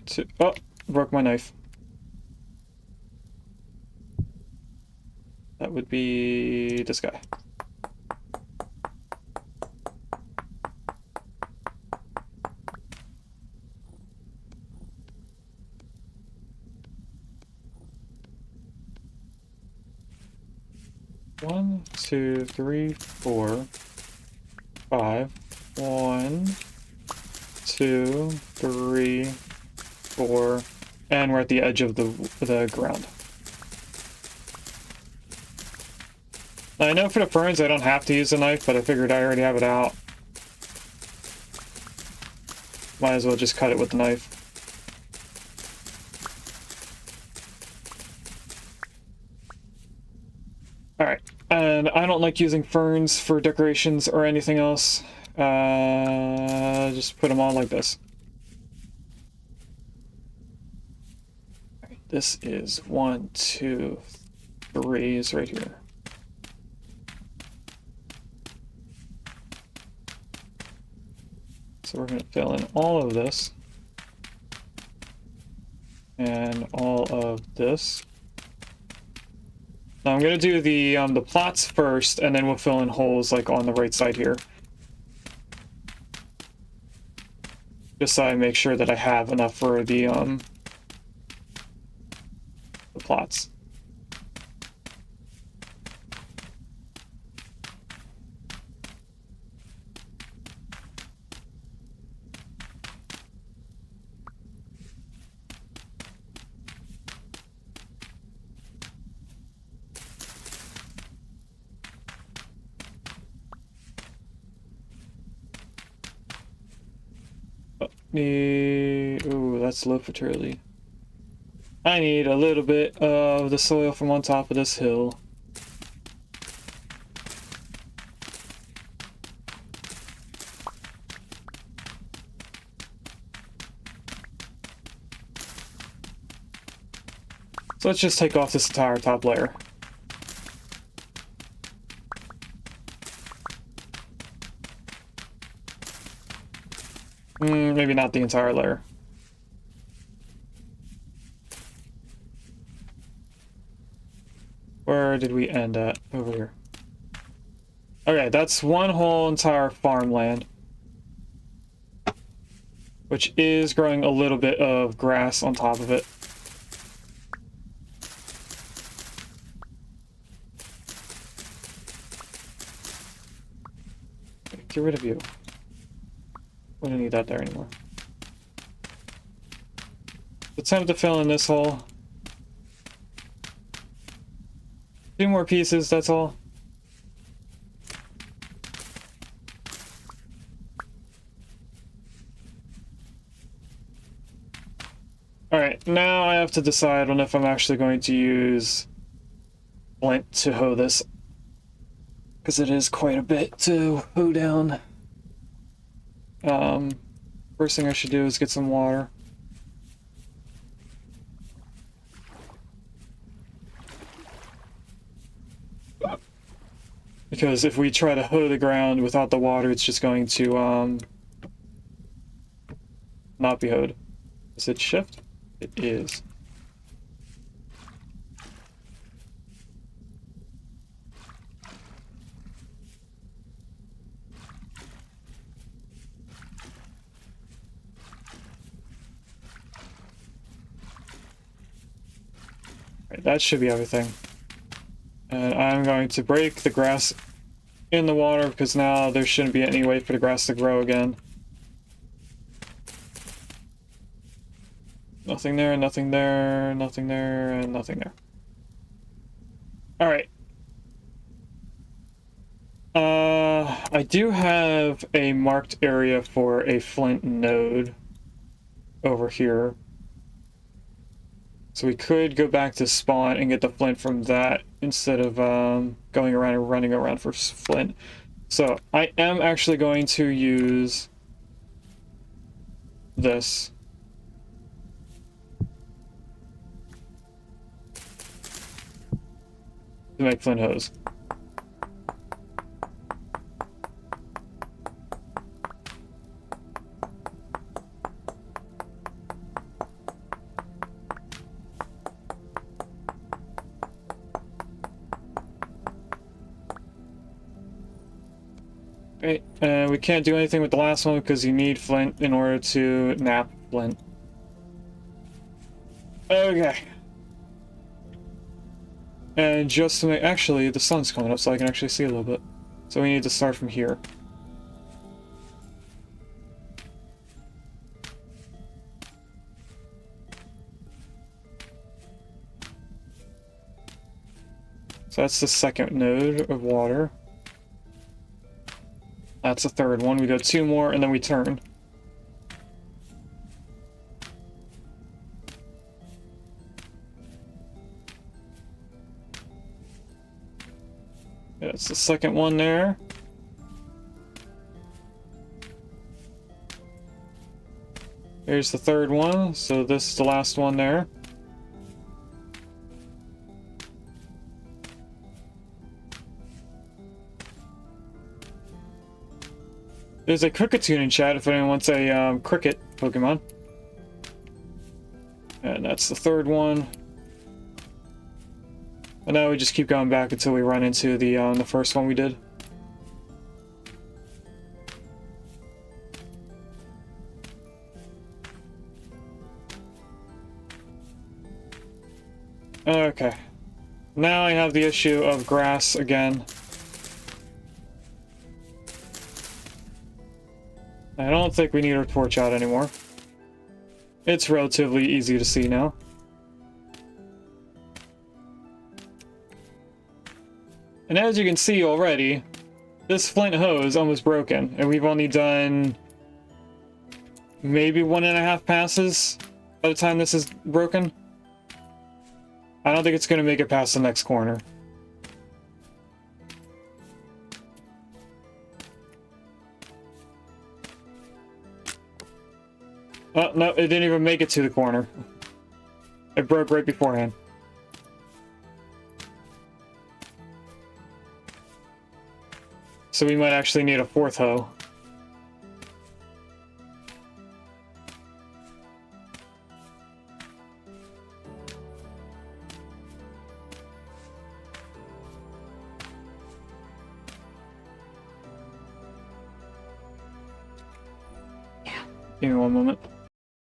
2, oh, broke my knife. That would be this guy. One, 2, 3, 4, 5. 1, 2, 3, 4, and we're at the edge of the ground. I know for the ferns I don't have to use a knife, but I figured I already have it out. Might as well just cut it with the knife. Alright, and I don't like using ferns for decorations or anything else. Just put them on like this. Alright, this is 1, 2, 3 is right here. So we're going to fill in all of this. And all of this. Now I'm going to do the plots first, and then we'll fill in holes like on the right side here. Just so I make sure that I have enough for the plots. Ooh, that's low fertility. I need a little bit of the soil from on top of this hill. So let's just take off this entire top layer. Maybe not the entire layer. Where did we end at? Over here. Okay, that's one whole entire farmland. Which is growing a little bit of grass on top of it. Okay, get rid of you. We don't need that there anymore. Attempt to fill in this hole. 2 more pieces, that's all. Alright, now I have to decide on if I'm actually going to use flint to hoe this. Because it is quite a bit to hoe down. First thing I should do is get some water. Because if we try to hoe the ground without the water, it's just going to not be hoed. Is it shift? It is. Right, that should be everything. And I'm going to break the grass in the water because now there shouldn't be any way for the grass to grow again. Nothing there, nothing there, nothing there, and nothing there. Alright. I do have a marked area for a flint node over here. So we could go back to spawn and get the flint from that instead of going around and running around for flint. So I am actually going to use this. To make flint hose. Right, we can't do anything with the last one because you need flint in order to nap flint. Okay. And just to make... Actually, the sun's coming up so I can actually see a little bit. So we need to start from here. So that's the second node of water. That's the third one. We go 2 more and then we turn. That's the second one there. Here's the third one, so this is the last one there. There's a Cricketune in chat if anyone wants a cricket Pokemon. And that's the third one. And now we just keep going back until we run into the first one we did. Okay. Now I have the issue of grass again. I don't think we need our torch out anymore. It's relatively easy to see now. And as you can see already, this flint hoe is almost broken, and we've only done maybe 1.5 passes by the time this is broken. I don't think it's going to make it past the next corner. Oh, no, it didn't even make it to the corner. It broke right beforehand. So we might actually need a 4th hoe. Give me one moment.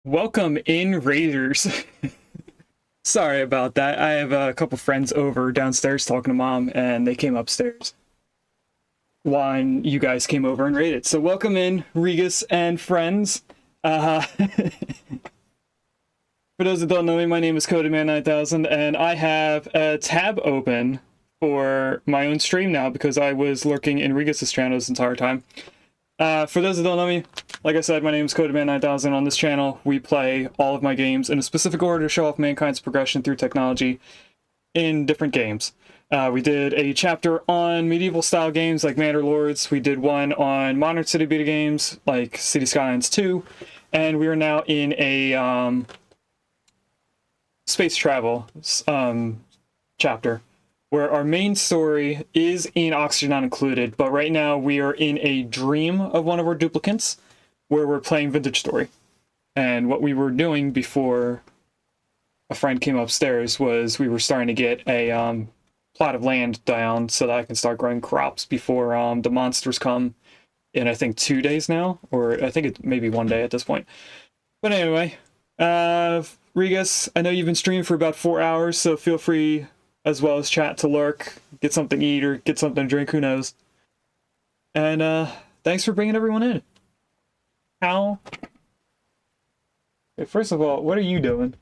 Welcome in, Raiders. Sorry about that. I have a couple friends over downstairs talking to Mom, and they came upstairs while you guys came over and raided. So welcome in, Regus and friends. For those that don't know me, my name is CodeMan9000, and I have a tab open for my own stream now because I was lurking in Regus's channel this entire time. For those that don't know me, like I said, my name is CodeMan9000. On this channel, we play all of my games in a specific order to show off mankind's progression through technology in different games. We did a chapter on medieval style games like Manor Lords. We did one on modern city beta games like City Skylines 2. And we are now in a space travel chapter, where our main story is in Oxygen Not Included, but right now we are in a dream of one of our duplicants, where we're playing Vintage Story. And what we were doing before a friend came upstairs was we were starting to get a plot of land down so that I can start growing crops before the monsters come in, I think, 2 days now, or I think it may be 1 day at this point. But anyway, Regus, I know you've been streaming for about 4 hours, so feel free, as well as chat, to lurk, get something to eat, or get something to drink, who knows. And thanks for bringing everyone in. How? Okay, first of all, what are you doing?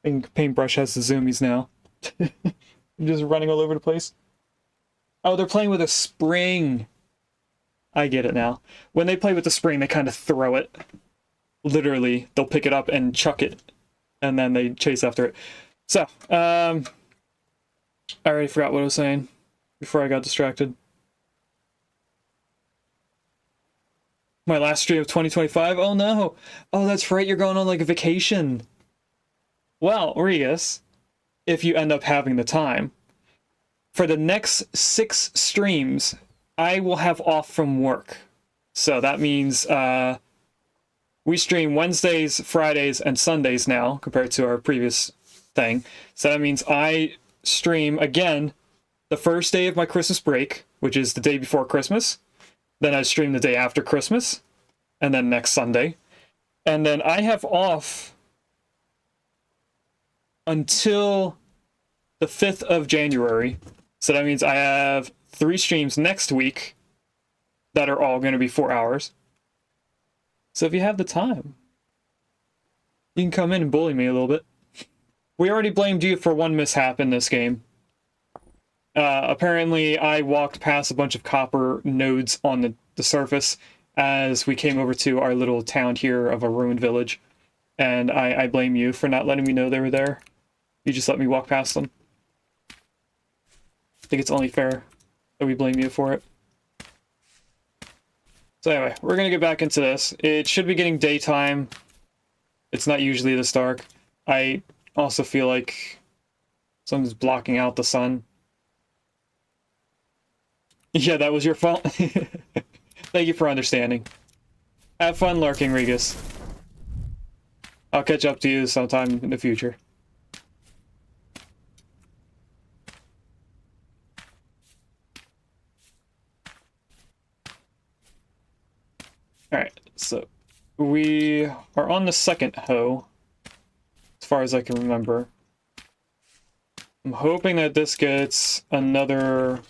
I think Paintbrush has the zoomies now. Just running all over the place. Oh, they're playing with a spring. I get it now. When they play with the spring, they kind of throw it. Literally, they'll pick it up and chuck it, and then they chase after it. So, I already forgot what I was saying before I got distracted. My last stream of 2025? Oh no! Oh, that's right, you're going on like a vacation. Well, Regus, if you end up having the time, for the next 6 streams, I will have off from work. So that means we stream Wednesdays, Fridays, and Sundays now, compared to our previous thing. So that means I stream again the first day of my Christmas break, which is the day before Christmas. Then I stream the day after Christmas, and then next Sunday. And then I have off until the 5th of January. So that means I have 3 streams next week that are all going to be 4 hours. So if you have the time, you can come in and bully me a little bit. We already blamed you for one mishap in this game. Apparently, I walked past a bunch of copper nodes on the surface as we came over to our little town here of a ruined village. And I blame you for not letting me know they were there. You just let me walk past them. I think it's only fair that we blame you for it. So anyway, we're going to get back into this. It should be getting daytime. It's not usually this dark. I also feel like something's blocking out the sun. Yeah, that was your fault. Thank you for understanding. Have fun lurking, Regus. I'll catch up to you sometime in the future. Alright, so we are on the second hoe, as far as I can remember. I'm hoping that this gets another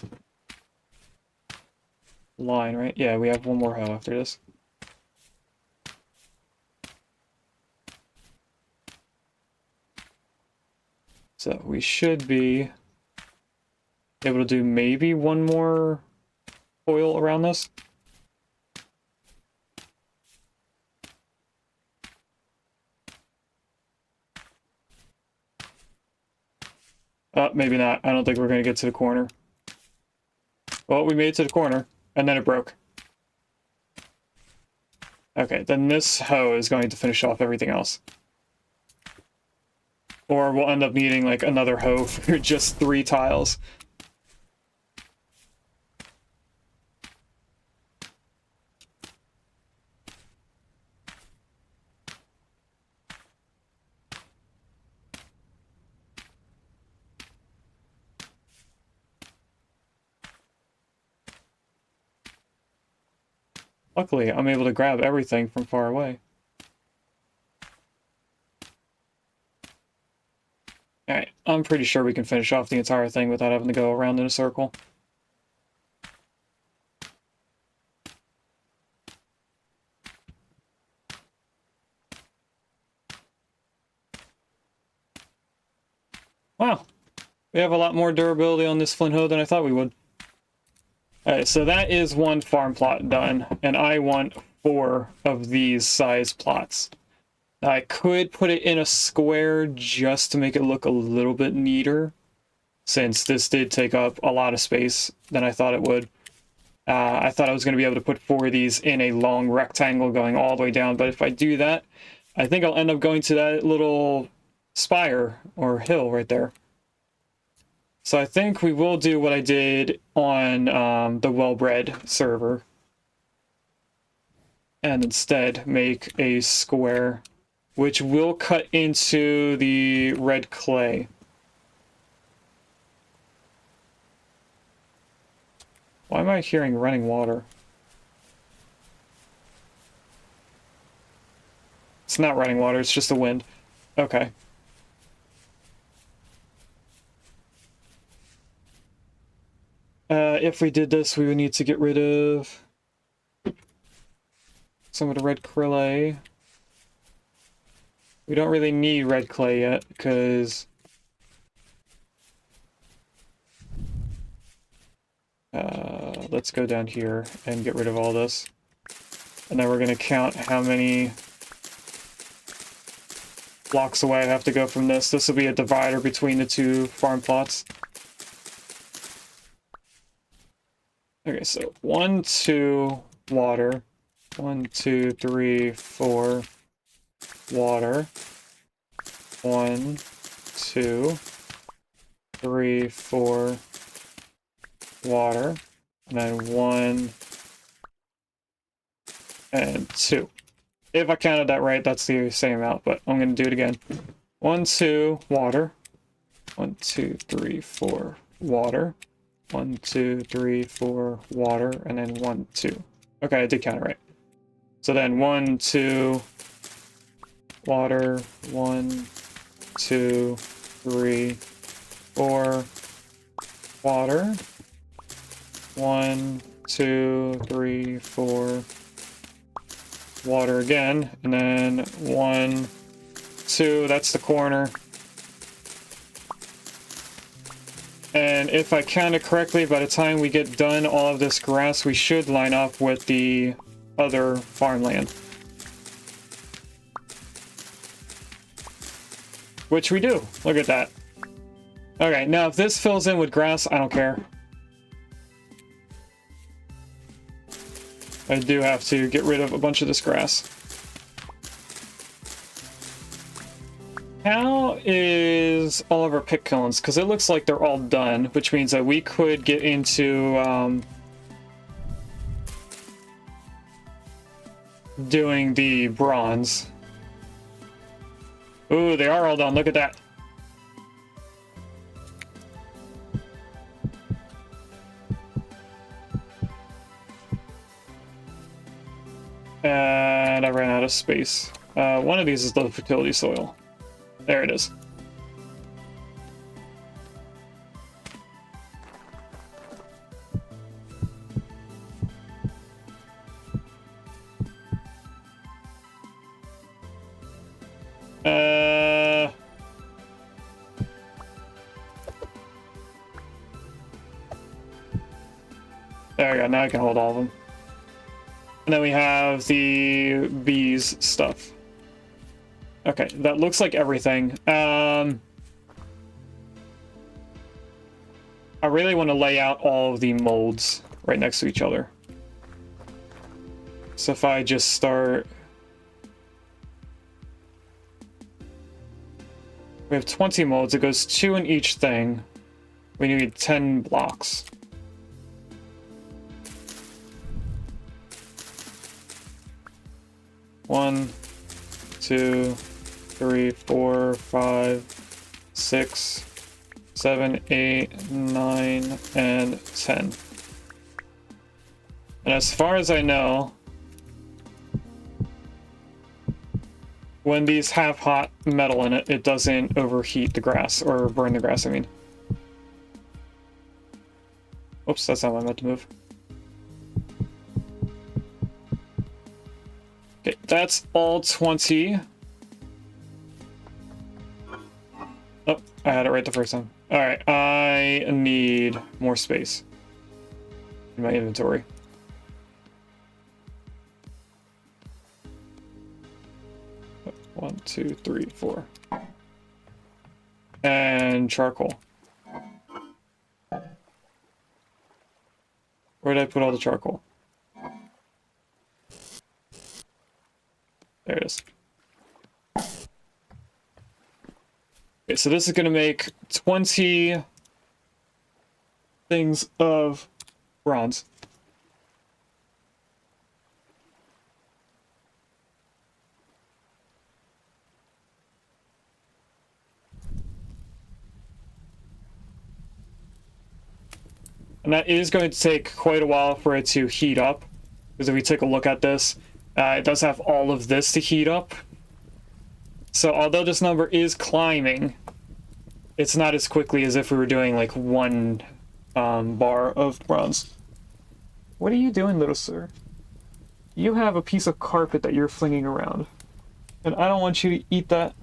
line, right? Yeah, we have one more hoe after this. So we should be able to do maybe one more coil around this. Maybe not. I don't think we're going to get to the corner. Well, we made it to the corner, and then it broke. Okay, then this hoe is going to finish off everything else. Or we'll end up needing, like, another hoe for just 3 tiles. Luckily, I'm able to grab everything from far away. Alright, I'm pretty sure we can finish off the entire thing without having to go around in a circle. Wow, we have a lot more durability on this flint hoe than I thought we would. Alright, so that is one farm plot done, and I want 4 of these size plots. I could put it in a square just to make it look a little bit neater, since this did take up a lot of space than I thought it would. I thought I was going to be able to put 4 of these in a long rectangle going all the way down, but if I do that, I think I'll end up going to that little spire or hill right there. So I think we will do what I did on the well-bred server, and instead make a square, which will cut into the red clay. Why am I hearing running water? It's not running water, it's just the wind. Okay. If we did this, we would need to get rid of some of the red clay. We don't really need red clay yet, because let's go down here and get rid of all this. And then we're going to count how many blocks away I have to go from this. This will be a divider between the 2 farm plots. Okay, so 1, 2, water. 1, 2, 3, 4, water. 1, 2, 3, 4, water. And then 1 and 2. If I counted that right, that's the same amount, but I'm going to do it again. 1, 2, water. 1, 2, 3, 4, water. 1, 2, 3, 4, water, and then 1, 2. Okay, I did count it right. So then 1, 2, water, 1, 2, 3, 4, water. 1, 2, 3, 4, water again, and then 1, 2, that's the corner. And if I counted correctly, by the time we get done all of this grass, we should line up with the other farmland. Which we do. Look at that. Okay, now if this fills in with grass, I don't care. I do have to get rid of a bunch of this grass. How is all of our pick kilns? Because it looks like they're all done, which means that we could get into doing the bronze. Ooh, they are all done. Look at that. And I ran out of space. One of these is the fertility soil. There it is. There we go, now I can hold all of them. And then we have the bees stuff. Okay, that looks like everything. I really want to lay out all of the molds right next to each other. So if I just start... We have 20 molds, it goes 2 in each thing. We need 10 blocks. One, 2, 3, 4, 5, 6, 7, 8, 9, and 10. And as far as I know, when these have hot metal in it, it doesn't overheat the grass, or burn the grass, I mean. Oops, that's not what I meant to move. Okay, that's all 20. Oh, I had it right the first time. Alright, I need more space. in my inventory. One, two, three, four. And charcoal. Where did I put all the charcoal? There it is. Okay, so this is going to make 20 things of bronze. And that is going to take quite a while for it to heat up. Because if we take a look at this, it does have all of this to heat up. So although this number is climbing, it's not as quickly as if we were doing like one bar of bronze. What are you doing, little sir? You have a piece of carpet that you're flinging around. And I don't want you to eat that.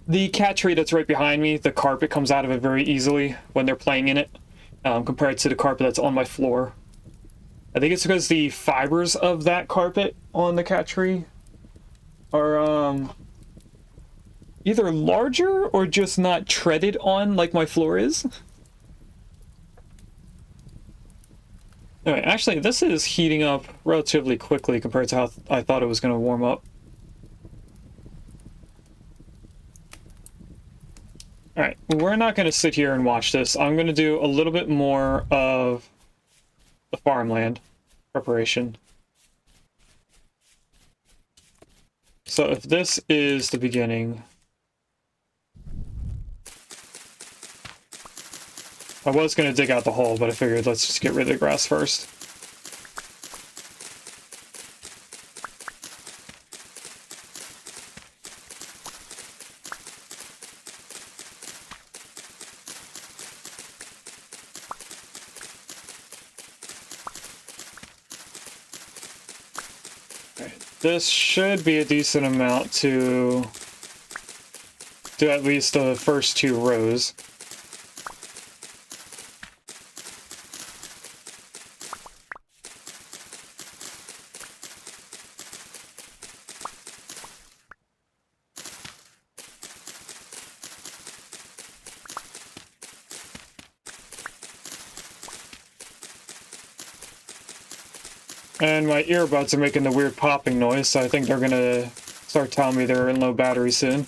The cat tree that's right behind me, the carpet comes out of it very easily when they're playing in it, compared to the carpet that's on my floor. I think it's because the fibers of that carpet on the cat tree are either larger or just not treaded on like my floor is. Anyway, actually, this is heating up relatively quickly compared to how I thought it was going to warm up. Alright, we're not going to sit here and watch this. I'm going to do a little bit more of the farmland preparation. So if this is the beginning... I was going to dig out the hole, but I figured let's just get rid of the grass first. This should be a decent amount to do at least the first 2 rows. And my earbuds are making the weird popping noise, so I think they're gonna start telling me they're in low battery soon.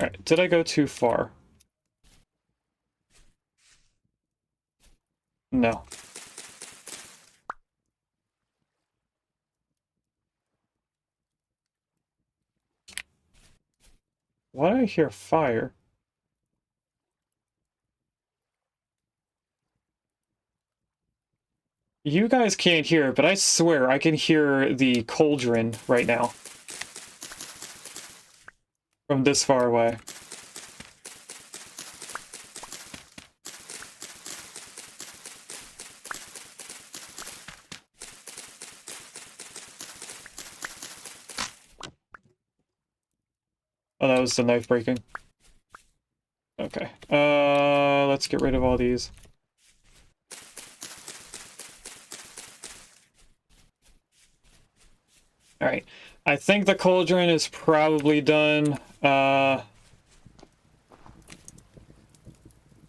Alright, did I go too far? No. Why do I hear fire? You guys can't hear it, but I swear I can hear the cauldron right now. From this far away. Oh, that was the knife breaking. Okay. Let's get rid of all these. Alright. I think the cauldron is probably done. No,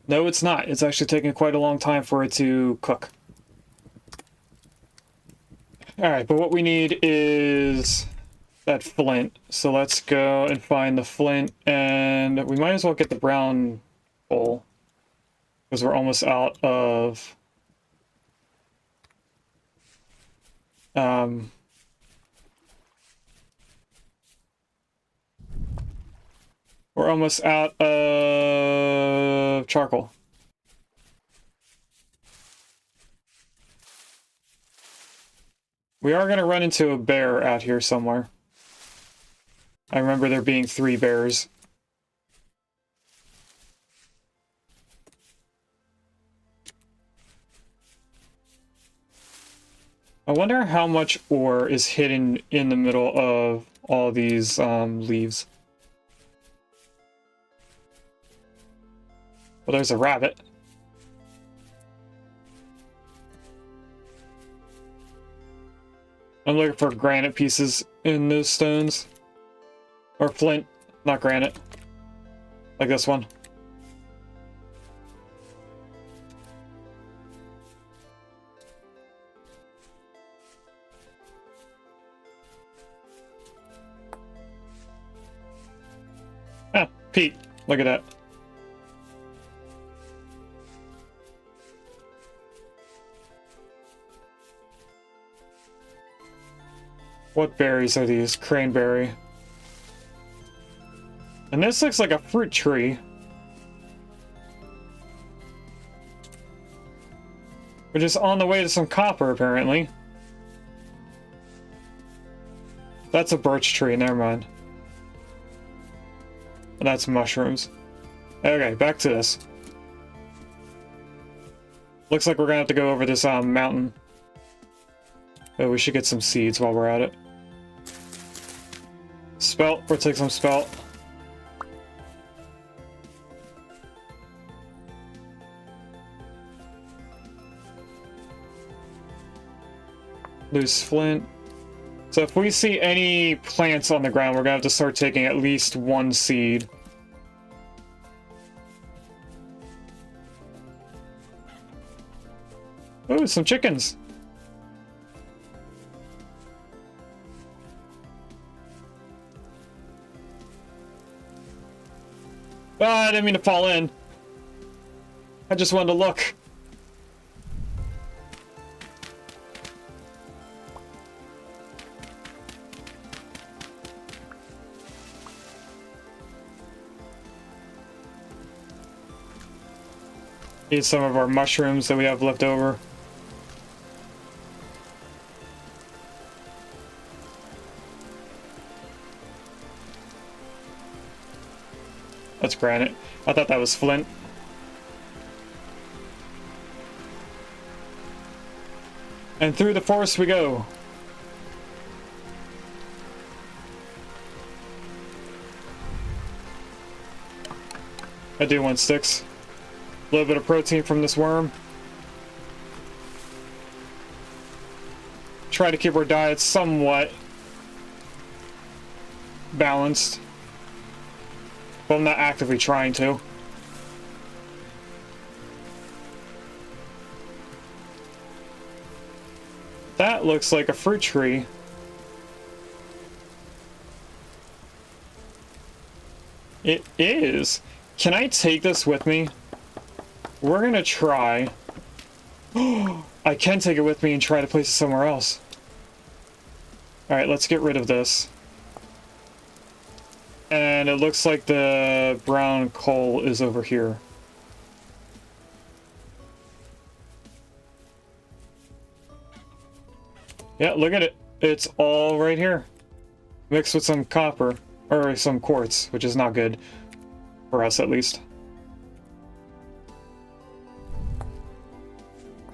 it's not. It's actually taking quite a long time for it to cook. Alright, but what we need is that flint. So let's go and find the flint, and we might as well get the brown bowl, because we're almost out of... we're almost out of charcoal. We are going to run into a bear out here somewhere. I remember there being 3 bears. I wonder how much ore is hidden in the middle of all these leaves. Well, there's a rabbit. I'm looking for granite pieces in those stones. Or flint, not granite. Like this one. Ah, Pete, look at that. What berries are these? Cranberry. And this looks like a fruit tree. We're just on the way to some copper, apparently. That's a birch tree, never mind. And that's mushrooms. Okay, back to this. Looks like we're gonna have to go over this mountain. Oh, we should get some seeds while we're at it. Spelt, we'll take some spelt. Loose flint. So if we see any plants on the ground, we're gonna have to start taking at least one seed. Ooh, some chickens. Ah, I didn't mean to fall in. I just wanted to look. Eat some of our mushrooms that we have left over. That's granite. I thought that was flint. And through the forest we go. I do want sticks. A little bit of protein from this worm. Try to keep our diet somewhat balanced. But I'm not actively trying to. That looks like a fruit tree. It is. Can I take this with me? We're gonna try. I can take it with me and try to place it somewhere else. Alright, let's get rid of this. And it looks like the brown coal is over here. Yeah, look at it. It's all right here. Mixed with some copper. Or some quartz, which is not good. For us, at least.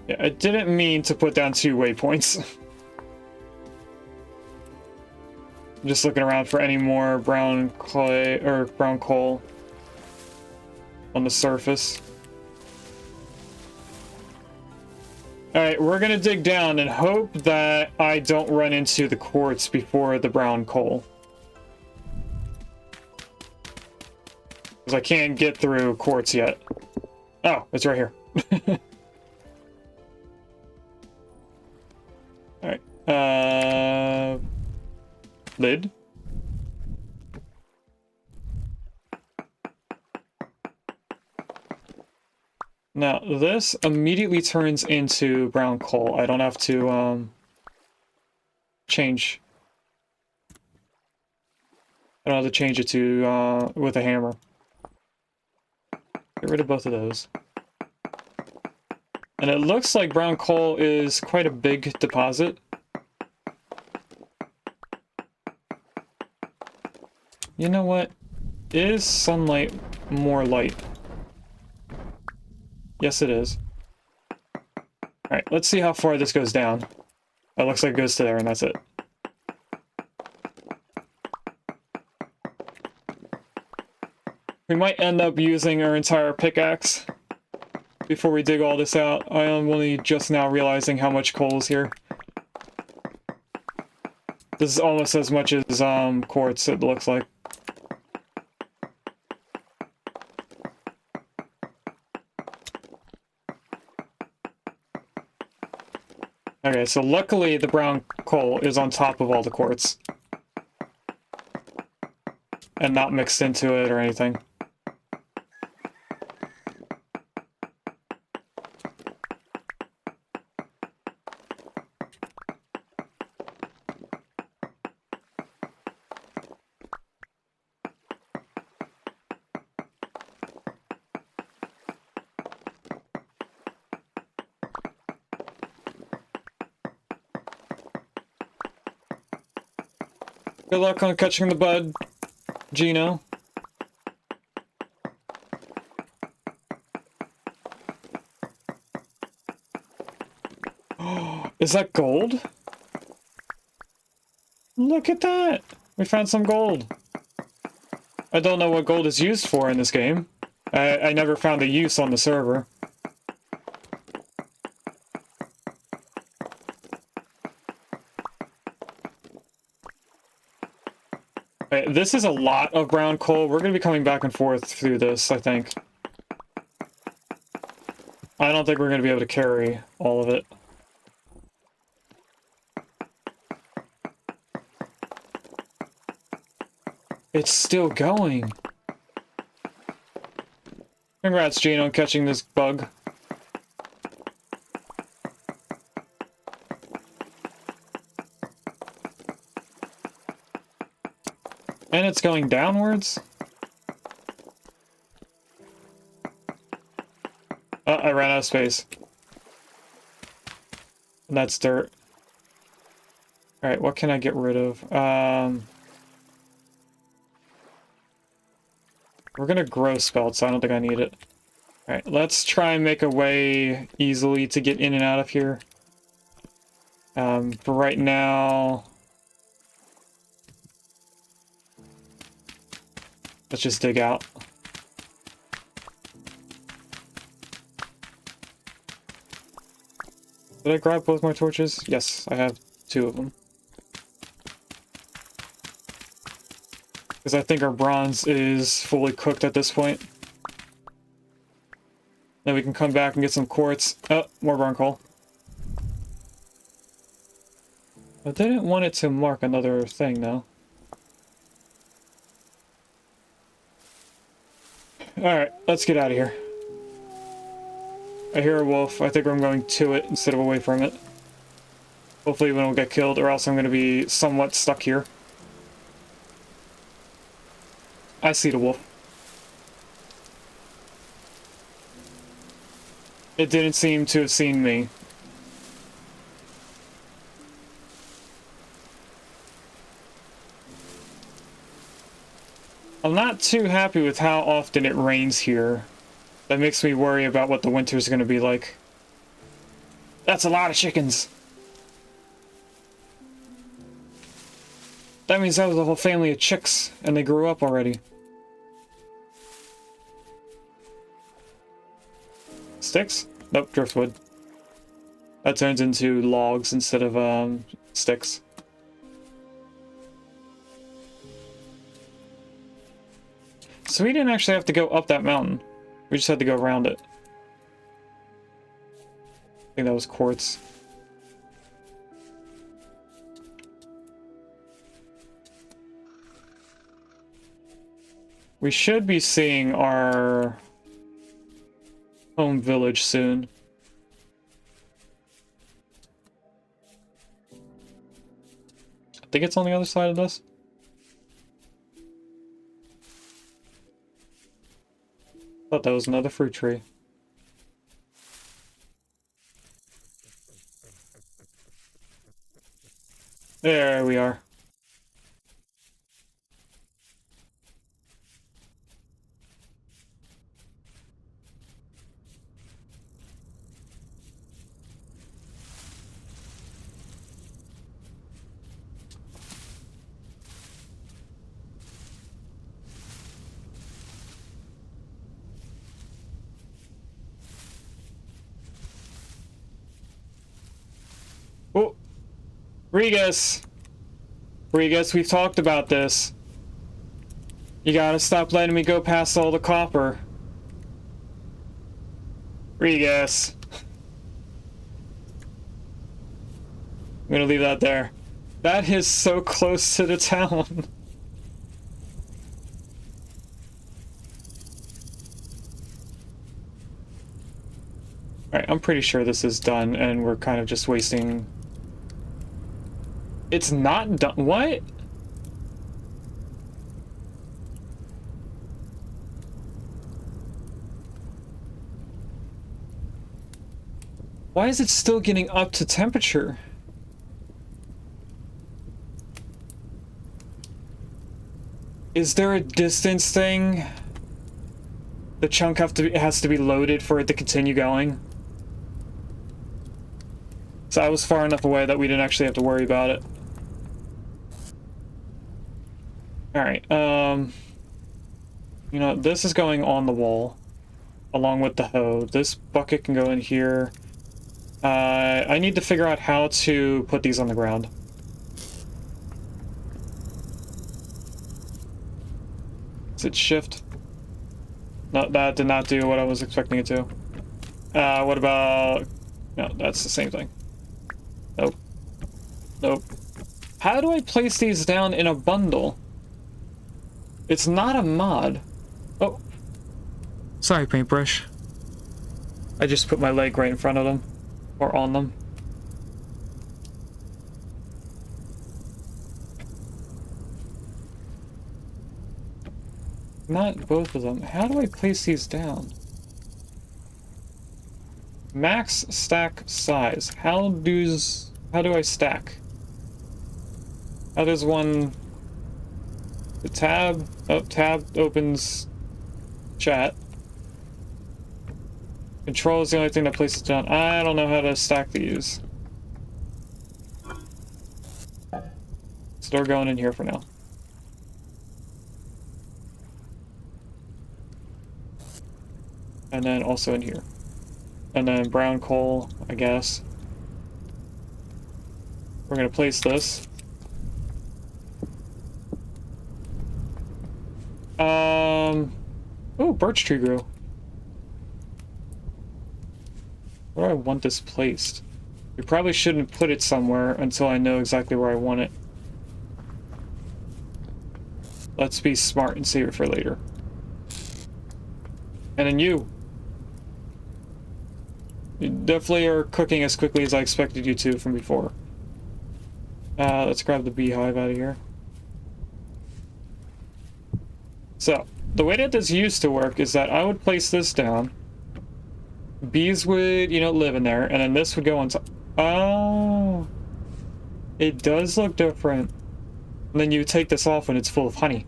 Yeah, I didn't mean to put down 2 waypoints. I'm just looking around for any more brown clay or brown coal on the surface. Alright, we're gonna dig down and hope that I don't run into the quartz before the brown coal. Because I can't get through quartz yet. Oh, it's right here. Alright, lid. Now, this immediately turns into brown coal. I don't have to, change. I don't have to change it to, with a hammer. Get rid of both of those. And it looks like brown coal is quite a big deposit. You know what? Is sunlight more light? Yes, it is. Alright, let's see how far this goes down. It looks like it goes to there, and that's it. We might end up using our entire pickaxe before we dig all this out. I am only just now realizing how much coal is here. This is almost as much as quartz, it looks like. Okay, so luckily the brown coal is on top of all the quartz. And not mixed into it or anything. Good luck on catching the bud, Gino. Is that gold? Look at that! We found some gold. I don't know what gold is used for in this game. I never found a use on the server. This is a lot of brown coal. We're going to be coming back and forth through this, I think. I don't think we're going to be able to carry all of it. It's still going. Congrats, Gene, on catching this bug. And it's going downwards? I ran out of space. And that's dirt. Alright, what can I get rid of? We're gonna grow spelt, so I don't think I need it. Alright, let's try and make a way easily to get in and out of here. For right now... let's just dig out. Did I grab both my torches? Yes, I have 2 of them. Because I think our bronze is fully cooked at this point. Then we can come back and get some quartz. Oh, more brown coal. I didn't want it to mark another thing, though. Alright, let's get out of here. I hear a wolf. I think I'm going to it instead of away from it. Hopefully we don't get killed, or else I'm going to be somewhat stuck here. I see the wolf. It didn't seem to have seen me. I'm not too happy with how often it rains here. That makes me worry about what the winter's going to be like. That's a lot of chickens. That means that was a whole family of chicks, and they grew up already. Sticks? Nope, driftwood. That turns into logs instead of, sticks. So we didn't actually have to go up that mountain. We just had to go around it. I think that was quartz. We should be seeing our home village soon. I think it's on the other side of this. Thought that was another fruit tree. There we are. Regus! Regus, we've talked about this. You gotta stop letting me go past all the copper. Regus. I'm gonna leave that there. That is so close to the town. Alright, I'm pretty sure this is done and we're kind of just wasting... It's not done. What? Why is it still getting up to temperature? Is there a distance thing? The chunk has to be loaded for it to continue going? So I was far enough away that we didn't actually have to worry about it. Alright, you know, this is going on the wall, along with the hoe. This bucket can go in here. I need to figure out how to put these on the ground. Is it shift? No, that did not do what I was expecting it to. What about... No, that's the same thing. Nope. Nope. How do I place these down in a bundle? It's not a mod. Oh. Sorry, paintbrush. I just put my leg right in front of them. Or on them. Not both of them. How do I place these down? Max stack size. How do I stack? How does one... The tab... Oh, tab opens chat. Control is the only thing that places down. I don't know how to stack these. So they're going in here for now. And then also in here. And then brown coal, I guess. We're gonna place this. Oh, birch tree grew. Where do I want this placed? We probably shouldn't put it somewhere until I know exactly where I want it. Let's be smart and save it for later. And then you. You definitely are cooking as quickly as I expected you to from before. Let's grab the beehive out of here. So, the way that this used to work is that I would place this down. Bees would, you know, live in there, and then this would go on top. Oh. It does look different. And then you take this off when it's full of honey.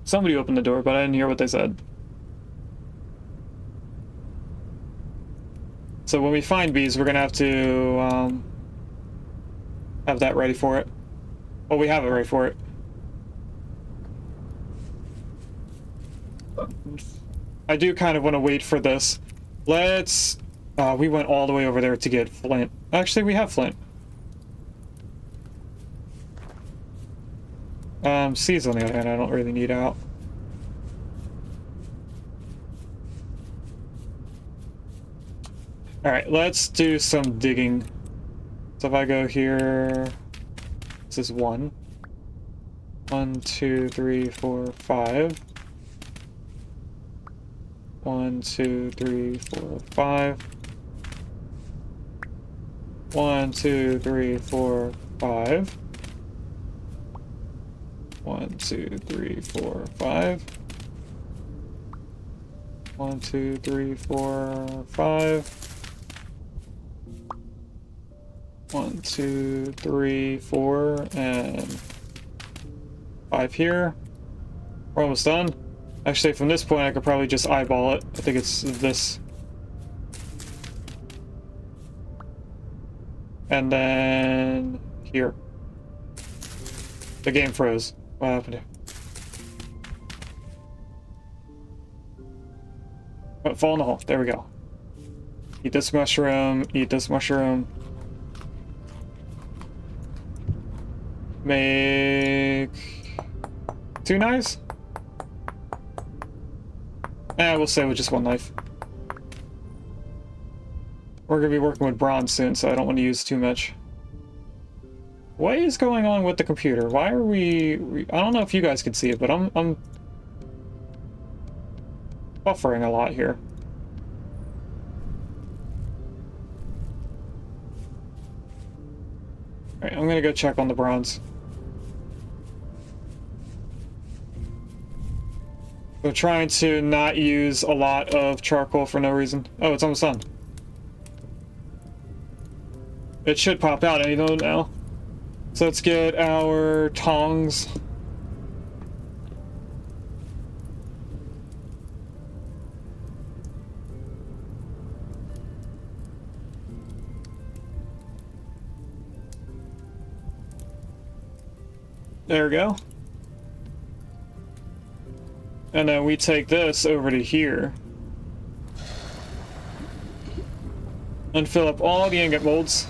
Somebody opened the door, but I didn't hear what they said. So when we find bees, we're gonna have to have that ready for it. Well, we have it ready for it. I do kind of want to wait for this. Let's... we went all the way over there to get flint. Actually, we have flint. Seeds on the other hand, I don't really need out. Alright, let's do some digging. So if I go here... This is 1. 1, 2, 3, 4, 5. 1, 2, 3, 4, 5. 1, 2, 3, 4, 5. 1, 2, 3, 4, 5. 1, 2, 3, 4, 5. 1, 2, 3, 4, and 5 here. We're almost done. Actually, from this point, I could probably just eyeball it. I think it's this. And then here. The game froze. What happened here? Oh, fall in the hole. There we go. Eat this mushroom. Eat this mushroom. Make 2 knives? We'll say with just 1 knife. We're gonna be working with bronze soon, so I don't want to use too much. What is going on with the computer? Why are we I don't know if you guys can see it, but I'm buffering a lot here. Alright, I'm gonna go check on the bronze. We're trying to not use a lot of charcoal for no reason. Oh, it's almost done. It should pop out any moment now. So let's get our tongs. There we go. And then we take this over to here. And fill up all the ingot molds.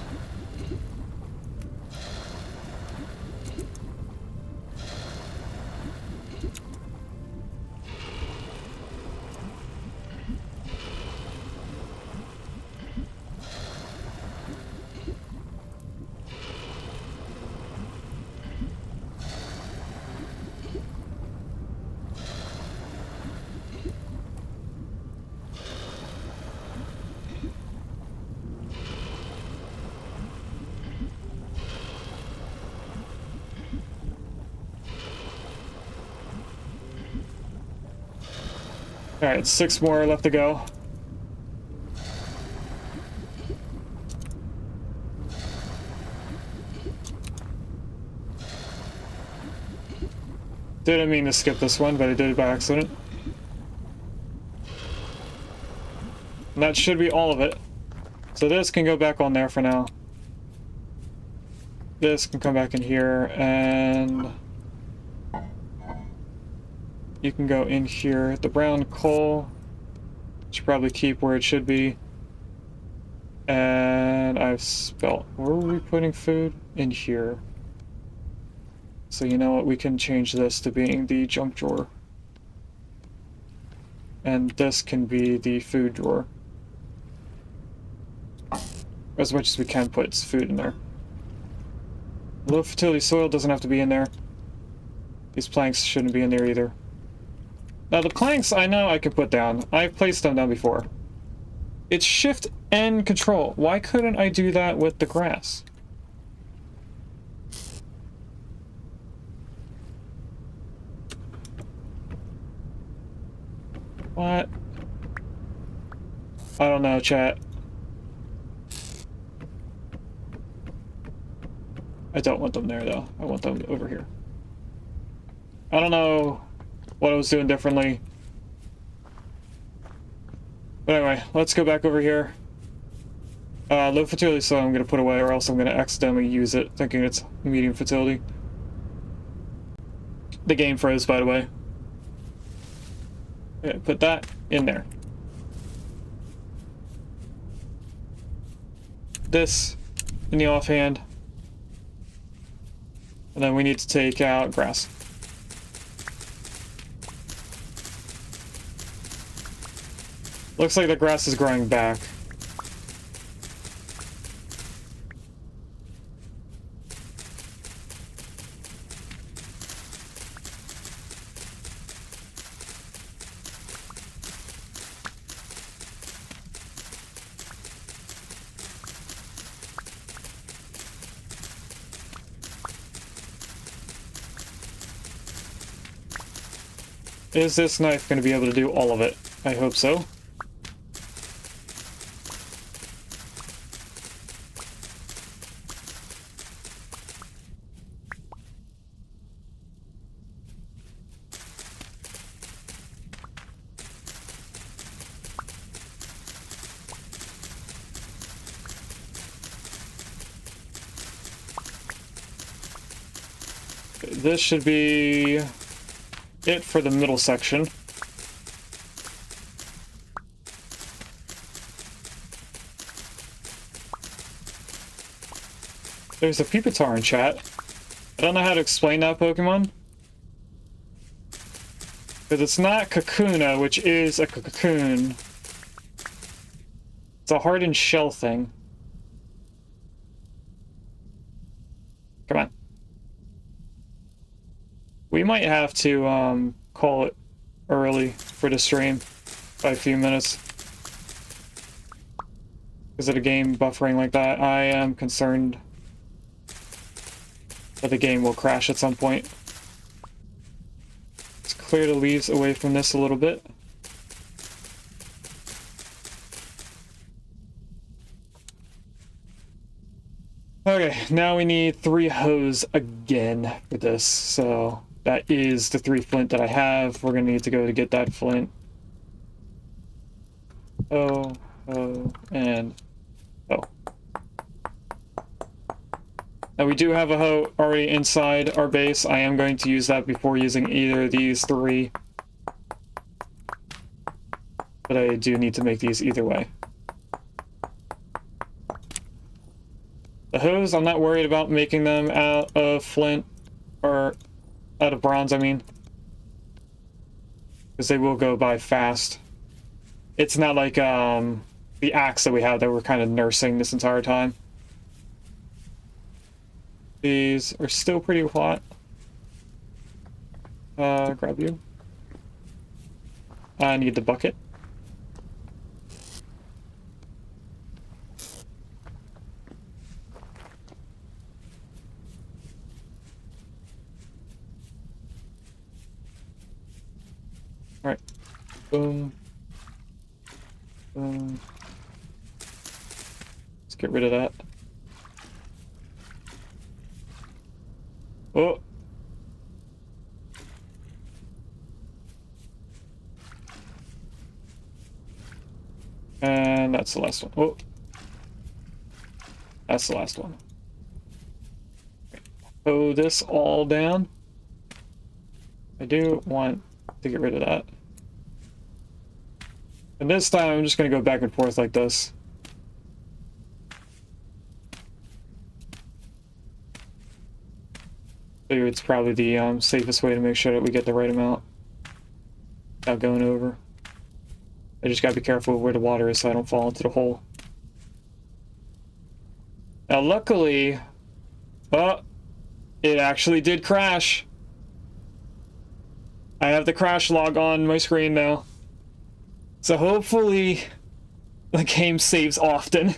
Alright, 6 more left to go. Didn't mean to skip this one, but I did it by accident. And that should be all of it. So this can go back on there for now. This can come back in here, and you can go in here. The brown coal should probably keep where it should be. And I've spelt, where were we putting food? In here. So you know what, we can change this to being the junk drawer. And this can be the food drawer. As much as we can put food in there. Low fertility soil doesn't have to be in there. These planks shouldn't be in there either. Now the planks I know I can put down. I've placed them down before. It's shift and control. Why couldn't I do that with the grass? What? I don't know, chat. I don't want them there, though. I want them over here. I don't know what I was doing differently. But anyway, let's go back over here. Low fertility soil I'm going to put away, or else I'm going to accidentally use it, thinking it's medium fertility. The game froze, by the way. Yeah, put that in there. This in the offhand. And then we need to take out grass. Looks like the grass is growing back. Is this knife going to be able to do all of it? I hope so. This should be it for the middle section. There's a Pupitar in chat. I don't know how to explain that Pokemon. Because it's not Kakuna, which is a cocoon. It's a hardened shell thing. Come on. We might have to call it early for the stream by a few minutes. Because of the game buffering like that, I am concerned that the game will crash at some point. Let's clear the leaves away from this a little bit. Okay, now we need 3 hose again for this, so that is the 3 flint that I have. We're gonna need to go to get that flint. Oh, and oh. Now we do have a hoe already inside our base. I am going to use that before using either of these 3. But I do need to make these either way. The hose, I'm not worried about making them out of flint, or out of bronze, I mean. Because they will go by fast. It's not like the axe that we have that we're kind of nursing this entire time. These are still pretty hot. Grab you. I need the bucket. Alright. Boom. Boom. Let's get rid of that. Oh! And that's the last one. Oh! That's the last one. Hoe this all down. I do want to get rid of that. And this time I'm just going to go back and forth like this. Figure it's probably the safest way to make sure that we get the right amount without going over. I just gotta be careful where the water is so I don't fall into the hole. Now luckily, oh, it actually did crash. I have the crash log on my screen now. So hopefully the game saves often.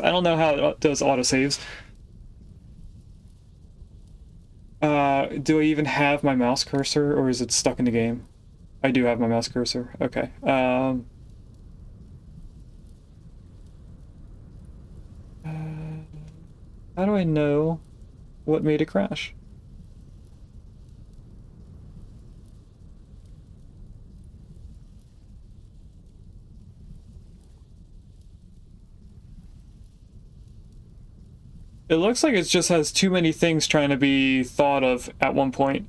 I don't know how it does autosaves. Do I even have my mouse cursor, or is it stuck in the game? I do have my mouse cursor. Okay. How do I know what made it crash? It looks like it just has too many things trying to be thought of at one point.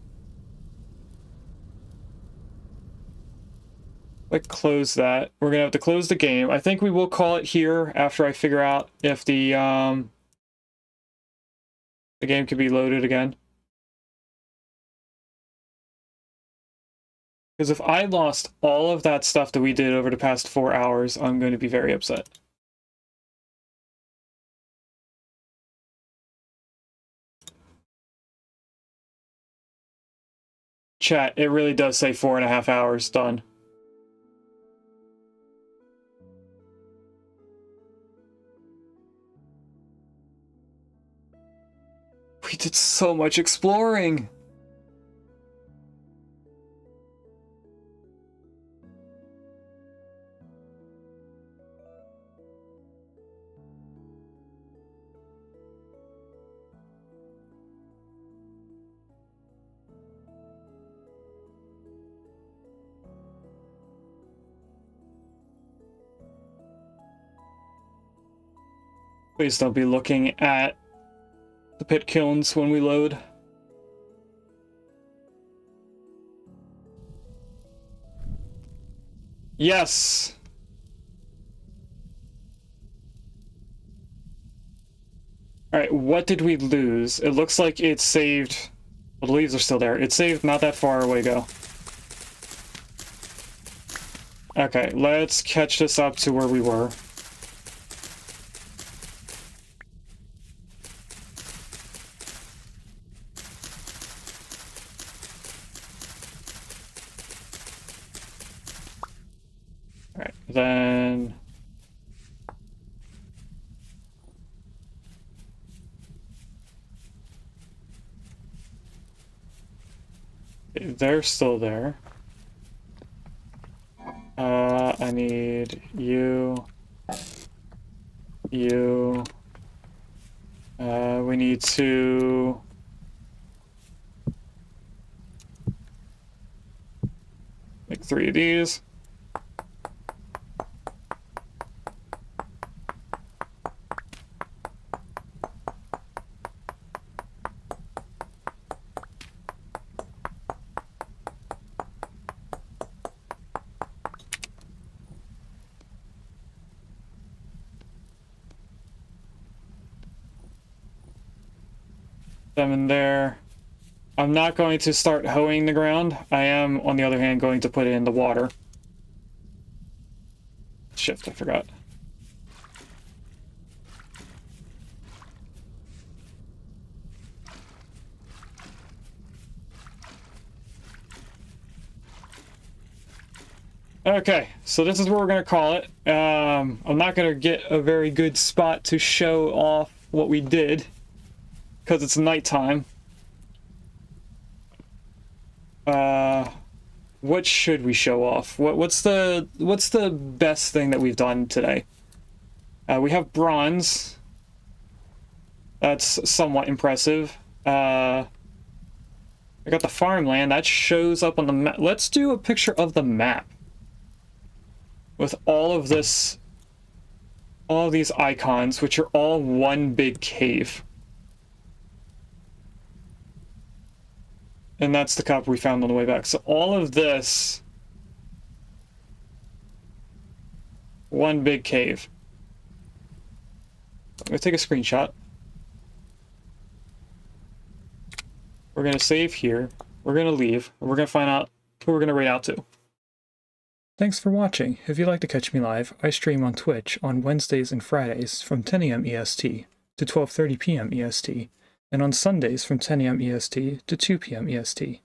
Like, close that. We're gonna have to close the game. I think we will call it here after I figure out if the game can be loaded again. Because if I lost all of that stuff that we did over the past 4 hours, I'm going to be very upset. Chat, it really does say 4.5 hours done. We did so much exploring. Please don't be looking at the pit kilns when we load. Yes! Alright, what did we lose? It looks like it saved... Well, the leaves are still there. It saved not that far away ago. Okay, let's catch this up to where we were. Alright, then... They're still there. I need you. You. We need to... make 3 of these. Them in there. I'm not going to start hoeing the ground. I am, on the other hand, going to put it in the water. Shift, I forgot. Okay, so this is what we're going to call it. I'm not going to get a very good spot to show off what we did, because it's nighttime. What should we show off? What's the best thing that we've done today? We have bronze. That's somewhat impressive. I got the farmland. That shows up on the map. Let's do a picture of the map. With all of this, all of these icons, which are all one big cave. And that's the copper we found on the way back. So all of this, one big cave. I'm gonna take a screenshot. We're gonna save here. We're gonna leave. And we're gonna find out who we're gonna raid out to. Thanks for watching. If you'd like to catch me live, I stream on Twitch on Wednesdays and Fridays from 10 a.m. EST to 12:30 p.m. EST, and on Sundays from 10 a.m. EST to 2 p.m. EST.